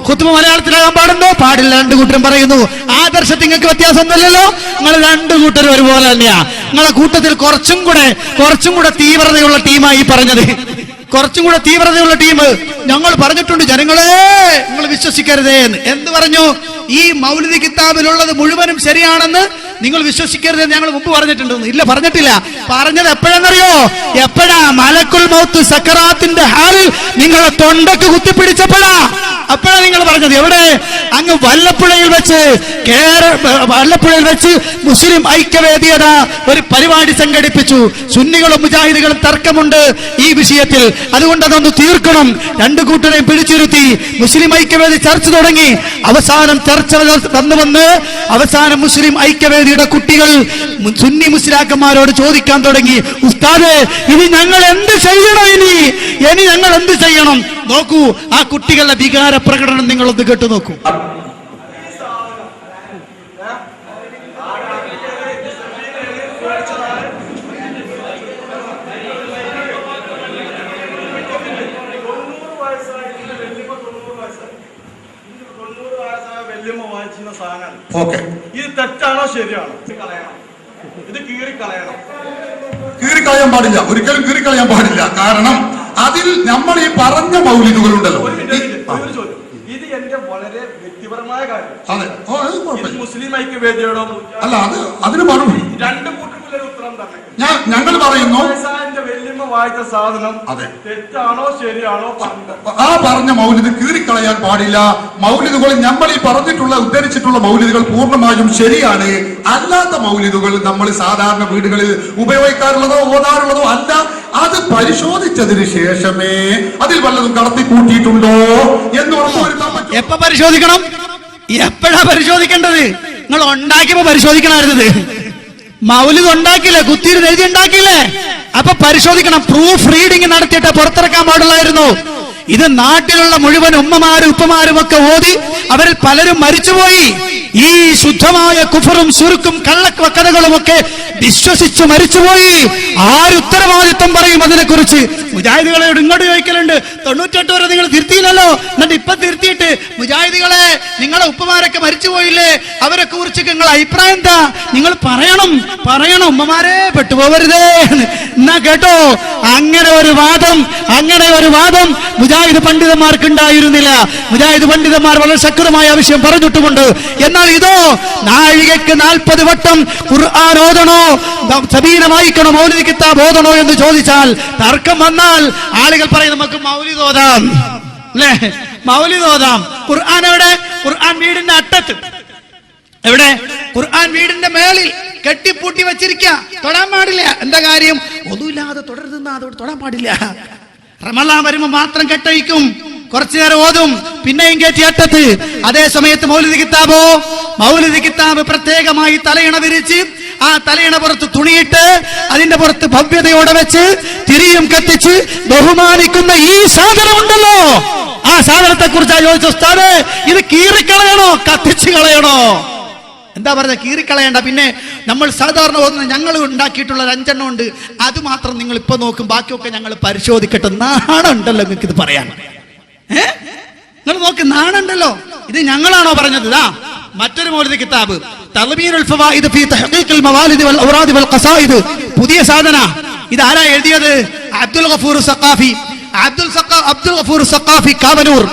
ഖുത്ബ മലയാളത്തിലാകാൻ പാടുണ്ടോ? പാടില്ല, 2 കൂട്ടരും പറയുന്നു. ആദർശത്തിൽ നിങ്ങൾക്ക് വ്യത്യാസമൊന്നുമില്ലല്ലോ. നിങ്ങൾ 2 കൂട്ടരും ഒരുപോലെ തന്നെയാ. നിങ്ങളെ കൂട്ടത്തിൽ കുറച്ചും കൂടെ തീവ്രതയുള്ള ടീമായി പറഞ്ഞത്, കുറച്ചും കൂടെ തീവ്രതയുള്ള ടീം. ഞങ്ങൾ പറഞ്ഞിട്ടുണ്ട്, ജനങ്ങളെ നിങ്ങൾ വിശ്വസിക്കരുതേ എന്ന്. എന്ത് പറഞ്ഞു? ഈ മൗലിദ് കിതാബിലുള്ളത് മുഴുവനും ശരിയാണെന്ന് നിങ്ങൾ വിശ്വസിക്കരുത് ഞങ്ങൾ മുമ്പ് പറഞ്ഞിട്ടുണ്ട്. ഇല്ല, പറഞ്ഞിട്ടില്ല. പറഞ്ഞത് എപ്പോഴെന്നറിയോ? എപ്പോഴാ? മലക്കുൽ മൗത്ത് സക്കറാത്തിന്റെ ഹാലിൽ നിങ്ങളെ തൊണ്ടക്ക് കുത്തിപ്പിടിച്ചപ്പോഴാ. അപ്പോഴാണ് നിങ്ങൾ പറഞ്ഞത്. എവിടെ? അങ്ങ് വല്ലപ്പുഴയിൽ വെച്ച് മുസ്ലിം ഐക്യവേദിയത ഒരു പരിപാടി സംഘടിപ്പിച്ചു. സുന്നികളും മുജാഹിദുകളും തർക്കമുണ്ട് ഈ വിഷയത്തിൽ, അതുകൊണ്ട് അതൊന്ന് തീർക്കണം. 2 കൂട്ടരെയും പിടിച്ചിരുത്തി മുസ്ലിം ഐക്യവേദി ചർച്ച തുടങ്ങി. അവസാനം ചർച്ച വന്ന് അവസാനം മുസ്ലിം ഐക്യവേദി മൗലവിയുടെ കുട്ടികൾ സുന്നി മുസ്ലിയാക്കന്മാരോട് ചോദിക്കാൻ തുടങ്ങി, ഉസ്താദേ ഇനി ഞങ്ങൾ എന്ത് ചെയ്യണം, ഇനി ഞങ്ങൾ എന്ത് ചെയ്യണം? നോക്കൂ, ആ കുട്ടികളുടെ വികാര പ്രകടനം നിങ്ങളൊന്ന് കേട്ടു നോക്കൂ. ഇത് തെറ്റാണോ ശരിയാണോ? ഇത് കീറിക്കളയാൻ പാടില്ല, ഒരിക്കലും കീറിക്കളയാൻ പാടില്ല. കാരണം അതിൽ നമ്മൾ ഈ പറഞ്ഞ മൗലിദുകളുണ്ടല്ലോ, ഇത് എന്റെ വളരെ വ്യക്തിപരമായ കാര്യം. മുസ്ലിം ഐക്യവേദിയോടോ അല്ല, അതിന് പറഞ്ഞു രണ്ട് കൂട്ടർക്കുള്ള ഉത്തരം തന്നെ. ഞങ്ങൾ പറയുന്നു വല്യമ്മ വായിച്ച സാധനം അതെ തെറ്റാണോ ശരിയാണോ? ആ പറഞ്ഞ മൗലിദ് കീറിക്കളയാൻ പാടില്ല. മൗലിദുകൾ നമ്മൾ ഈ പറഞ്ഞിട്ടുള്ള ഉദ്ധരിച്ചിട്ടുള്ള മൗലിദുകൾ പൂർണ്ണമായും ശരിയാണ്. അല്ലാത്ത മൗലിദുകൾ നമ്മൾ സാധാരണ വീടുകളിൽ ഉപയോഗിക്കാറുള്ളതോ ഓതാറുള്ളതോ അല്ല. അത് പരിശോധിച്ചതിന് ശേഷമേ അതിൽ വല്ലതും കടത്തി കൂട്ടിയിട്ടുണ്ടോ എന്ന് ഉറപ്പുവരുത്താൻ പറ്റും. എപ്പോ പരിശോധിക്കണം? എപ്പോഴാ പരിശോധിക്കേണ്ടത്? നിങ്ങൾ ഉണ്ടാക്കിയപ്പോ പരിശോധിക്കണമായിരുന്നത്. മൗലിദ് ഉണ്ടാക്കില്ലേ, കുത്തിയിരുന്ന് എഴുതി ഉണ്ടാക്കിയില്ലേ, അപ്പൊ പരിശോധിക്കണം. പ്രൂഫ് റീഡിംഗ് നടത്തിയിട്ട് പുറത്തിറക്കാൻ പാടുള്ളായിരുന്നു. ഇത് നാട്ടിലുള്ള മുഴുവൻ ഉമ്മമാരും ഉപ്പമാരും ഒക്കെ ഓതി അവരിൽ പലരും മരിച്ചുപോയി. ഈ ശുദ്ധമായ കുഫറും ശുരുക്കും കള്ളക്കഥകളും ഒക്കെ വിശ്വസിച്ച് മരിച്ചുപോയി. ആരുത്തരവാദിത്വം പറയും അതിനെക്കുറിച്ച്? മുജാഹിദികളോട് ഇങ്ങോട്ട് ചോദിക്കലുണ്ട്, 98 വരെ നിങ്ങൾ തിരുത്തിയില്ലല്ലോ, എന്നിട്ട് ഇപ്പൊ തിരുത്തിയിട്ട് മുജാഹിദികളെ നിങ്ങളെ ഉപ്പമാരൊക്കെ മരിച്ചുപോയില്ലേ, അവരെ കുറിച്ച് നിങ്ങൾ അഭിപ്രായം എന്താ? നിങ്ങൾ പറയണം. ഉമ്മമാരെ പെട്ടുപോകരുതേ എന്നാ കേട്ടോ. അങ്ങനെ ഒരു വാദം മുജാഹിദ് പണ്ഡിതന്മാർക്ക് ഉണ്ടായിരുന്നില്ല. മുജാഹിദ് പണ്ഡിതന്മാർ വളരെ ശക്തമായ ആവശ്യം പറഞ്ഞിട്ടുമുണ്ട്. എന്നാൽ ഇതോ നാഴികയ്ക്ക് 40 വട്ടം ഖുർആൻ ഓതണോ, സബീന വായിക്കണോ, മൗലിദ് കിതാബ് ഓതണോ എന്ന് ചോദിച്ചാൽ തർക്കം വന്നാൽ ആളുകൾ പറയും നമുക്ക് മൗലിദ് ഓതാം, അല്ലേ? മൗലിദ് ഓതാം. ഖുർആൻ എവിടെ? ഖുർആൻ വീടിന്റെ അറ്റത്ത്. എവിടെ? ഖുർആൻ വീടിന്റെ മേളിൽ കെട്ടിപ്പൂട്ടി വെച്ചിരിക്കുക. തൊടാൻ പാടില്ല. എന്താ കാര്യം? ഒന്നുമില്ലാതെ തുടരുന്ന അതോട് തൊടാൻ പാടില്ല. റമളാൻ വരുമ്പോ മാത്രം കെട്ടഴിക്കും, കുറച്ചു നേരം ഓതും, പിന്നെയും കയറ്റി അറ്റത്ത്. അതേ സമയത്ത് മൗലിദ് കിതാബ് പ്രത്യേകമായി തലയിണ വിരിച്ച് ആ തലയിണ പുറത്ത് തുണിയിട്ട് അതിന്റെ പുറത്ത് ഭവ്യതയോടെ വെച്ച് തിരിയും കത്തിച്ച് ബഹുമാനിക്കുന്ന ഈ സാധനം ഉണ്ടല്ലോ, ആ സാധനത്തെ കുറിച്ചാ ചോദിച്ച ഉസ്താദേ, ഇത് കീറിക്കളയണോ കത്തിച്ച് കളയണോ? എന്താ പറഞ്ഞ? കീറിക്കളയണ്ട. പിന്നെ നമ്മൾ സാധാരണ ഞങ്ങൾ ഉണ്ടാക്കിയിട്ടുള്ള 5 എണ്ണം ഉണ്ട്, അത് മാത്രം നിങ്ങൾ ഇപ്പൊ നോക്കും, ബാക്കിയൊക്കെ ഞങ്ങൾ പരിശോധിക്കട്ടെ. നാണുണ്ടല്ലോ നിങ്ങൾക്ക് ഇത് പറയാൻ? നിങ്ങൾ നോക്ക്, നാണുണ്ടല്ലോ. ഇത് ഞങ്ങളാണോ പറഞ്ഞത്? മറ്റൊരു മൗലിദ് കിതാബ് തൽബീനുൽ ഫവായിദ് ഫീ തഹ്ഖീഖിൽ മവാലിദ് വൽ ഔറാദ് വൽ ഖസായിദ്, പുതിയ സാധന. ഇത് ആരാ എഴുതിയത്? അബ്ദുൽ ഗഫൂർ സഖാഫി കാവനൂർ.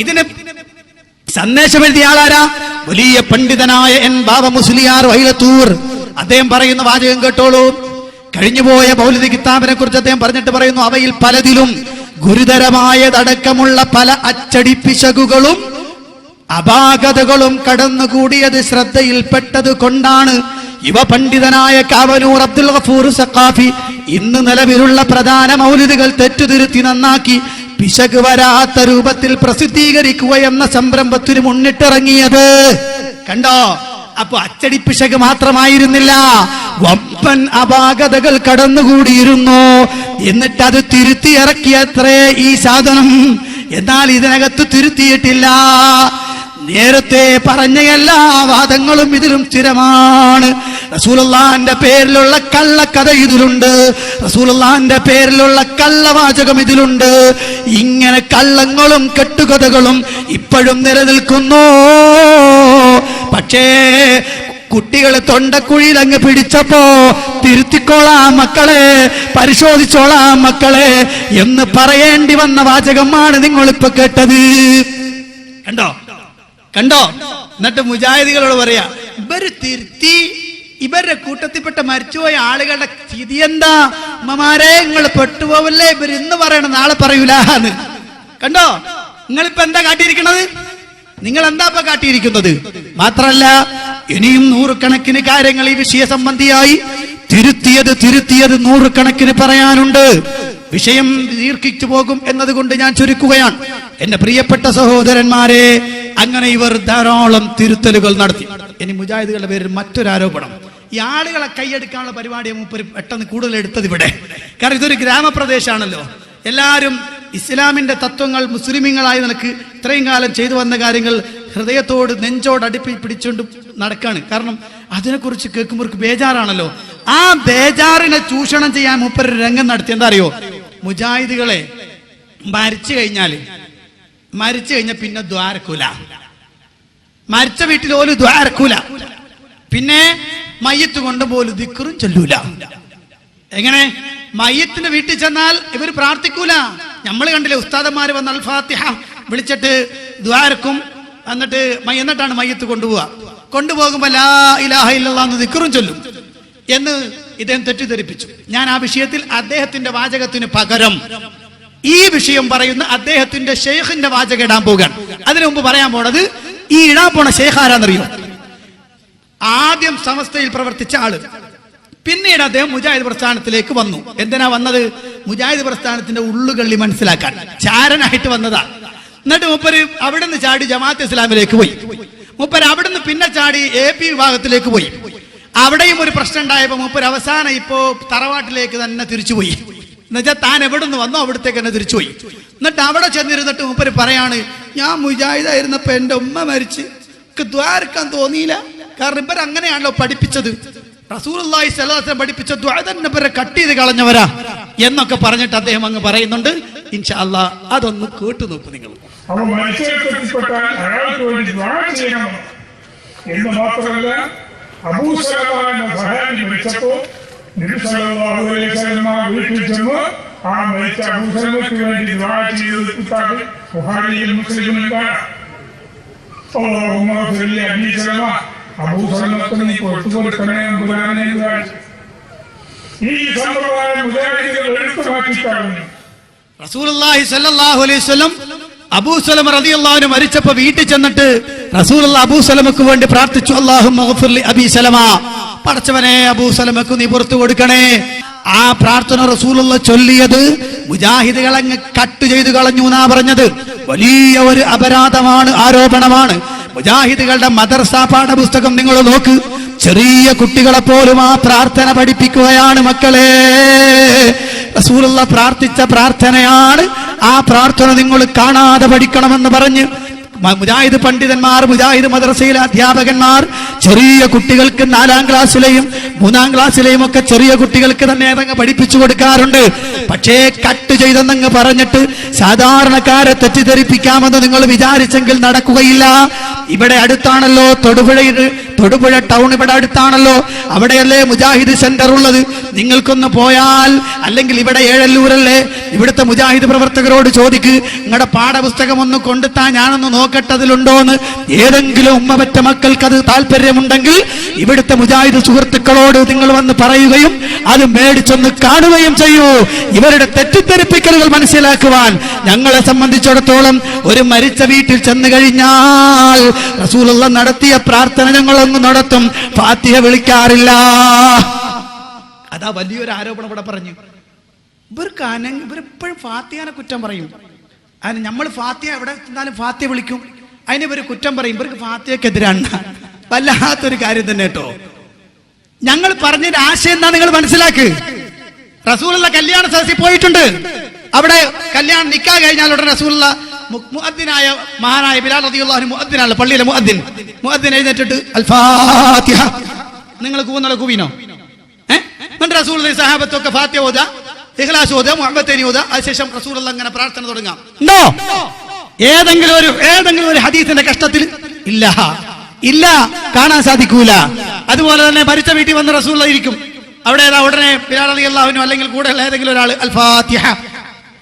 ഇതിന് സന്ദേശം എഴുതിയ ആളാരാ? വലിയ പണ്ഡിതനായ എൻ ബാബ മുസ്ലിയാർ വൈലത്തൂർ. അദ്ദേഹം പറയുന്ന വാചകം കേട്ടോളൂ. കഴിഞ്ഞുപോയ മൗലിദ് കിതാബിനെ കുറിച്ച് അദ്ദേഹം പറഞ്ഞിട്ട് പറയുന്നു, അവയിൽ പലതിലും ഗുരുതരമായതടക്കമുള്ള പല അച്ചടിപ്പിശകുകളും അപാകതകളും കടന്നുകൂടിയത് ശ്രദ്ധയിൽപ്പെട്ടത് കൊണ്ടാണ് യുവ പണ്ഡിതനായ കാവനൂർ അബ്ദുൽ ഗഫൂർ സഖാഫി ഇന്ന് നിലവിലുള്ള പ്രധാന മൗലിദുകൾ തെറ്റുതിരുത്തി നന്നാക്കി പിശക് വരാത്ത രൂപത്തിൽ പ്രസിദ്ധീകരിക്കുക എന്ന സംരംഭത്തിന് മുന്നിട്ടിറങ്ങിയത്. കണ്ടോ? അപ്പൊ അച്ചടി പിശക് മാത്രമായിരുന്നില്ല, വമ്പൻ അപാകതകൾ കടന്നുകൂടിയിരുന്നു. എന്നിട്ട് അത് തിരുത്തി ഇറക്കിയത്രേ ഈ സാധനം. എന്നാൽ ഇതിനകത്ത് തിരുത്തിയിട്ടില്ല. നേരത്തെ പറഞ്ഞ എല്ലാ വാദങ്ങളും ഇതിലും സ്ഥിരമാണ്. റസൂലുള്ളാഹിന്റെ പേരിലുള്ള കള്ളക്കഥ ഇതിലുണ്ട്, റസൂലുള്ളാഹിന്റെ പേരിലുള്ള കള്ളവാചകം ഇതിലുണ്ട്. ഇങ്ങനെ കള്ളങ്ങളും കെട്ടുകഥകളും ഇപ്പോഴും നിലനിൽക്കുന്നു. പക്ഷേ കുട്ടികൾ തൊണ്ടക്കുഴിയിൽ അങ്ങ് പിടിച്ചപ്പോ തിരുത്തിക്കോളാം മക്കളെ, പരിശോധിച്ചോളാം മക്കളെ എന്ന് പറയേണ്ടി വന്ന വാചകമാണ് നിങ്ങളിപ്പോ കേട്ടത്. കണ്ടോ? എന്നിട്ട് മുജാഹിദികളോട് പറയാ, ഇവര് തിരുത്തി, ഇവരുടെ കൂട്ടത്തിൽപ്പെട്ട മരിച്ചുപോയ ആളുകളുടെ സ്ഥിതി എന്താ? അമ്മമാരെ നിങ്ങൾ പെട്ടുപോവല്ലേ, ഇവർ ഇന്ന് പറയണം നാളെ പറയൂല എന്ന്. കണ്ടോ? നിങ്ങളിപ്പോ എന്താ കാട്ടിയിരിക്കുന്നത്? നിങ്ങൾ എന്താ ഇപ്പൊ കാട്ടിയിരിക്കുന്നത്? മാത്രല്ല ഇനിയും 100 കണക്കിന് കാര്യങ്ങൾ ഈ വിഷയ സംബന്ധിയായി തിരുത്തിയത് 100 കണക്കിന് പറയാനുണ്ട്. വിഷയം ദീർഘിച്ചു പോകും എന്നതുകൊണ്ട് ഞാൻ ചുരുക്കുകയാണ്. എന്റെ പ്രിയപ്പെട്ട സഹോദരന്മാരെ, അങ്ങനെ ഇവർ ധാരാളം തിരുത്തലുകൾ നടത്തി. ഇനി മുജാഹിദുകളുടെ പേരിൽ മറ്റൊരു ആരോപണം. ഈ ആളുകളെ കൈയെടുക്കാനുള്ള പരിപാടിയെ മൂപ്പര് പെട്ടെന്ന് കൂടുതൽ എടുത്തത് ഇവിടെ. കാരണം ഇതൊരു ഗ്രാമപ്രദേശമാണല്ലോ. എല്ലാവരും ഇസ്ലാമിന്റെ തത്വങ്ങൾ മുസ്ലിമീങ്ങളായി നിനക്ക് ഇത്രയും കാലം ചെയ്തു വന്ന കാര്യങ്ങൾ ഹൃദയത്തോട് നെഞ്ചോട് അടുപ്പി പിടിച്ചുകൊണ്ട് നടക്കാണ്. കാരണം അതിനെക്കുറിച്ച് കേൾക്കുമ്പോൾ ബേജാറാണല്ലോ. ആ ബേജാറിനെ ചൂഷണം ചെയ്യാൻ മൂപ്പര് രംഗം നടത്തി. എന്താ അറിയോ, മുജാഹിദുകളെ മരിച്ചു കഴിഞ്ഞാൽ പിന്നെ ദ്വാരക്കൂല, മരിച്ച വീട്ടിൽ ഓല് ദ്വാരക്കൂല, പിന്നെ മയ്യത്ത് കൊണ്ട് പോലും ദിക്റും ചൊല്ലൂല. എങ്ങനെ? മയ്യത്തിന്റെ വീട്ടിൽ ചെന്നാൽ ഇവർ പ്രാർത്ഥിക്കൂല. നമ്മൾ കണ്ടില്ലേ, ഉസ്താദന്മാര് വന്ന് അൽ ഫാത്തിഹ വിളിച്ചിട്ട് ദ്വാരക്കും, എന്നിട്ടാണ് മയ്യത്ത് കൊണ്ടുപോകുമ്പോ ലാ ഇലാഹ ഇല്ലല്ലാഹ് എന്ന് ദിക്റും ചൊല്ലും എന്ന് ഇദ്ദേഹം തെറ്റിദ്ധരിപ്പിച്ചു. ഞാൻ ആ വിഷയത്തിൽ അദ്ദേഹത്തിന്റെ വാചകത്തിന് പകരം ഈ വിഷയം പറയുന്ന അദ്ദേഹത്തിന്റെ ഷെയ്ഖിന്റെ വാചകം ഇടാൻ പോവുകയാണ്. അതിനു മുമ്പ് പറയാൻ പോണത്, ഈ ഇടാൻ പോണ ഷെയ്ഖ് ആരാന്നറിയോ? ആദ്യം സമസ്തയിൽ പ്രവർത്തിച്ച ആള്, പിന്നീട് അദ്ദേഹം മുജാഹിദ് പ്രസ്ഥാനത്തിലേക്ക് വന്നു. എന്തിനാ വന്നത്? മുജാഹിദ് പ്രസ്ഥാനത്തിന്റെ ഉള്ളുകള്ളി മനസ്സിലാക്കാൻ ചാരനായിട്ട് വന്നതാ. എന്നിട്ട് മൂപ്പര് അവിടെ നിന്ന് ചാടി ജമാഅത്ത് ഇസ്ലാമിലേക്ക് പോയി. മൂപ്പര് അവിടുന്ന് പിന്നെ ചാടി AP വിഭാഗത്തിലേക്ക് പോയി. അവിടെയും ഒരു പ്രശ്നം ഉണ്ടായപ്പോ മൂപ്പര് അവസാനം ഇപ്പോ തറവാട്ടിലേക്ക് തന്നെ തിരിച്ചുപോയി. എന്നുവെച്ചാൽ താൻ എവിടെ നിന്ന് വന്നോ അവിടത്തേക്ക് തന്നെ തിരിച്ചുപോയി. എന്നിട്ട് അവിടെ ചെന്നിരുന്നിട്ട് മൂപ്പര് പറയാണ്, ഞാൻ മുജാഹിദായിരുന്നപ്പോ എന്റെ ഉമ്മ മരിച്ച് ദ്വാരക്കാൻ തോന്നിയില്ല. കാരണം ഇവർ അങ്ങനെയാണല്ലോ പഠിപ്പിച്ചത്. റസൂലുള്ളാഹി സ്വല്ലല്ലാഹു അലൈഹി വസല്ലം പഠിപ്പിച്ച ദുആ തന്നെ ഇവരെ കട്ട് ചെയ്ത് കളഞ്ഞവരാ എന്നൊക്കെ പറഞ്ഞിട്ട് അദ്ദേഹം അങ്ങ് പറയുന്നുണ്ട്. ഇൻഷാ അല്ലാഹ് അതൊന്ന് കേട്ടു നോക്കൂ നിങ്ങൾ. അപ്പോൾ മനുഷ്യർക്കെത്തിപ്പെട്ടാൽ അയാൾക്ക് വേണ്ടി ദുആ ചെയ്യണം എന്ന് മാത്രമല്ല, അബൂ സലമ എന്ന സഹാബി മരിച്ചപ്പോൾ നബി സല്ലല്ലാഹു അലൈഹി വസല്ലം വീട്ടിൽ ചെന്ന് ആ മരിച്ച അബൂ സലമയ്ക്ക് വേണ്ടി ദുആ ചെയ്തത് കിതാബ് ബുഖാരിയിൽ മുസ്ലിമിലും കാണാം. അല്ലാഹുമ്മ ഗ്ഫിർ ലി അബീ സലമ, അബൂ സലമക്ക് നീ പുറത്തു കൊടുക്കണേ എമ്പുരാനെ. ഈ സമ്പ്രദായം മുജാഹിദുകൾ എടുത്തു മാറ്റിക്കളഞ്ഞു. റസൂലുള്ളാഹി സ്വല്ലല്ലാഹു അലൈഹി വസല്ലം അബൂ സലമ റളിയല്ലാഹു അൻഹു മരിച്ചപ്പോൾ വീട്ടിൽ ചെന്നിട്ട് റസൂലുള്ളാഹി അബൂ സലമക്ക് വേണ്ടി പ്രാർത്ഥിച്ചു, അല്ലാഹുമ്മ ഗ്ഫിർ ലി അബീ സലമ, പടച്ചവനെ അബൂ സലമക്ക് നീ പുറത്തു കൊടുക്കണേ. ആ പ്രാർത്ഥന റസൂലുള്ളാഹി ചൊല്ലിയത് മുജാഹിദുകൾ അങ്ങ് കട്ട് ചെയ്തു കളഞ്ഞു എന്നാ പറഞ്ഞത്. വലിയ ഒരു അപരാധമാണ്, ആരോപണമാണ്. മുജാഹിദുകളുടെ മദർസ പാഠപുസ്തകം നിങ്ങൾ നോക്ക്, ചെറിയ കുട്ടികളെ പോലും ആ പ്രാർത്ഥന പഠിപ്പിക്കുകയാണ്. മക്കളെ, റസൂലുള്ളാഹി പ്രാർത്ഥിച്ച പ്രാർത്ഥനയാണ്. ആ പ്രാർത്ഥന നിങ്ങൾ കാണാതെ പഠിക്കണമെന്ന് പറഞ്ഞ് മുജാഹിദ് പണ്ഡിതന്മാർ, മുജാഹിദ് മദ്രസയിലെ അധ്യാപകന്മാർ ചെറിയ കുട്ടികൾക്ക് 4ാം ക്ലാസ്സിലെയും 3ാം ക്ലാസ്സിലെയും ഒക്കെ ചെറിയ കുട്ടികൾക്ക് തന്നെ അതങ്ങ് പഠിപ്പിച്ചു കൊടുക്കാറുണ്ട്. പക്ഷേ കട്ട് ചെയ്തെന്നങ്ങ് പറഞ്ഞിട്ട് സാധാരണക്കാരെ തെറ്റിദ്ധരിപ്പിക്കാമെന്ന് നിങ്ങൾ വിചാരിച്ചെങ്കിൽ നടക്കുകയില്ല. ഇവിടെ അടുത്താണല്ലോ തൊടുപുഴ ടൗൺ, ഇവിടെ അടുത്താണല്ലോ, അവിടെയല്ലേ മുജാഹിദ് സെന്റർ ഉള്ളത്. നിങ്ങൾക്കൊന്ന് പോയാൽ, അല്ലെങ്കിൽ ഇവിടെ ഏഴല്ലൂരല്ലേ, ഇവിടുത്തെ മുജാഹിദ് പ്രവർത്തകരോട് ചോദിക്ക്, നിങ്ങളുടെ പാഠപുസ്തകം ഒന്ന് കൊണ്ടുത്താ ഞാനൊന്ന് നോക്കട്ടതിലുണ്ടോന്ന്. ഏതെങ്കിലും ഉമ്മപറ്റ മക്കൾക്ക് അത് താല്പര്യമുണ്ടെങ്കിൽ ഇവിടുത്തെ മുജാഹിദ് സുഹൃത്തുക്കളോട് നിങ്ങൾ വന്ന് പറയുകയും അത് മേടിച്ചൊന്ന് കാണുകയും ചെയ്യൂ. ഇവരുടെ തെറ്റിദ്ധരിപ്പിക്കലുകൾ മനസ്സിലാക്കുവാൻ ഞങ്ങളെ സംബന്ധിച്ചിടത്തോളം ഒരു മരിച്ച വീട്ടിൽ ചെന്ന് കഴിഞ്ഞാൽ റസൂലുള്ളാഹി നടത്തിയ പ്രാർത്ഥന ഞങ്ങളൊന്ന് നടത്തും, ഫാത്തിഹ വിളിക്കാറില്ല. അതാ വലിയൊരു ആരോപണം ഇവിടെ പറഞ്ഞു. ഇവരെപ്പോഴും ഫാത്തിഹാനെ കുറ്റം പറയും. അതിന് നമ്മൾ ഫാത്തിഹ എവിടെ ചെന്നാലും ഫാത്തിഹ വിളിക്കും, അതിന് ഇവർ കുറ്റം പറയും. ഇവർക്ക് ഫാത്തിഹക്കെതിരാണ്. വല്ലാത്തൊരു കാര്യം തന്നെ കേട്ടോ. ഞങ്ങൾ പറഞ്ഞതിന്റെ ആശയം എന്താ നിങ്ങൾ മനസ്സിലാക്ക്. റസൂലുള്ള കല്യാണ സദസ്സിൽ പോയിട്ടുണ്ട്. അവിടെ കല്യാണം നിക്കാഹ് കഴിഞ്ഞാൽ ഉടനെ റസൂലുള്ള മുഅദ്ദിനായ മഹാനായ ബിലാൽ റളിയല്ലാഹു അൻഹു മുഅദ്ദിനാണ്, പള്ളിയിലെ മുഅദ്ദിൻ എഴുന്നേറ്റിട്ട് അൽ ഫാത്തിഹ, നിങ്ങൾ കൂവീനോ? എന്നിട്ട് റസൂലുള്ളാഹി സഹാബത്തൊക്കെ ഫാത്തിഹ ഓതാ, ഇഖ്ലാസ് ഓതാ, മുഹമ്മദ് ഓതാ. അതിനുശേഷം റസൂലുള്ളാഹി അങ്ങനെ പ്രാർത്ഥന തുടങ്ങാം. ഉണ്ടോ ഏതെങ്കിലും ഒരു ഹദീസിന്റെ കഷ്ടത്തിൽ? ഇല്ല, കാണാൻ സാധിക്കൂല. അതുപോലെ തന്നെ മരിച്ച വീട്ടിൽ വന്ന് റസൂലുള്ളാഹി ഇരിക്കും. അവിടെ ഉടനെ ബിലാൽ റളിയല്ലാഹു അൻഹു അല്ലെങ്കിൽ കൂടെയുള്ള ഏതെങ്കിലും ഒരാൾ അൽ ഫാത്തിഹ,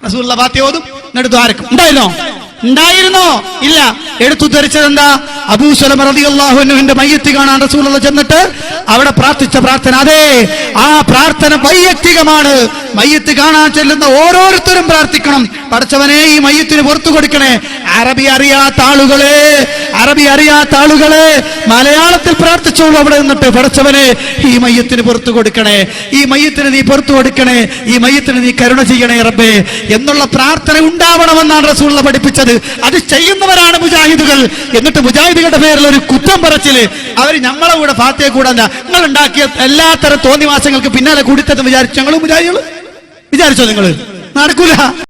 റസൂലുള്ളാഹി ഫാത്തിഹ ഓതും, എന്നിട്ട് ദുആരക്കും. ഉണ്ടായിരുന്നോ? ഇല്ല. എടുത്തു ധരിച്ചത് എന്താ? അബൂ സലമ റളിയല്ലാഹു അൻഹുവിന്റെ മയ്യിത്ത് കാണാൻ റസൂലുള്ളാഹി ചെന്നിട്ട് അവിടെ പ്രാർത്ഥിച്ച പ്രാർത്ഥന. അതെ, ആ പ്രാർത്ഥന വൈയക്തികമാണ്. മയ്യിത്ത് കാണാൻ ചെല്ലുന്ന ഓരോരുത്തരും പ്രാർത്ഥിക്കണം, പടച്ചവനെ ഈ മയ്യിത്തിന് പുറത്തു കൊടുക്കണേ. അറബി അറിയാത്ത ആളുകളെ മലയാളത്തിൽ പ്രാർത്ഥിച്ചോളൂ. അവിടെ നിന്നിട്ട് പടച്ചവനെ ഈ മയ്യിത്തിന് പുറത്തു കൊടുക്കണേ, ഈ മയ്യിത്തിന് നീ പുറത്തു കൊടുക്കണേ, ഈ മയ്യിത്തിന് നീ കരുണ ചെയ്യണേ റബ്ബേ എന്നുള്ള പ്രാർത്ഥന ഉണ്ടാവണമെന്നാണ് റസൂലുള്ളാഹി പഠിപ്പിച്ചത്. അത് ചെയ്യുന്നവരാണ് മുജാഹിദുകൾ. എന്നിട്ട് മുജാഹിദ് നീതികളുടെ പേരിൽ ഒരു കുറ്റം പറച്ചില്, അവർ നമ്മളെ കൂടെ ഫാത്തിയെ കൂടാൻ നിങ്ങൾ ഉണ്ടാക്കിയ എല്ലാത്തരം തോന്നിവാസങ്ങൾക്ക് പിന്നാലെ കൂടിത്തെന്ന് വിചാരിച്ചു ഞങ്ങളും വിചാരിച്ചോ? നിങ്ങൾ നടക്കൂല.